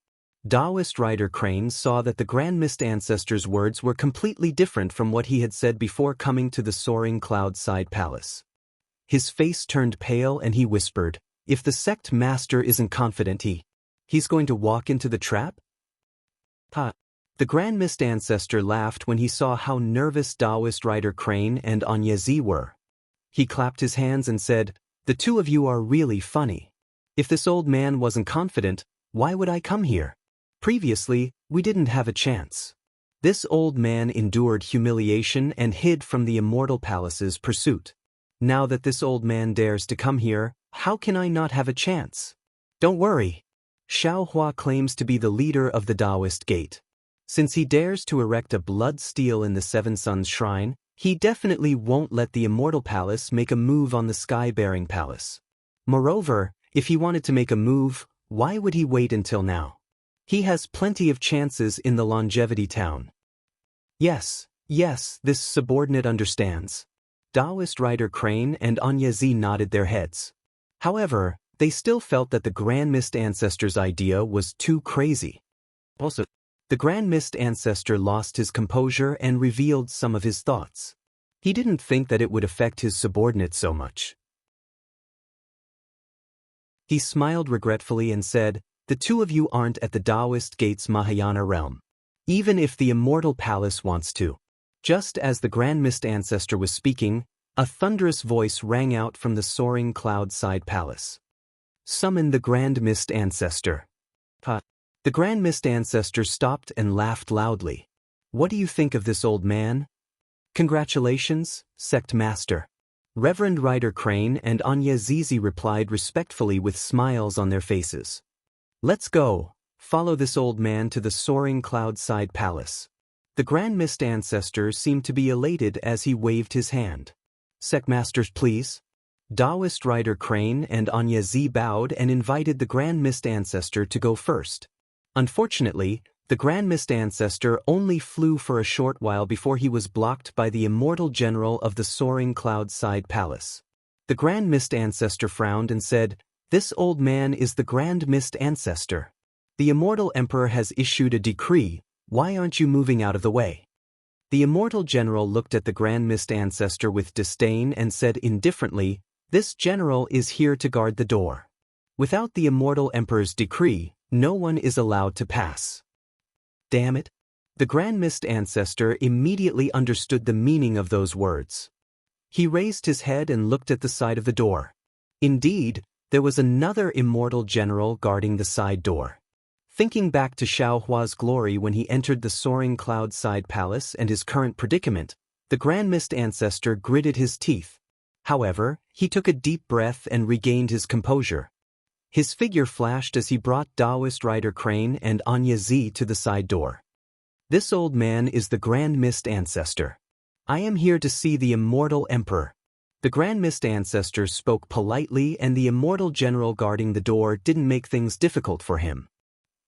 Daoist Rider Crane saw that the Grand Mist Ancestor's words were completely different from what he had said before coming to the soaring cloud-side palace. His face turned pale and he whispered, if the Sect Master isn't confident he's going to walk into the trap? The Grand Mist Ancestor laughed when he saw how nervous Daoist Rider Crane and Anya Z were. He clapped his hands and said, the two of you are really funny. If this old man wasn't confident, why would I come here? Previously, we didn't have a chance. This old man endured humiliation and hid from the Immortal Palace's pursuit. Now that this old man dares to come here, how can I not have a chance? Don't worry. Xiaohua claims to be the leader of the Daoist Gate. Since he dares to erect a blood stele in the Seven Suns Shrine, he definitely won't let the Immortal Palace make a move on the sky-bearing palace. Moreover, if he wanted to make a move, why would he wait until now? He has plenty of chances in the Longevity Town. Yes, this subordinate understands. Daoist Rider Crane and Anya Z nodded their heads. However, they still felt that the Grand Mist Ancestor's idea was too crazy. Also, the Grand Mist Ancestor lost his composure and revealed some of his thoughts. He didn't think that it would affect his subordinate so much. He smiled regretfully and said, the two of you aren't at the Daoist Gate's Mahayana realm. Even if the Immortal Palace wants to. Just as the Grand Mist Ancestor was speaking, a thunderous voice rang out from the soaring cloud-side palace. Summon the Grand Mist Ancestor. The Grand Mist Ancestor stopped and laughed loudly. What do you think of this old man? Congratulations, Sect Master. Reverend Rider Crane and Anya Zizi replied respectfully with smiles on their faces. Let's go, follow this old man to the soaring cloud-side palace. The Grand Mist Ancestor seemed to be elated as he waved his hand. Sect Masters, please. Daoist Rider Crane and Anya Z bowed and invited the Grand Mist Ancestor to go first. Unfortunately, the Grand Mist Ancestor only flew for a short while before he was blocked by the Immortal General of the soaring cloud-side palace. The Grand Mist Ancestor frowned and said, this old man is the Grand Mist Ancestor. The Immortal Emperor has issued a decree, why aren't you moving out of the way? The immortal general looked at the Grand Mist Ancestor with disdain and said indifferently, "This general is here to guard the door. Without the immortal emperor's decree, no one is allowed to pass." Damn it. The Grand Mist Ancestor immediately understood the meaning of those words. He raised his head and looked at the side of the door. Indeed, there was another immortal general guarding the side door. Thinking back to Xiaohua's glory when he entered the soaring cloud side palace and his current predicament, the Grand Mist Ancestor gritted his teeth. However, he took a deep breath and regained his composure. His figure flashed as he brought Daoist Rider Crane and Anya Z to the side door. "This old man is the Grand Mist Ancestor. I am here to see the immortal emperor." The Grand Mist Ancestor spoke politely, and the immortal general guarding the door didn't make things difficult for him.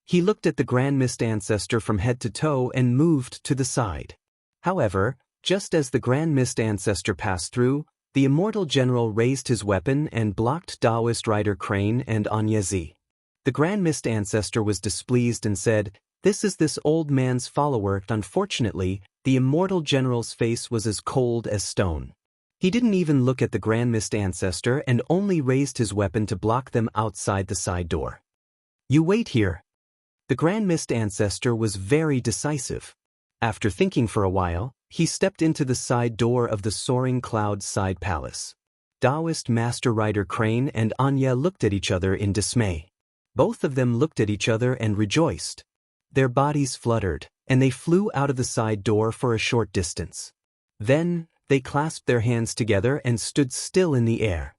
He looked at the Grand Mist Ancestor from head to toe and moved to the side. However, just as the Grand Mist Ancestor passed through, the immortal general raised his weapon and blocked Daoist Rider Crane and Anya Z. The Grand Mist Ancestor was displeased and said, "This is this old man's follower." Unfortunately, the immortal general's face was as cold as stone. He didn't even look at the Grand Mist Ancestor and only raised his weapon to block them outside the side door. "You wait here." The Grand Mist Ancestor was very decisive. After thinking for a while, he stepped into the side door of the soaring cloud side palace. Daoist Master Rider Crane and Anya looked at each other in dismay. Both of them looked at each other and rejoiced. Their bodies fluttered, and they flew out of the side door for a short distance. Then, they clasped their hands together and stood still in the air.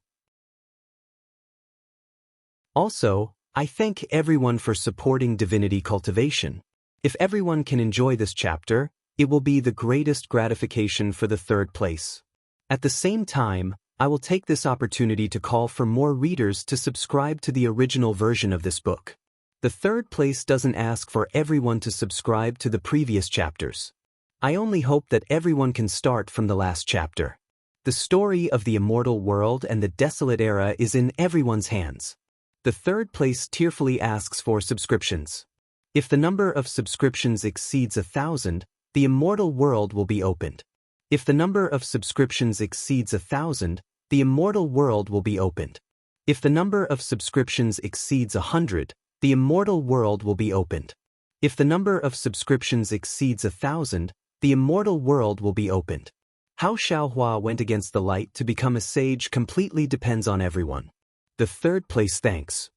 Also, I thank everyone for supporting Divinity Cultivation. If everyone can enjoy this chapter, it will be the greatest gratification for the third place. At the same time, I will take this opportunity to call for more readers to subscribe to the original version of this book. The third place doesn't ask for everyone to subscribe to the previous chapters. I only hope that everyone can start from the last chapter. The story of the immortal world and the desolate era is in everyone's hands. The third place tearfully asks for subscriptions. If the number of subscriptions exceeds 1,000, the immortal world will be opened. If the number of subscriptions exceeds 1,000, the immortal world will be opened. If the number of subscriptions exceeds 100, the immortal world will be opened. If the number of subscriptions exceeds 1,000, the immortal world will be opened. How Xiaohua went against the light to become a sage completely depends on everyone. The third place thanks.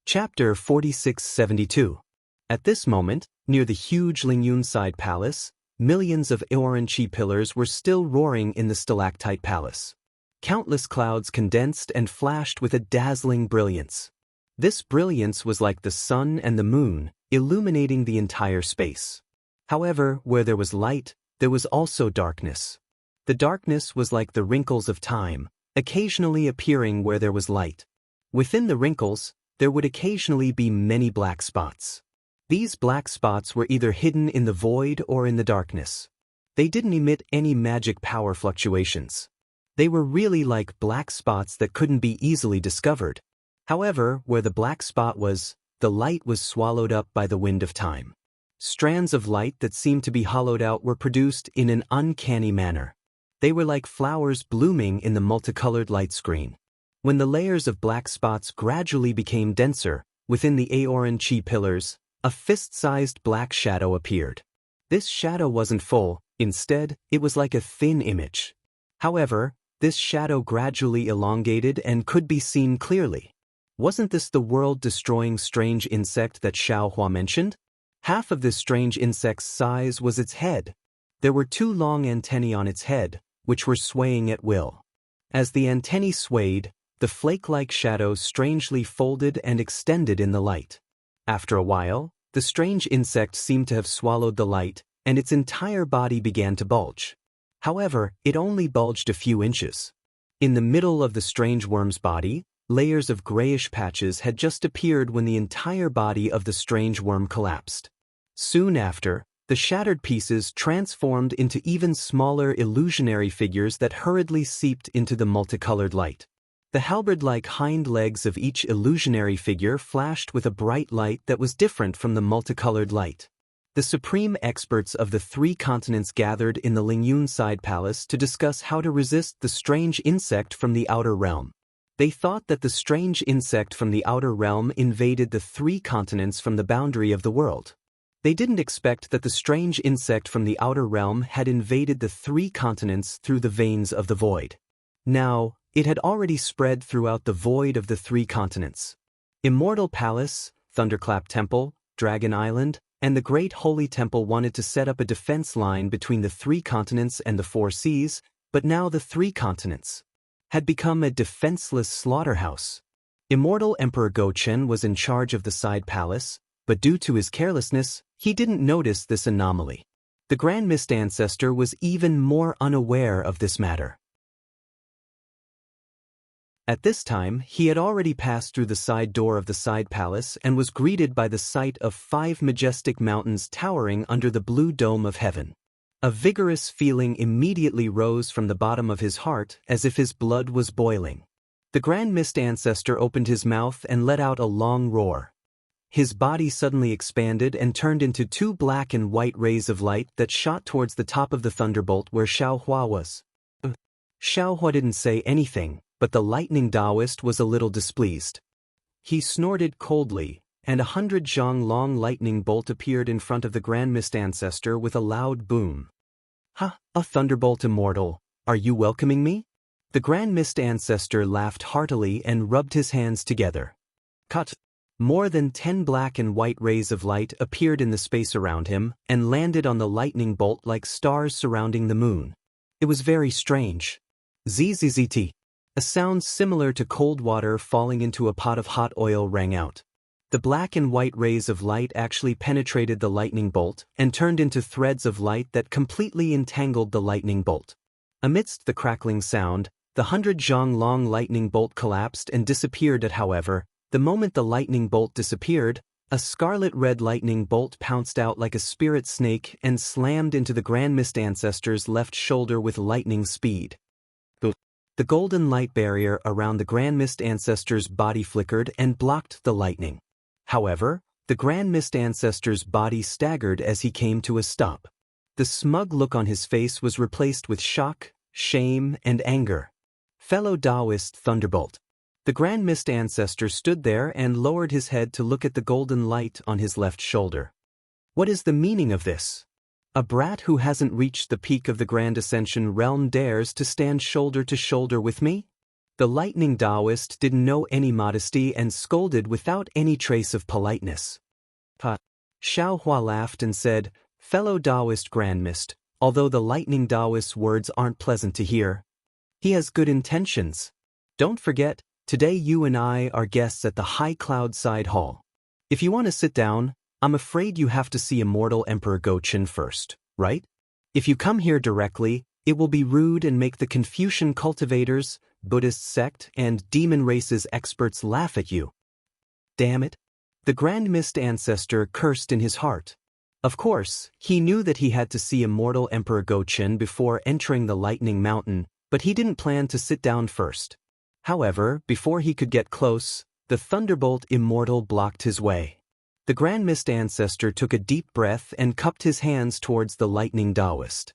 Chapter 4672. At this moment, near the huge Lingyun side palace, millions of Aoranchi pillars were still roaring in the stalactite palace. Countless clouds condensed and flashed with a dazzling brilliance. This brilliance was like the sun and the moon, illuminating the entire space. However, where there was light, there was also darkness. The darkness was like the wrinkles of time, occasionally appearing where there was light. Within the wrinkles, there would occasionally be many black spots. These black spots were either hidden in the void or in the darkness. They didn't emit any magic power fluctuations. They were really like black spots that couldn't be easily discovered. However, where the black spot was, the light was swallowed up by the wind of time. Strands of light that seemed to be hollowed out were produced in an uncanny manner. They were like flowers blooming in the multicolored light screen. When the layers of black spots gradually became denser, within the Aoranchi pillars, a fist-sized black shadow appeared. This shadow wasn't full, instead, it was like a thin image. However, this shadow gradually elongated and could be seen clearly. Wasn't this the world-destroying strange insect that Xiaohua mentioned? Half of this strange insect's size was its head. There were 2 long antennae on its head, which were swaying at will. As the antennae swayed, the flake-like shadow strangely folded and extended in the light. After a while, the strange insect seemed to have swallowed the light, and its entire body began to bulge. However, it only bulged a few inches. In the middle of the strange worm's body, layers of grayish patches had just appeared when the entire body of the strange worm collapsed. Soon after, the shattered pieces transformed into even smaller illusionary figures that hurriedly seeped into the multicolored light. The halberd-like hind legs of each illusionary figure flashed with a bright light that was different from the multicolored light. The supreme experts of the 3 continents gathered in the Lingyun side palace to discuss how to resist the strange insect from the outer realm. They thought that the strange insect from the outer realm invaded the 3 continents from the boundary of the world. They didn't expect that the strange insect from the outer realm had invaded the 3 continents through the veins of the void. Now, it had already spread throughout the void of the 3 continents. Immortal Palace, Thunderclap Temple, Dragon Island, and the Great Holy Temple wanted to set up a defense line between the 3 continents and the 4 seas, but now the 3 continents had become a defenseless slaughterhouse. Immortal Emperor Gochen was in charge of the side palace, but due to his carelessness, he didn't notice this anomaly. The Grand Mist Ancestor was even more unaware of this matter. At this time, he had already passed through the side door of the side palace and was greeted by the sight of 5 majestic mountains towering under the blue dome of heaven. A vigorous feeling immediately rose from the bottom of his heart as if his blood was boiling. The Grand Mist Ancestor opened his mouth and let out a long roar. His body suddenly expanded and turned into 2 black and white rays of light that shot towards the top of the thunderbolt where Xiaohua was. Xiaohua didn't say anything, but the lightning Daoist was a little displeased. He snorted coldly, and 100 zhang long lightning bolt appeared in front of the Grand Mist Ancestor with a loud boom. "Ha, a thunderbolt immortal, are you welcoming me?" The Grand Mist Ancestor laughed heartily and rubbed his hands together. Cut. More than 10 black and white rays of light appeared in the space around him and landed on the lightning bolt like stars surrounding the moon. It was very strange. Zzzt. A sound similar to cold water falling into a pot of hot oil rang out. The black and white rays of light actually penetrated the lightning bolt and turned into threads of light that completely entangled the lightning bolt. Amidst the crackling sound, the 100 zhang long lightning bolt collapsed and disappeared. However, the moment the lightning bolt disappeared, a scarlet-red lightning bolt pounced out like a spirit snake and slammed into the Grand Mist Ancestor's left shoulder with lightning speed. The golden light barrier around the Grand Mist Ancestor's body flickered and blocked the lightning. However, the Grand Mist Ancestor's body staggered as he came to a stop. The smug look on his face was replaced with shock, shame, and anger. Fellow Daoist Thunderbolt. The Grand Mist Ancestor stood there and lowered his head to look at the golden light on his left shoulder. What is the meaning of this? A brat who hasn't reached the peak of the Grand Ascension realm dares to stand shoulder to shoulder with me? The lightning Daoist didn't know any modesty and scolded without any trace of politeness. Xiaohua laughed and said, "Fellow Daoist Grand Mist, although the lightning Daoist's words aren't pleasant to hear, he has good intentions. Don't forget, today you and I are guests at the High Cloud Side Hall. If you want to sit down, I'm afraid you have to see Immortal Emperor Gochen first, right? If you come here directly, it will be rude and make the Confucian cultivators, Buddhist sect, and demon races experts laugh at you." Damn it. The Grand Mist Ancestor cursed in his heart. Of course, he knew that he had to see Immortal Emperor Gochen before entering the Lightning Mountain, but he didn't plan to sit down first. However, before he could get close, the Thunderbolt Immortal blocked his way. The Grand Mist Ancestor took a deep breath and cupped his hands towards the Lightning Daoist.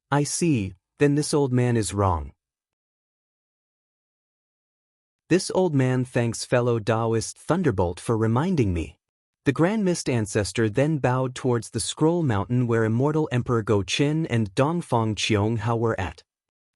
"I see, then this old man is wrong. This old man thanks fellow Daoist Thunderbolt for reminding me." The Grand Mist Ancestor then bowed towards the Scroll Mountain where Immortal Emperor Gochen and Dongfang Qianghao were at.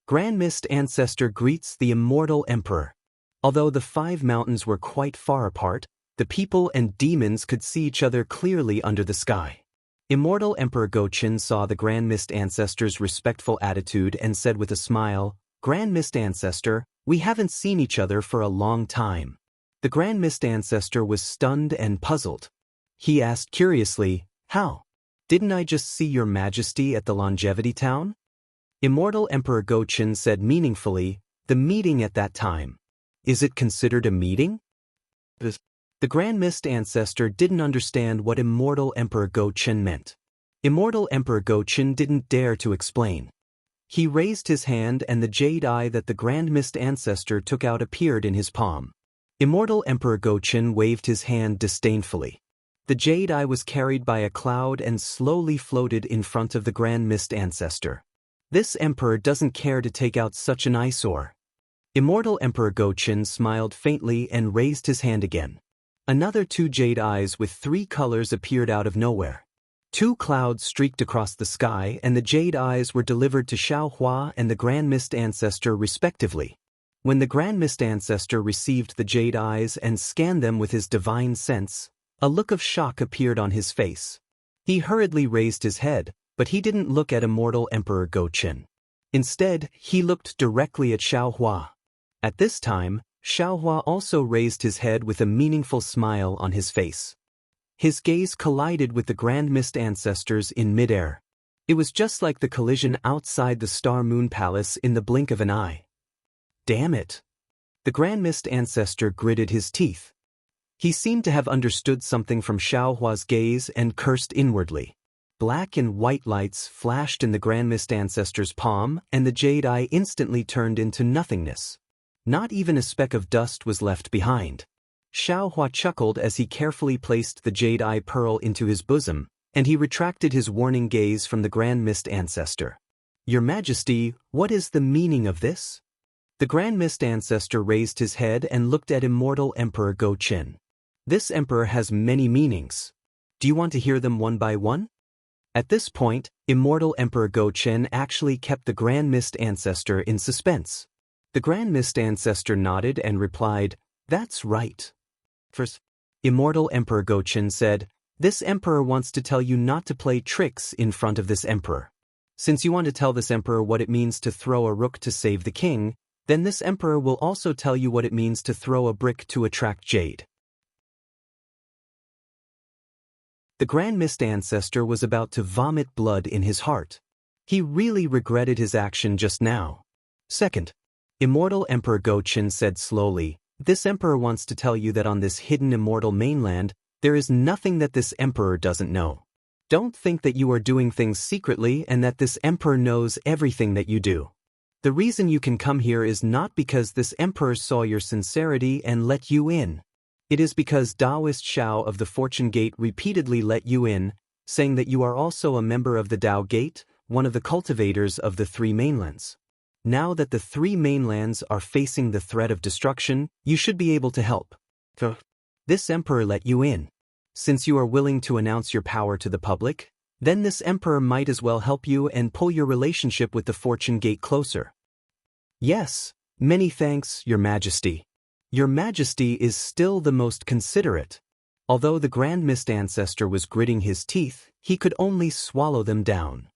Grand Mist Ancestor greets the Immortal Emperor. Although the 5 mountains were quite far apart, the people and demons could see each other clearly under the sky. Immortal Emperor Gochen saw the Grand Mist Ancestor's respectful attitude and said with a smile, "Grand Mist Ancestor, we haven't seen each other for a long time." The Grand Mist Ancestor was stunned and puzzled. He asked curiously, "How? Didn't I just see your majesty at the Longevity Town?" Immortal Emperor Gochen said meaningfully, "The meeting at that time. Is it considered a meeting?" The Grand Mist Ancestor didn't understand what Immortal Emperor Gochen meant. Immortal Emperor Gochen didn't dare to explain. He raised his hand and the jade eye that the Grand Mist Ancestor took out appeared in his palm. Immortal Emperor Go-Chin waved his hand disdainfully. The jade eye was carried by a cloud and slowly floated in front of the Grand Mist Ancestor. This emperor doesn't care to take out such an eyesore. Immortal Emperor Go-Chin smiled faintly and raised his hand again. Another 2 jade eyes with 3 colors appeared out of nowhere. 2 clouds streaked across the sky and the jade eyes were delivered to Xiao Hua and the Grand Mist Ancestor respectively. When the Grand Mist Ancestor received the jade eyes and scanned them with his divine sense, a look of shock appeared on his face. He hurriedly raised his head, but he didn't look at Immortal Emperor Go-Chin. Instead, he looked directly at Xiao Hua. At this time, Xiao Hua also raised his head with a meaningful smile on his face. His gaze collided with the Grand Mist Ancestors in midair. It was just like the collision outside the Star Moon Palace in the blink of an eye. Damn it! The Grand Mist Ancestor gritted his teeth. He seemed to have understood something from Xiao Hua's gaze and cursed inwardly. Black and white lights flashed in the Grand Mist Ancestor's palm and the jade eye instantly turned into nothingness. Not even a speck of dust was left behind. Xiao Hua chuckled as he carefully placed the jade eye pearl into his bosom, and he retracted his warning gaze from the Grand Mist Ancestor. "Your Majesty, what is the meaning of this?" The Grand Mist Ancestor raised his head and looked at Immortal Emperor Go-Chin. "This emperor has many meanings. Do you want to hear them one by one?" At this point, Immortal Emperor Go-Chin actually kept the Grand Mist Ancestor in suspense. The Grand Mist Ancestor nodded and replied, "That's right." First, Immortal Emperor Go-Chin said, "This emperor wants to tell you not to play tricks in front of this emperor. Since you want to tell this emperor what it means to throw a rook to save the king, then this emperor will also tell you what it means to throw a brick to attract jade." The Grand Mist Ancestor was about to vomit blood in his heart. He really regretted his action just now. Second, Immortal Emperor Go-Chin said slowly, "This emperor wants to tell you that on this hidden immortal mainland, there is nothing that this emperor doesn't know. Don't think that you are doing things secretly and that this emperor knows everything that you do. The reason you can come here is not because this emperor saw your sincerity and let you in. It is because Daoist Shao of the Fortune Gate repeatedly let you in, saying that you are also a member of the Dao Gate, one of the cultivators of the 3 mainlands. Now that the 3 mainlands are facing the threat of destruction, you should be able to help. This emperor let you in. Since you are willing to announce your power to the public, then this emperor might as well help you and pull your relationship with the Fortune Gate closer." "Yes, many thanks, Your Majesty. Your Majesty is still the most considerate." Although the Grand Mist Ancestor was gritting his teeth, he could only swallow them down.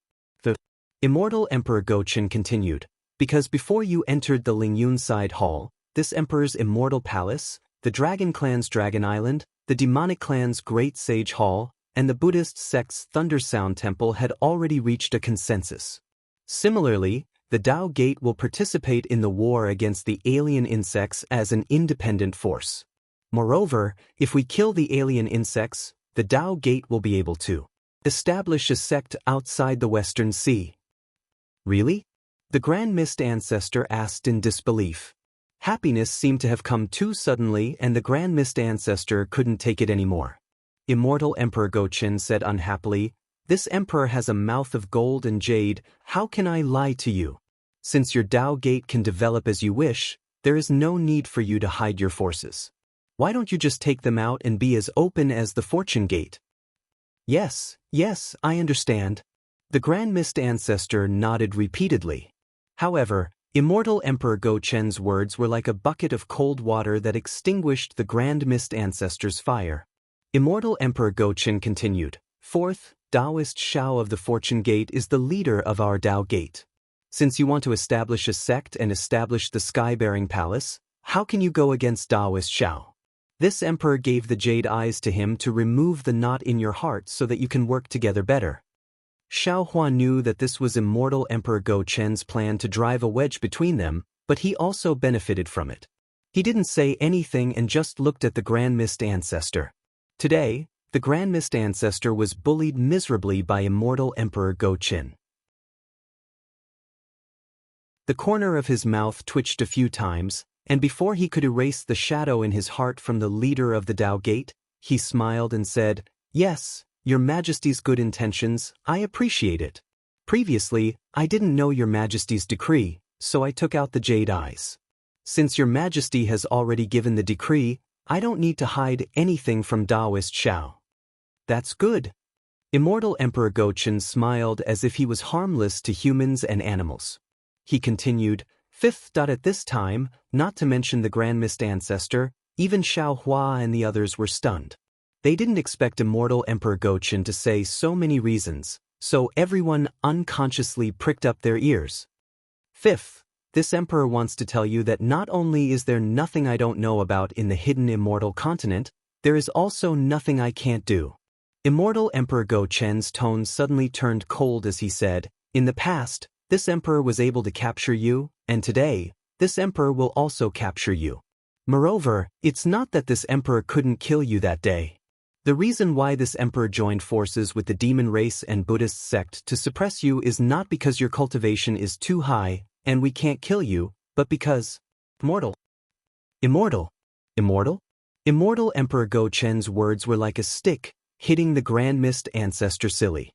The Immortal Emperor Go-Chin continued, "Because before you entered the Lingyun Side Hall, this emperor's immortal palace, the Dragon Clan's Dragon Island, the Demonic Clan's Great Sage Hall, and the Buddhist sect's Thunder Sound Temple had already reached a consensus. Similarly, the Dao Gate will participate in the war against the alien insects as an independent force. Moreover, if we kill the alien insects, the Dao Gate will be able to establish a sect outside the Western Sea." "Really?" the Grand Mist Ancestor asked in disbelief. Happiness seemed to have come too suddenly and the Grand Mist Ancestor couldn't take it anymore. Immortal Emperor Go-Chin said unhappily, "This emperor has a mouth of gold and jade, how can I lie to you? Since your Dao Gate can develop as you wish, there is no need for you to hide your forces. Why don't you just take them out and be as open as the Fortune Gate?" Yes, I understand." The Grand Mist Ancestor nodded repeatedly. However, Immortal Emperor Go-Chen's words were like a bucket of cold water that extinguished the Grand Mist Ancestor's fire. Immortal Emperor Go-Chen continued, "Fourth, Daoist Shao of the Fortune Gate is the leader of our Dao Gate. Since you want to establish a sect and establish the Sky-Bearing Palace, how can you go against Daoist Shao? This emperor gave the jade eyes to him to remove the knot in your heart so that you can work together better." Xiao Hua knew that this was Immortal Emperor Go-Chen's plan to drive a wedge between them, but he also benefited from it. He didn't say anything and just looked at the Grand Mist Ancestor. Today, the Grand Mist Ancestor was bullied miserably by Immortal Emperor Go-Chin. The corner of his mouth twitched a few times, and before he could erase the shadow in his heart from the leader of the Dao Gate, he smiled and said, "Yes, Your Majesty's good intentions, I appreciate it. Previously, I didn't know Your Majesty's decree, so I took out the jade eyes. Since Your Majesty has already given the decree, I don't need to hide anything from Daoist Xiao." "That's good." Immortal Emperor Gochen smiled as if he was harmless to humans and animals. He continued, "Fifth. At this time, not to mention the Grand Mist Ancestor, even Xiao Hua and the others were stunned. They didn't expect Immortal Emperor Gochen to say so many reasons, so everyone unconsciously pricked up their ears. "Fifth, this emperor wants to tell you that not only is there nothing I don't know about in the hidden immortal continent, there is also nothing I can't do." Immortal Emperor Gochen's tone suddenly turned cold as he said, "In the past, this emperor was able to capture you, and today, this emperor will also capture you. Moreover, it's not that this emperor couldn't kill you that day. The reason why this emperor joined forces with the demon race and Buddhist sect to suppress you is not because your cultivation is too high, and we can't kill you, but because... Immortal. Immortal. Immortal? Immortal Emperor Gochen's words were like a stick, hitting the Grand Mist Ancestor silly.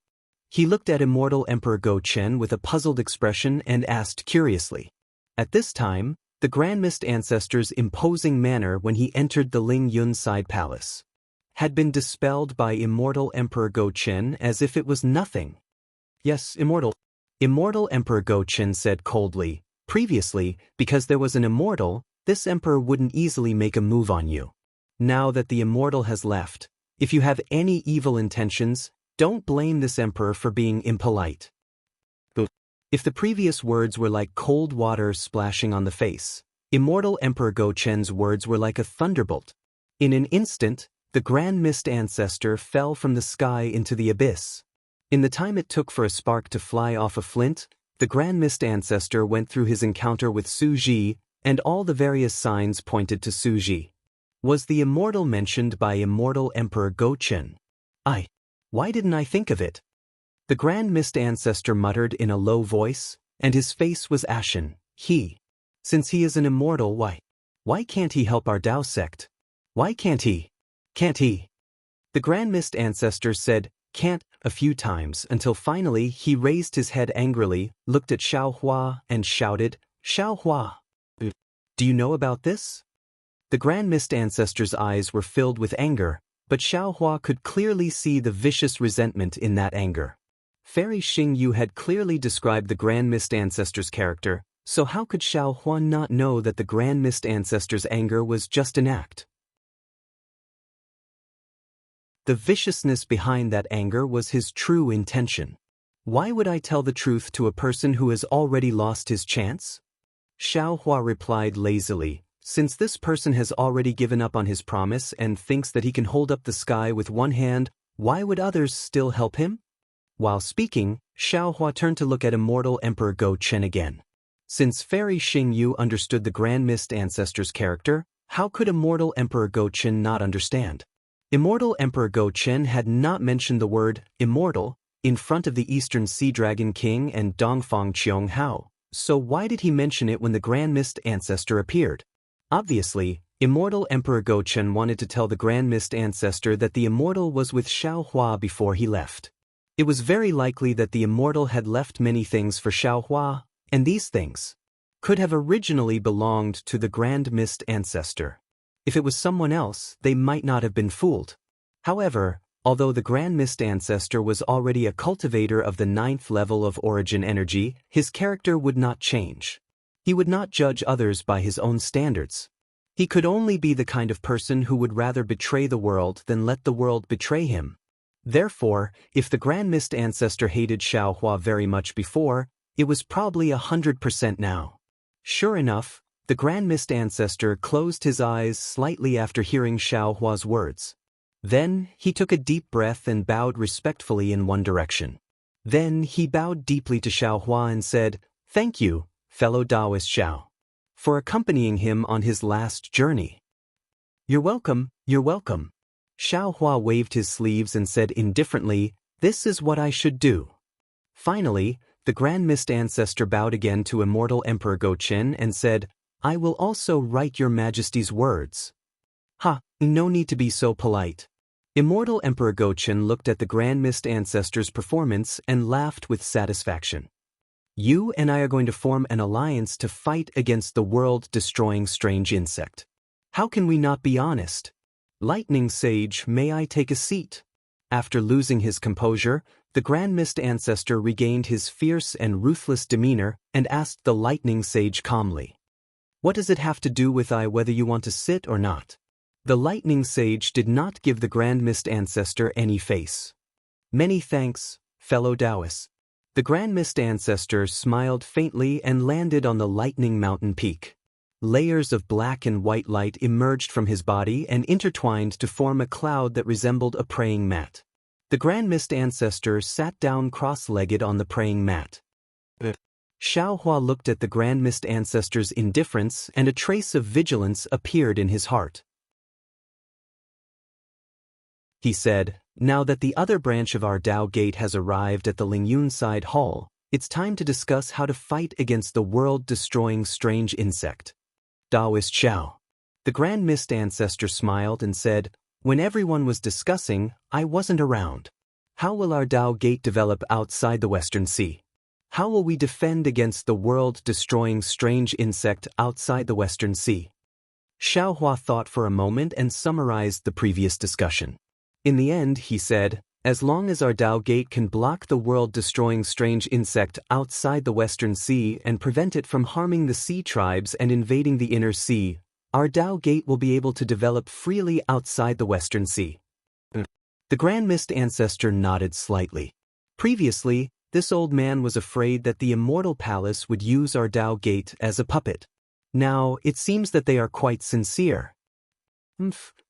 He looked at Immortal Emperor Gochen with a puzzled expression and asked curiously. At this time, the Grand Mist Ancestor's imposing manner when he entered the Ling Yun side palace had been dispelled by Immortal Emperor Gochen as if it was nothing. "Yes, Immortal." Immortal Emperor Gochen said coldly, "Previously, because there was an immortal, this emperor wouldn't easily make a move on you. Now that the immortal has left, if you have any evil intentions, don't blame this emperor for being impolite." If the previous words were like cold water splashing on the face, Immortal Emperor Gochen's words were like a thunderbolt. In an instant, the Grand Mist Ancestor fell from the sky into the abyss. In the time it took for a spark to fly off a flint, the Grand Mist Ancestor went through his encounter with Su Ji, and all the various signs pointed to Su Ji. Was the immortal mentioned by Immortal Emperor Gochen? Why didn't I think of it? The Grand Mist Ancestor muttered in a low voice, and his face was ashen. Since he is an immortal, why can't he help our Dao sect? Why can't he? Can't he? The Grand Mist Ancestor said, "Can't," a few times until finally he raised his head angrily, looked at Xiao Hua, and shouted, "Xiao Hua! Do you know about this?" The Grand Mist Ancestor's eyes were filled with anger, but Xiao Hua could clearly see the vicious resentment in that anger. Fairy Xing Yu had clearly described the Grand Mist Ancestor's character, so how could Xiao Hua not know that the Grand Mist Ancestor's anger was just an act? The viciousness behind that anger was his true intention. Why would I tell the truth to a person who has already lost his chance? Xiao Hua replied lazily, "Since this person has already given up on his promise and thinks that he can hold up the sky with one hand, why would others still help him?" While speaking, Xiao Hua turned to look at Immortal Emperor Gochen again. Since Fairy Xing Yu understood the Grand Mist Ancestor's character, how could Immortal Emperor Gochen not understand? Immortal Emperor Gochen had not mentioned the word immortal in front of the Eastern Sea Dragon King and Dongfang Qiong Hao, so why did he mention it when the Grand Mist Ancestor appeared? Obviously, Immortal Emperor Gochen wanted to tell the Grand Mist Ancestor that the immortal was with Xiao Hua before he left. It was very likely that the immortal had left many things for Xiao Hua, and these things could have originally belonged to the Grand Mist Ancestor. If it was someone else, they might not have been fooled. However, although the Grand Mist Ancestor was already a cultivator of the 9th level of origin energy, his character would not change. He would not judge others by his own standards. He could only be the kind of person who would rather betray the world than let the world betray him. Therefore, if the Grand Mist Ancestor hated Xiao Hua very much before, it was probably 100% now. Sure enough, the Grand Mist Ancestor closed his eyes slightly after hearing Xiao Hua's words. Then, he took a deep breath and bowed respectfully in one direction. Then, he bowed deeply to Xiao Hua and said, "Thank you, fellow Daoist Xiao, for accompanying him on his last journey." "You're welcome, you're welcome." Xiao Hua waved his sleeves and said indifferently, "This is what I should do." Finally, the Grand Mist Ancestor bowed again to Immortal Emperor Go-Chin and said, "I will also write your Majesty's words." "Ha, no need to be so polite." Immortal Emperor Go-Chin looked at the Grand Mist Ancestor's performance and laughed with satisfaction. "You and I are going to form an alliance to fight against the world-destroying strange insect. How can we not be honest? Lightning Sage, may I take a seat?" After losing his composure, the Grand Mist Ancestor regained his fierce and ruthless demeanor and asked the Lightning Sage calmly, "What does it have to do with whether you want to sit or not?" The Lightning Sage did not give the Grand Mist Ancestor any face. "Many thanks, fellow Daoist." The Grand Mist Ancestor smiled faintly and landed on the Lightning Mountain peak. Layers of black and white light emerged from his body and intertwined to form a cloud that resembled a praying mat. The Grand Mist Ancestor sat down cross-legged on the praying mat. Xiaohua looked at the Grand Mist Ancestor's indifference, and a trace of vigilance appeared in his heart. He said, "Now that the other branch of our Dao Gate has arrived at the Lingyun Side Hall, it's time to discuss how to fight against the world-destroying strange insect." Daoist Xiao. The Grand Mist Ancestor smiled and said, "When everyone was discussing, I wasn't around. How will our Dao Gate develop outside the Western Sea? How will we defend against the world-destroying strange insect outside the Western Sea?" Xiaohua thought for a moment and summarized the previous discussion. In the end, he said, "As long as our Dao Gate can block the world-destroying strange insect outside the Western Sea and prevent it from harming the sea tribes and invading the Inner Sea, our Dao Gate will be able to develop freely outside the Western Sea." The Grand Mist Ancestor nodded slightly. Previously, this old man was afraid that the Immortal Palace would use our Dao Gate as a puppet. Now, it seems that they are quite sincere.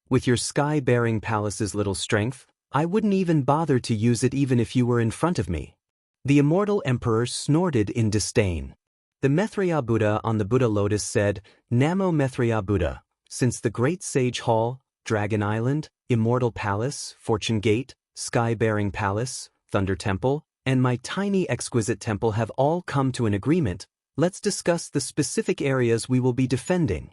With your sky-bearing palace's little strength, I wouldn't even bother to use it even if you were in front of me. The Immortal Emperor snorted in disdain. The Maitreya Buddha on the Buddha lotus said, "Namo Maitreya Buddha, since the Great Sage Hall, Dragon Island, Immortal Palace, Fortune Gate, Sky-bearing Palace, Thunder Temple, and my tiny exquisite temple have all come to an agreement, let's discuss the specific areas we will be defending."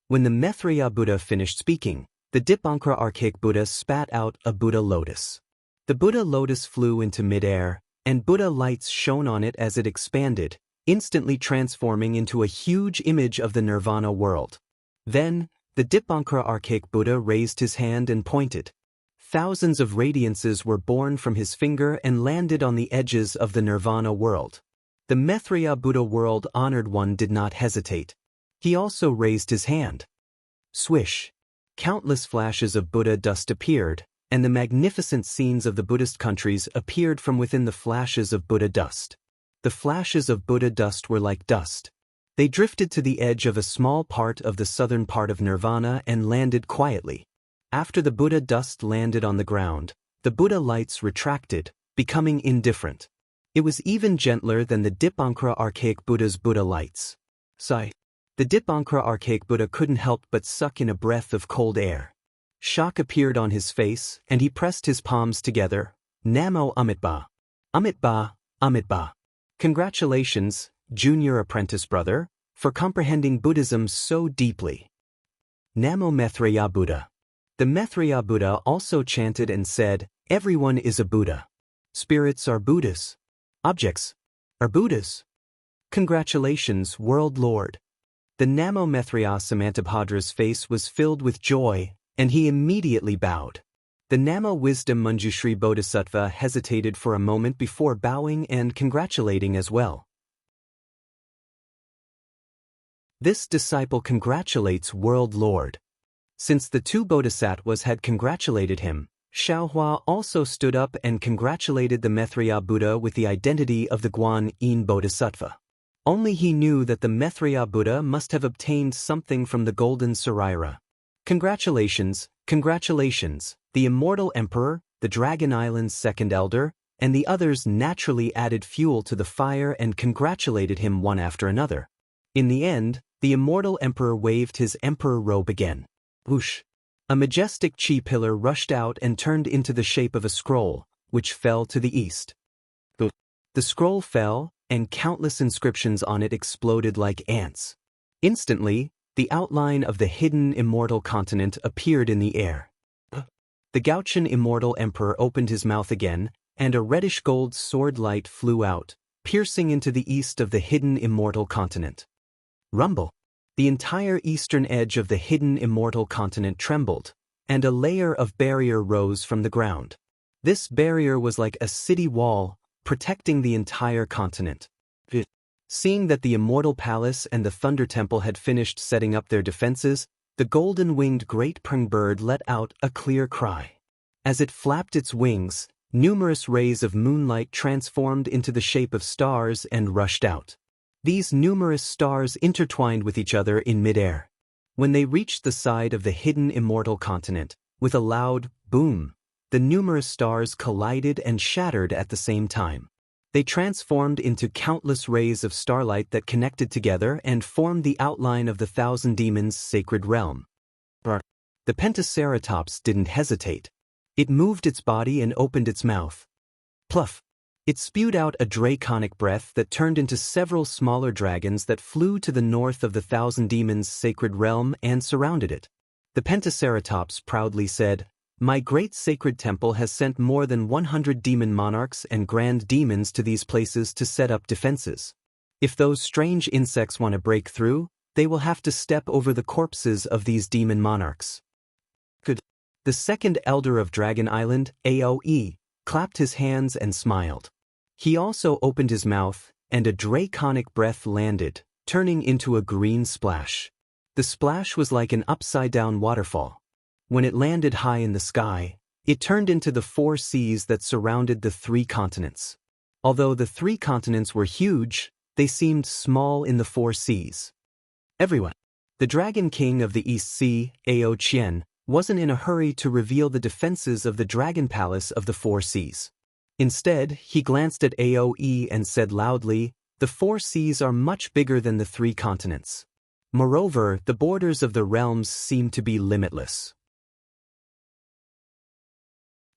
When the Maitreya Buddha finished speaking, the Dipankara Archaic Buddha spat out a Buddha lotus. The Buddha lotus flew into midair, and Buddha lights shone on it as it expanded, instantly transforming into a huge image of the Nirvana world. Then, the Dipankara Archaic Buddha raised his hand and pointed. Thousands of radiances were born from his finger and landed on the edges of the Nirvana world. The Maitreya Buddha world honored one did not hesitate. He also raised his hand. Swish! Countless flashes of Buddha dust appeared, and the magnificent scenes of the Buddhist countries appeared from within the flashes of Buddha dust. The flashes of Buddha dust were like dust. They drifted to the edge of a small part of the southern part of Nirvana and landed quietly. After the Buddha dust landed on the ground, the Buddha lights retracted, becoming indifferent. It was even gentler than the Dipankara Archaic Buddha's Buddha lights. Sigh. The Dipankara Archaic Buddha couldn't help but suck in a breath of cold air. Shock appeared on his face, and he pressed his palms together. Namo Amitabha. Amitabha, Amitabha. Congratulations, junior apprentice brother, for comprehending Buddhism so deeply. Namo Maitreya Buddha. The Maitreya Buddha also chanted and said, "Everyone is a Buddha. Spirits are Buddhas. Objects are Buddhas. Congratulations, World Lord." The Namo Maitreya Samantabhadra's face was filled with joy, and he immediately bowed. The Namo Wisdom Manjushri Bodhisattva hesitated for a moment before bowing and congratulating as well. This disciple congratulates World Lord. Since the two bodhisattvas had congratulated him, Xiaohua also stood up and congratulated the Maitreya Buddha with the identity of the Guan Yin Bodhisattva. Only he knew that the Maitreya Buddha must have obtained something from the Golden Saraira. Congratulations, congratulations, the Immortal Emperor, the Dragon Island's second elder, and the others naturally added fuel to the fire and congratulated him one after another. In the end, the Immortal Emperor waved his emperor robe again. Whoosh! A majestic chi pillar rushed out and turned into the shape of a scroll, which fell to the east. The scroll fell, and countless inscriptions on it exploded like ants. Instantly, the outline of the hidden immortal continent appeared in the air. The Gauchian immortal emperor opened his mouth again, and a reddish-gold sword light flew out, piercing into the east of the hidden immortal continent. Rumble! The entire eastern edge of the hidden immortal continent trembled, and a layer of barrier rose from the ground. This barrier was like a city wall, protecting the entire continent. Seeing that the Immortal Palace and the Thunder Temple had finished setting up their defenses, the golden-winged great prong bird let out a clear cry. As it flapped its wings, numerous rays of moonlight transformed into the shape of stars and rushed out. These numerous stars intertwined with each other in midair. When they reached the side of the hidden immortal continent, with a loud boom, the numerous stars collided and shattered at the same time. They transformed into countless rays of starlight that connected together and formed the outline of the Thousand Demons' sacred realm. The Pentaceratops didn't hesitate. It moved its body and opened its mouth. Pluff! It spewed out a draconic breath that turned into several smaller dragons that flew to the north of the Thousand Demons' sacred realm and surrounded it. The Pentaceratops proudly said, "My great sacred temple has sent more than 100 demon monarchs and grand demons to these places to set up defenses. If those strange insects want to break through, they will have to step over the corpses of these demon monarchs." Good. The second elder of Dragon Island, Aoe, clapped his hands and smiled. He also opened his mouth, and a draconic breath landed, turning into a green splash. The splash was like an upside-down waterfall. When it landed high in the sky, it turned into the 4 seas that surrounded the 3 continents. Although the 3 continents were huge, they seemed small in the 4 seas. Everyone. The Dragon King of the East Sea, Ao Qian, wasn't in a hurry to reveal the defenses of the Dragon Palace of the 4 seas. Instead, he glanced at Aoe and said loudly, "The 4 seas are much bigger than the 3 continents. Moreover, the borders of the realms seem to be limitless.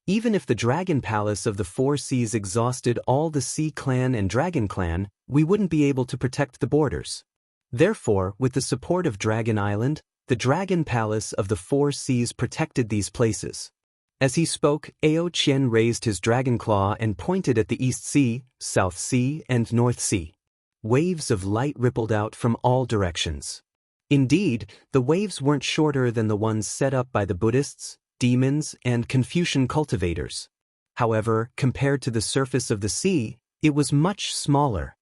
Even if the Dragon Palace of the 4 seas exhausted all the Sea Clan and Dragon Clan, we wouldn't be able to protect the borders. Therefore, with the support of Dragon Island, the Dragon Palace of the 4 seas protected these places." As he spoke, Ao Qian raised his dragon claw and pointed at the East Sea, South Sea, and North Sea. Waves of light rippled out from all directions. Indeed, the waves weren't shorter than the ones set up by the Buddhists, demons, and Confucian cultivators. However, compared to the surface of the sea, it was much smaller.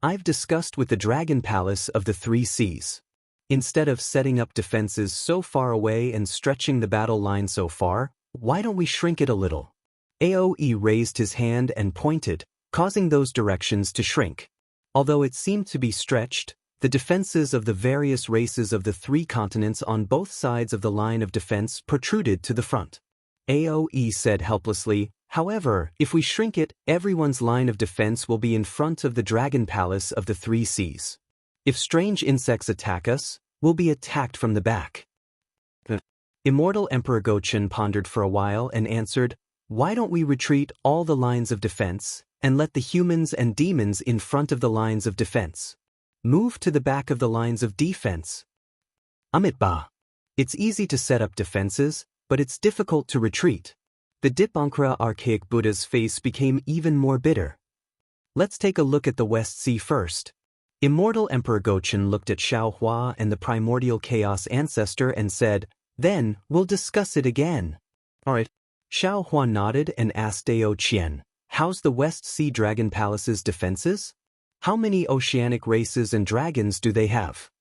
I've discussed with the Dragon Palace of the 3 seas. Instead of setting up defenses so far away and stretching the battle line so far, why don't we shrink it a little? Aoe raised his hand and pointed, causing those directions to shrink. Although it seemed to be stretched, the defenses of the various races of the 3 continents on both sides of the line of defense protruded to the front. Aoe said helplessly, "However, if we shrink it, everyone's line of defense will be in front of the Dragon Palace of the 3 seas. If strange insects attack us, we'll be attacked from the back." The Immortal Emperor Gouchen pondered for a while and answered, "Why don't we retreat all the lines of defense, and let the humans and demons in front of the lines of defense? Move to the back of the lines of defense." Amitba. It's easy to set up defenses, but it's difficult to retreat. The Dipankara archaic Buddha's face became even more bitter. Let's take a look at the West Sea first. Immortal Emperor Gouchen looked at Xiaohua and the primordial chaos ancestor and said, "Then, we'll discuss it again." Alright. Xiaohua nodded and asked Ao Qian, "How's the West Sea Dragon Palace's defenses? How many oceanic races and dragons do they have?"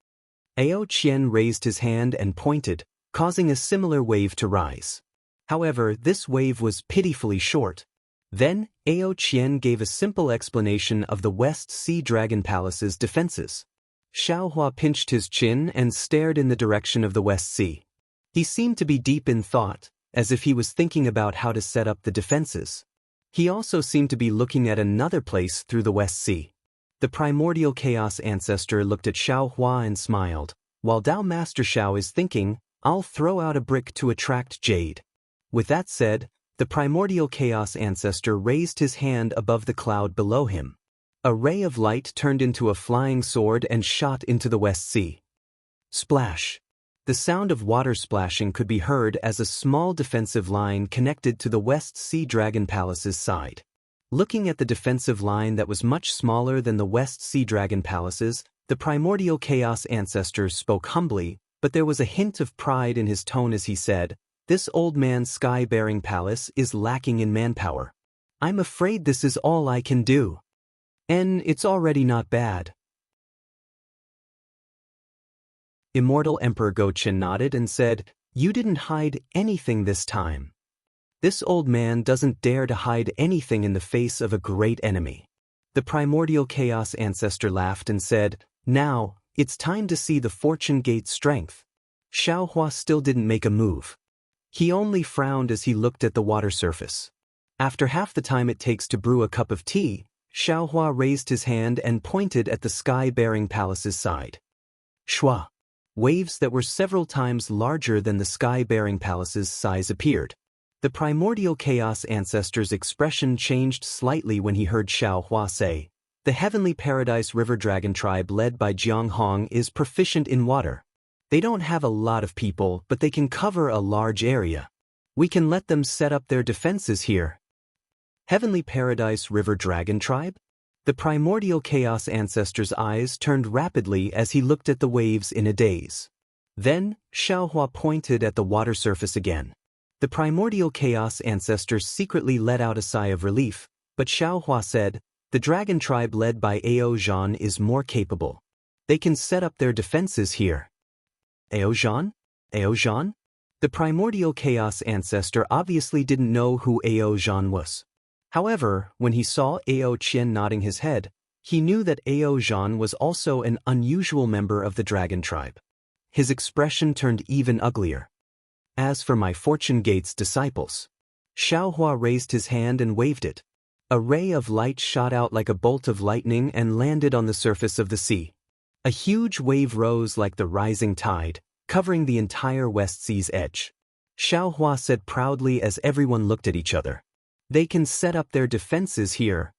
Ao Qian raised his hand and pointed, causing a similar wave to rise. However, this wave was pitifully short. Then, Ao Qian gave a simple explanation of the West Sea Dragon Palace's defenses. Xiaohua pinched his chin and stared in the direction of the West Sea. He seemed to be deep in thought, as if he was thinking about how to set up the defenses. He also seemed to be looking at another place through the West Sea. The primordial chaos ancestor looked at Xiaohua and smiled, while Dao Master Xiao is thinking, "I'll throw out a brick to attract jade." With that said, the primordial chaos ancestor raised his hand above the cloud below him. A ray of light turned into a flying sword and shot into the West Sea. Splash! The sound of water splashing could be heard as a small defensive line connected to the West Sea Dragon Palace's side. Looking at the defensive line that was much smaller than the West Sea Dragon Palace's, the primordial chaos ancestors spoke humbly, but there was a hint of pride in his tone as he said, "This old man's sky-bearing palace is lacking in manpower. I'm afraid this is all I can do. And it's already not bad." Immortal Emperor Gochen nodded and said, "You didn't hide anything this time. This old man doesn't dare to hide anything in the face of a great enemy." The primordial chaos ancestor laughed and said, "Now, it's time to see the Fortune Gate's strength." Xiaohua still didn't make a move. He only frowned as he looked at the water surface. After half the time it takes to brew a cup of tea, Xiaohua raised his hand and pointed at the sky-bearing palace's side. Shua! Waves that were several times larger than the sky-bearing palace's size appeared. The primordial chaos ancestor's expression changed slightly when he heard Xiaohua say, "The heavenly paradise river dragon tribe led by Jiang Hong is proficient in water. They don't have a lot of people, but they can cover a large area. We can let them set up their defenses here." Heavenly Paradise River Dragon Tribe? The primordial chaos ancestor's eyes turned rapidly as he looked at the waves in a daze. Then, Xiaohua pointed at the water surface again. The primordial chaos ancestor secretly let out a sigh of relief, but Xiaohua said, "The dragon tribe led by Ao Zhan is more capable. They can set up their defenses here." Ao Zhan? Ao Zhan? The primordial chaos ancestor obviously didn't know who Ao Zhan was. However, when he saw Ao Qian nodding his head, he knew that Ao Zhan was also an unusual member of the dragon tribe. His expression turned even uglier. "As for my Fortune Gate's disciples." Xiaohua raised his hand and waved it. A ray of light shot out like a bolt of lightning and landed on the surface of the sea. A huge wave rose like the rising tide, covering the entire West Sea's edge. Xiaohua said proudly as everyone looked at each other, "They can set up their defenses here."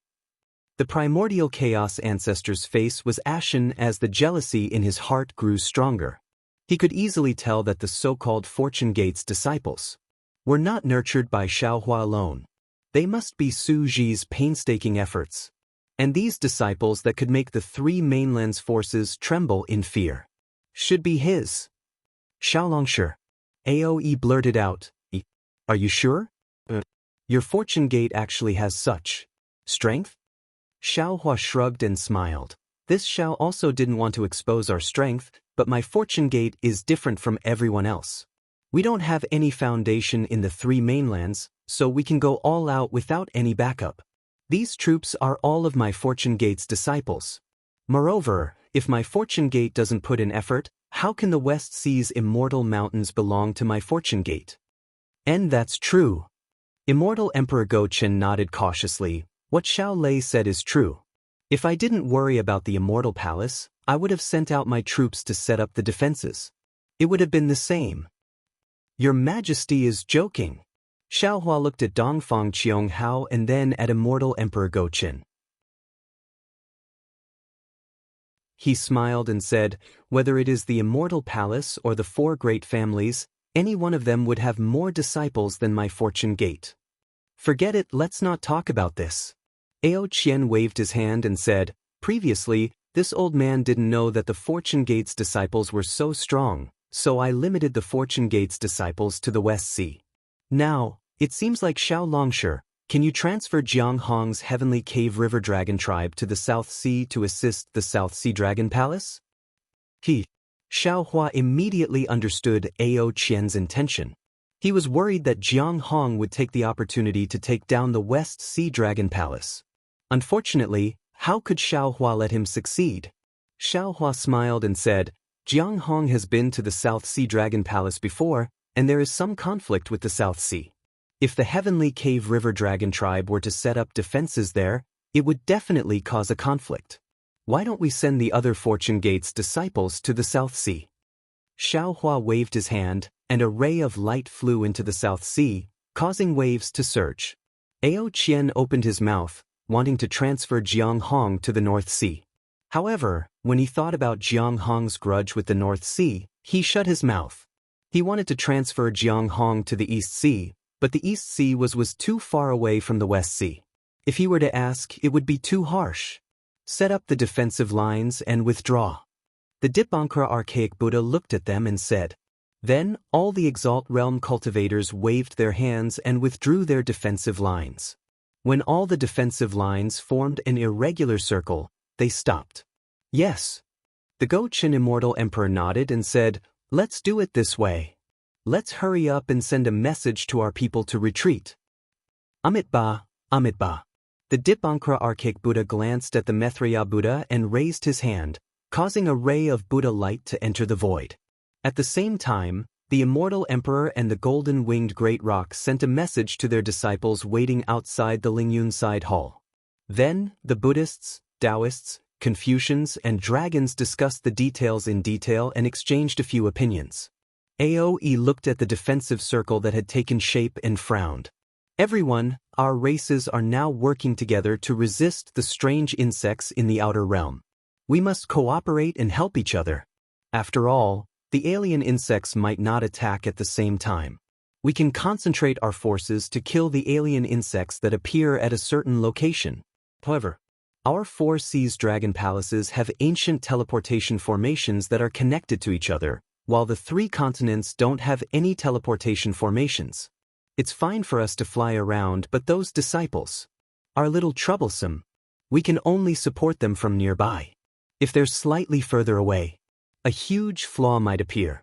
The primordial chaos ancestor's face was ashen as the jealousy in his heart grew stronger. He could easily tell that the so-called Fortune Gate's disciples were not nurtured by Xiaohua alone. They must be Su Ji's painstaking efforts, and these disciples that could make the three mainland's forces tremble in fear should be his. "Xiaolongshi," Aoe blurted out, "Are you sure? Your Fortune Gate actually has such strength?" Xiaohua shrugged and smiled. "This Xiao also didn't want to expose our strength, but my Fortune Gate is different from everyone else. We don't have any foundation in the three mainlands, so we can go all out without any backup. These troops are all of my Fortune Gate's disciples. Moreover, if my Fortune Gate doesn't put in effort, how can the West Sea's immortal mountains belong to my Fortune Gate?" "And that's true." Immortal Emperor Gochen nodded cautiously. "What Xiao Lei said is true. If I didn't worry about the Immortal Palace, I would have sent out my troops to set up the defenses. It would have been the same." "Your Majesty is joking." Xiaohua looked at Dongfang Qianghao and then at Immortal Emperor Gochen. He smiled and said, "Whether it is the Immortal Palace or the four great families, any one of them would have more disciples than my Fortune Gate. Forget it, let's not talk about this." Ao Qian waved his hand and said, "Previously, this old man didn't know that the Fortune Gate's disciples were so strong, so I limited the Fortune Gate's disciples to the West Sea. Now, it seems like Xiaolongshi, can you transfer Jiang Hong's Heavenly Cave River Dragon Tribe to the South Sea to assist the South Sea Dragon Palace?" Xiaohua immediately understood Ao Qian's intention. He was worried that Jiang Hong would take the opportunity to take down the West Sea Dragon Palace. Unfortunately, how could Xiaohua let him succeed? Xiaohua smiled and said, "Jiang Hong has been to the South Sea Dragon Palace before, and there is some conflict with the South Sea. If the Heavenly Cave River Dragon Tribe were to set up defenses there, it would definitely cause a conflict. Why don't we send the other Fortune Gate's disciples to the South Sea?" Xiaohua waved his hand, and a ray of light flew into the South Sea, causing waves to surge. Ao Qian opened his mouth, wanting to transfer Jianghong to the North Sea. However, when he thought about Jianghong's grudge with the North Sea, he shut his mouth. He wanted to transfer Jianghong to the East Sea, but the East Sea was too far away from the West Sea. If he were to ask, it would be too harsh. Set up the defensive lines and withdraw. The Dipankara archaic Buddha looked at them and said. Then, all the Exalt realm cultivators waved their hands and withdrew their defensive lines. When all the defensive lines formed an irregular circle, they stopped. Yes. The Gochin Immortal Emperor nodded and said, let's do it this way. Let's hurry up and send a message to our people to retreat. Amitba, Amitba. The Dipankara archaic Buddha glanced at the Maitreya Buddha and raised his hand, causing a ray of Buddha light to enter the void. At the same time, the Immortal Emperor and the golden-winged Great Roc sent a message to their disciples waiting outside the Lingyun side hall. Then, the Buddhists, Daoists, Confucians, and dragons discussed the details in detail and exchanged a few opinions. Aoe looked at the defensive circle that had taken shape and frowned. Everyone, our races are now working together to resist the strange insects in the outer realm. We must cooperate and help each other. After all, the alien insects might not attack at the same time. We can concentrate our forces to kill the alien insects that appear at a certain location. However, our 4 seas dragon palaces have ancient teleportation formations that are connected to each other, while the 3 continents don't have any teleportation formations. It's fine for us to fly around, but those disciples are a little troublesome. We can only support them from nearby. If they're slightly further away, a huge flaw might appear.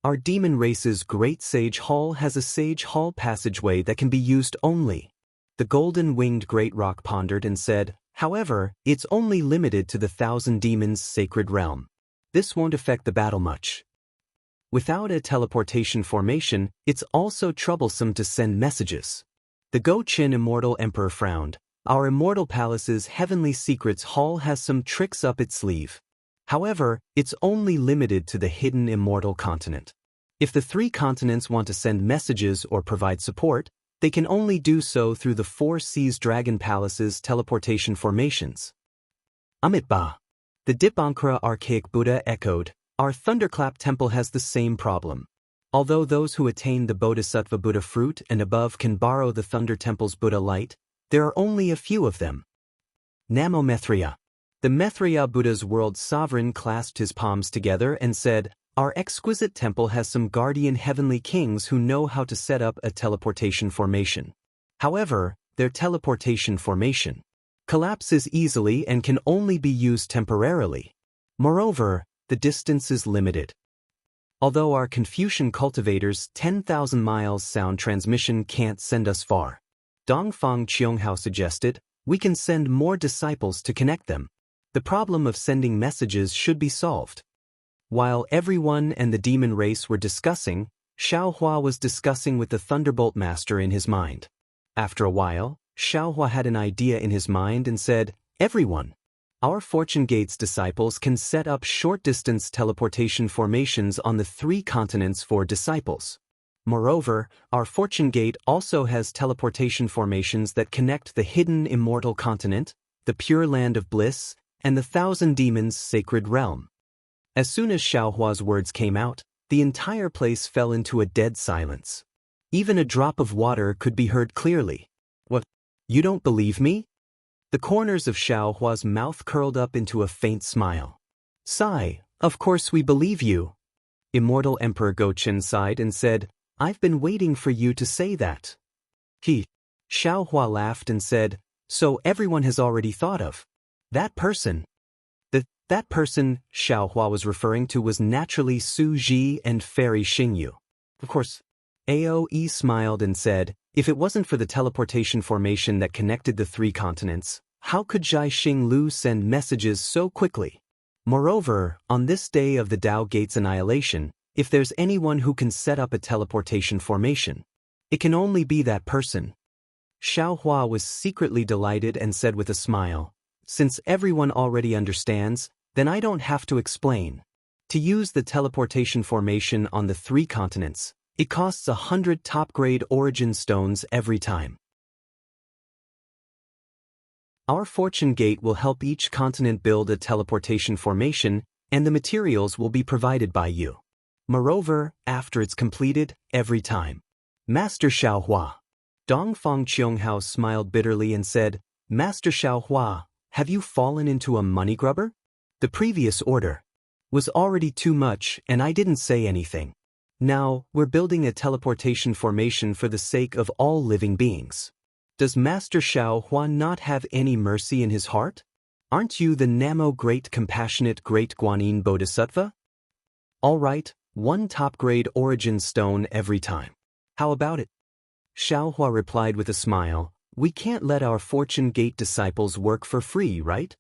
Our demon race's Great Sage Hall has a Sage Hall passageway that can be used only. The golden-winged Great Roc pondered and said, however, it's only limited to the 1,000 demons' sacred realm. This won't affect the battle much. Without a teleportation formation, it's also troublesome to send messages. The Gochin Immortal Emperor frowned. Our Immortal Palace's Heavenly Secrets Hall has some tricks up its sleeve. However, it's only limited to the hidden Immortal continent. If the 3 continents want to send messages or provide support, they can only do so through the 4 Seas Dragon Palace's teleportation formations. Amitba. The Dipankara archaic Buddha echoed, our Thunderclap Temple has the same problem. Although those who attain the Bodhisattva Buddha fruit and above can borrow the Thunder Temple's Buddha light, there are only a few of them. Namo Maitreya. The Maitreya Buddha's world sovereign clasped his palms together and said, our exquisite temple has some guardian heavenly kings who know how to set up a teleportation formation. However, their teleportation formation collapses easily and can only be used temporarily. Moreover, the distance is limited. Although our Confucian cultivators' 10,000 miles sound transmission can't send us far. Dongfang Qianghao suggested, we can send more disciples to connect them. The problem of sending messages should be solved. While everyone and the demon race were discussing, Xiaohua was discussing with the Thunderbolt Master in his mind. After a while, Xiaohua had an idea in his mind and said, everyone, our Fortune Gate's disciples can set up short-distance teleportation formations on the 3 continents for disciples. Moreover, our Fortune Gate also has teleportation formations that connect the hidden Immortal continent, the Pure Land of Bliss, and the 1,000 Demons' sacred realm. As soon as Xiaohua's words came out, the entire place fell into a dead silence. Even a drop of water could be heard clearly. What? You don't believe me? The corners of Xiaohua's mouth curled up into a faint smile. Sigh, of course we believe you. Immortal Emperor Gochin sighed and said, I've been waiting for you to say that. Xiaohua laughed and said, so everyone has already thought of that person. That person Xiaohua was referring to was naturally Su Ji and Fairy Xingyu. Of course, Aoe smiled and said, if it wasn't for the teleportation formation that connected the 3 continents, how could Zhai Xing Lu send messages so quickly? Moreover, on this day of the Dao Gate's annihilation, if there's anyone who can set up a teleportation formation, it can only be that person. Xiaohua was secretly delighted and said with a smile, since everyone already understands, then I don't have to explain. To use the teleportation formation on the 3 continents, it costs 100 top-grade origin stones every time. Our fortune gate will help each continent build a teleportation formation, and the materials will be provided by you. Moreover, after it's completed, every time. Master Xiaohua. Dongfang Qianghao smiled bitterly and said, Master Xiaohua, have you fallen into a money grubber? The previous order was already too much and I didn't say anything. Now, we're building a teleportation formation for the sake of all living beings. Does Master Xiaohua not have any mercy in his heart? Aren't you the Namo great compassionate great Guanyin Bodhisattva? All right, one top-grade origin stone every time. How about it? Xiaohua replied with a smile, we can't let our fortune gate disciples work for free, right?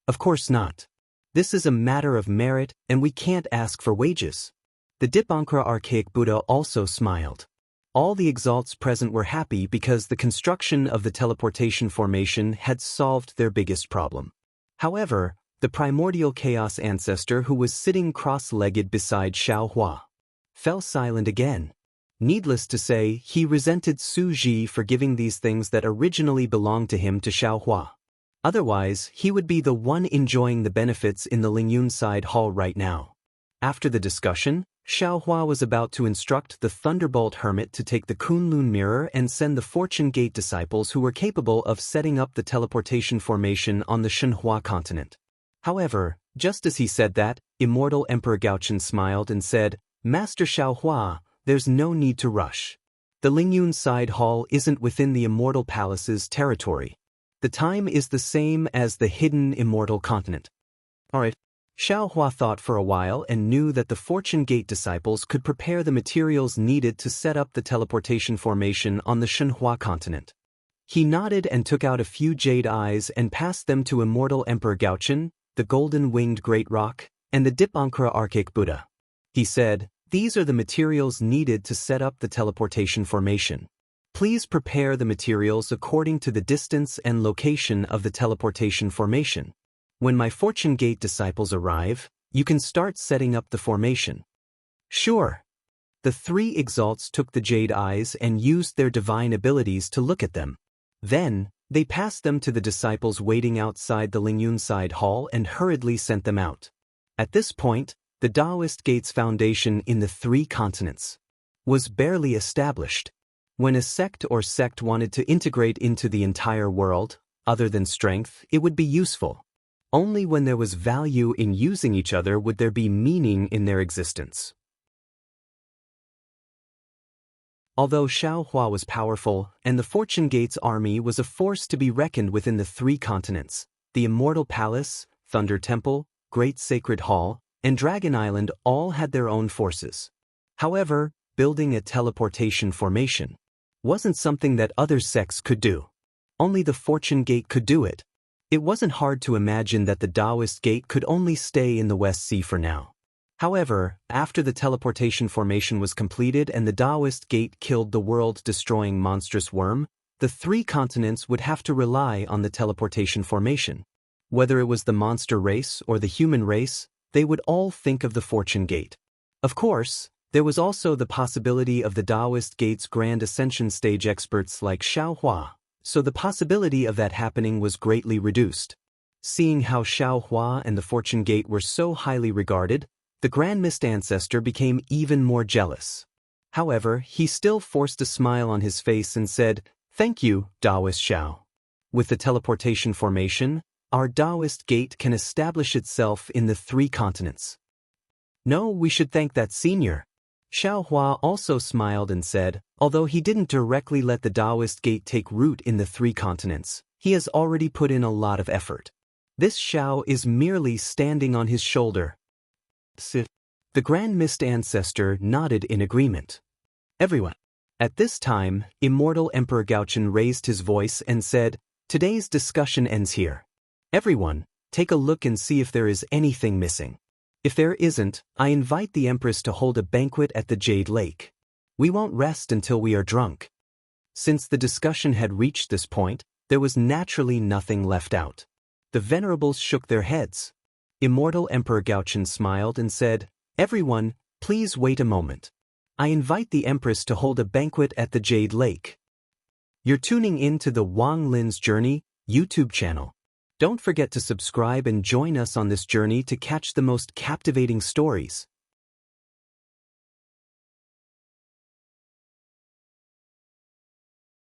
Of course not. This is a matter of merit and we can't ask for wages. The Dipankara archaic Buddha also smiled. All the exalts present were happy because the construction of the teleportation formation had solved their biggest problem. However, the primordial chaos ancestor who was sitting cross-legged beside Xiaohua fell silent again. Needless to say, he resented Su Ji for giving these things that originally belonged to him to Xiaohua. Otherwise, he would be the one enjoying the benefits in the Lingyun side hall right now. After the discussion, Xiaohua was about to instruct the Thunderbolt Hermit to take the Kunlun Mirror and send the Fortune Gate disciples who were capable of setting up the teleportation formation on the Shenhua continent. However, just as he said that, Immortal Emperor Gaochen smiled and said, Master Xiaohua, there's no need to rush. The Lingyun side hall isn't within the Immortal Palace's territory. The time is the same as the hidden Immortal continent. Alright. Xiaohua thought for a while and knew that the Fortune Gate disciples could prepare the materials needed to set up the teleportation formation on the Shenhua continent. He nodded and took out a few jade eyes and passed them to Immortal Emperor Gaochen, the golden-winged great rock, and the Dipankara archaic Buddha. He said, these are the materials needed to set up the teleportation formation. Please prepare the materials according to the distance and location of the teleportation formation. When my Fortune Gate disciples arrive, you can start setting up the formation. Sure. The three exalts took the jade eyes and used their divine abilities to look at them. Then, they passed them to the disciples waiting outside the Lingyun side hall and hurriedly sent them out. At this point, the Daoist Gate's foundation in the three continents was barely established. When a sect wanted to integrate into the entire world, other than strength, it would be useful. Only when there was value in using each other would there be meaning in their existence. Although Xiaohua was powerful, and the Fortune Gate's army was a force to be reckoned with in the three continents, the Immortal Palace, Thunder Temple, Great Sacred Hall, and Dragon Island all had their own forces. However, building a teleportation formation wasn't something that other sects could do. Only the Fortune Gate could do it. It wasn't hard to imagine that the Daoist Gate could only stay in the West Sea for now. However, after the teleportation formation was completed and the Daoist Gate killed the world-destroying monstrous worm, the three continents would have to rely on the teleportation formation. Whether it was the monster race or the human race, they would all think of the Fortune Gate. Of course, there was also the possibility of the Daoist Gate's Grand Ascension stage experts like Xiaohua, so the possibility of that happening was greatly reduced. Seeing how Xiaohua and the Fortune Gate were so highly regarded, the Grand Mist Ancestor became even more jealous. However, he still forced a smile on his face and said, Thank you, Daoist Xiao. With the teleportation formation, our Daoist Gate can establish itself in the three continents. No, we should thank that senior. Xiaohua also smiled and said, although he didn't directly let the Daoist Gate take root in the three continents, he has already put in a lot of effort. This Xiao is merely standing on his shoulder. The Grand Mist Ancestor nodded in agreement. Everyone. At this time, Immortal Emperor Gaochen raised his voice and said, Today's discussion ends here. Everyone, take a look and see if there is anything missing. If there isn't, I invite the Empress to hold a banquet at the Jade Lake. We won't rest until we are drunk. Since the discussion had reached this point, there was naturally nothing left out. The venerables shook their heads. Immortal Emperor Gaochen smiled and said, Everyone, please wait a moment. I invite the Empress to hold a banquet at the Jade Lake. You're tuning in to the Wang Lin's journey, YouTube channel. Don't forget to subscribe and join us on this journey to catch the most captivating stories.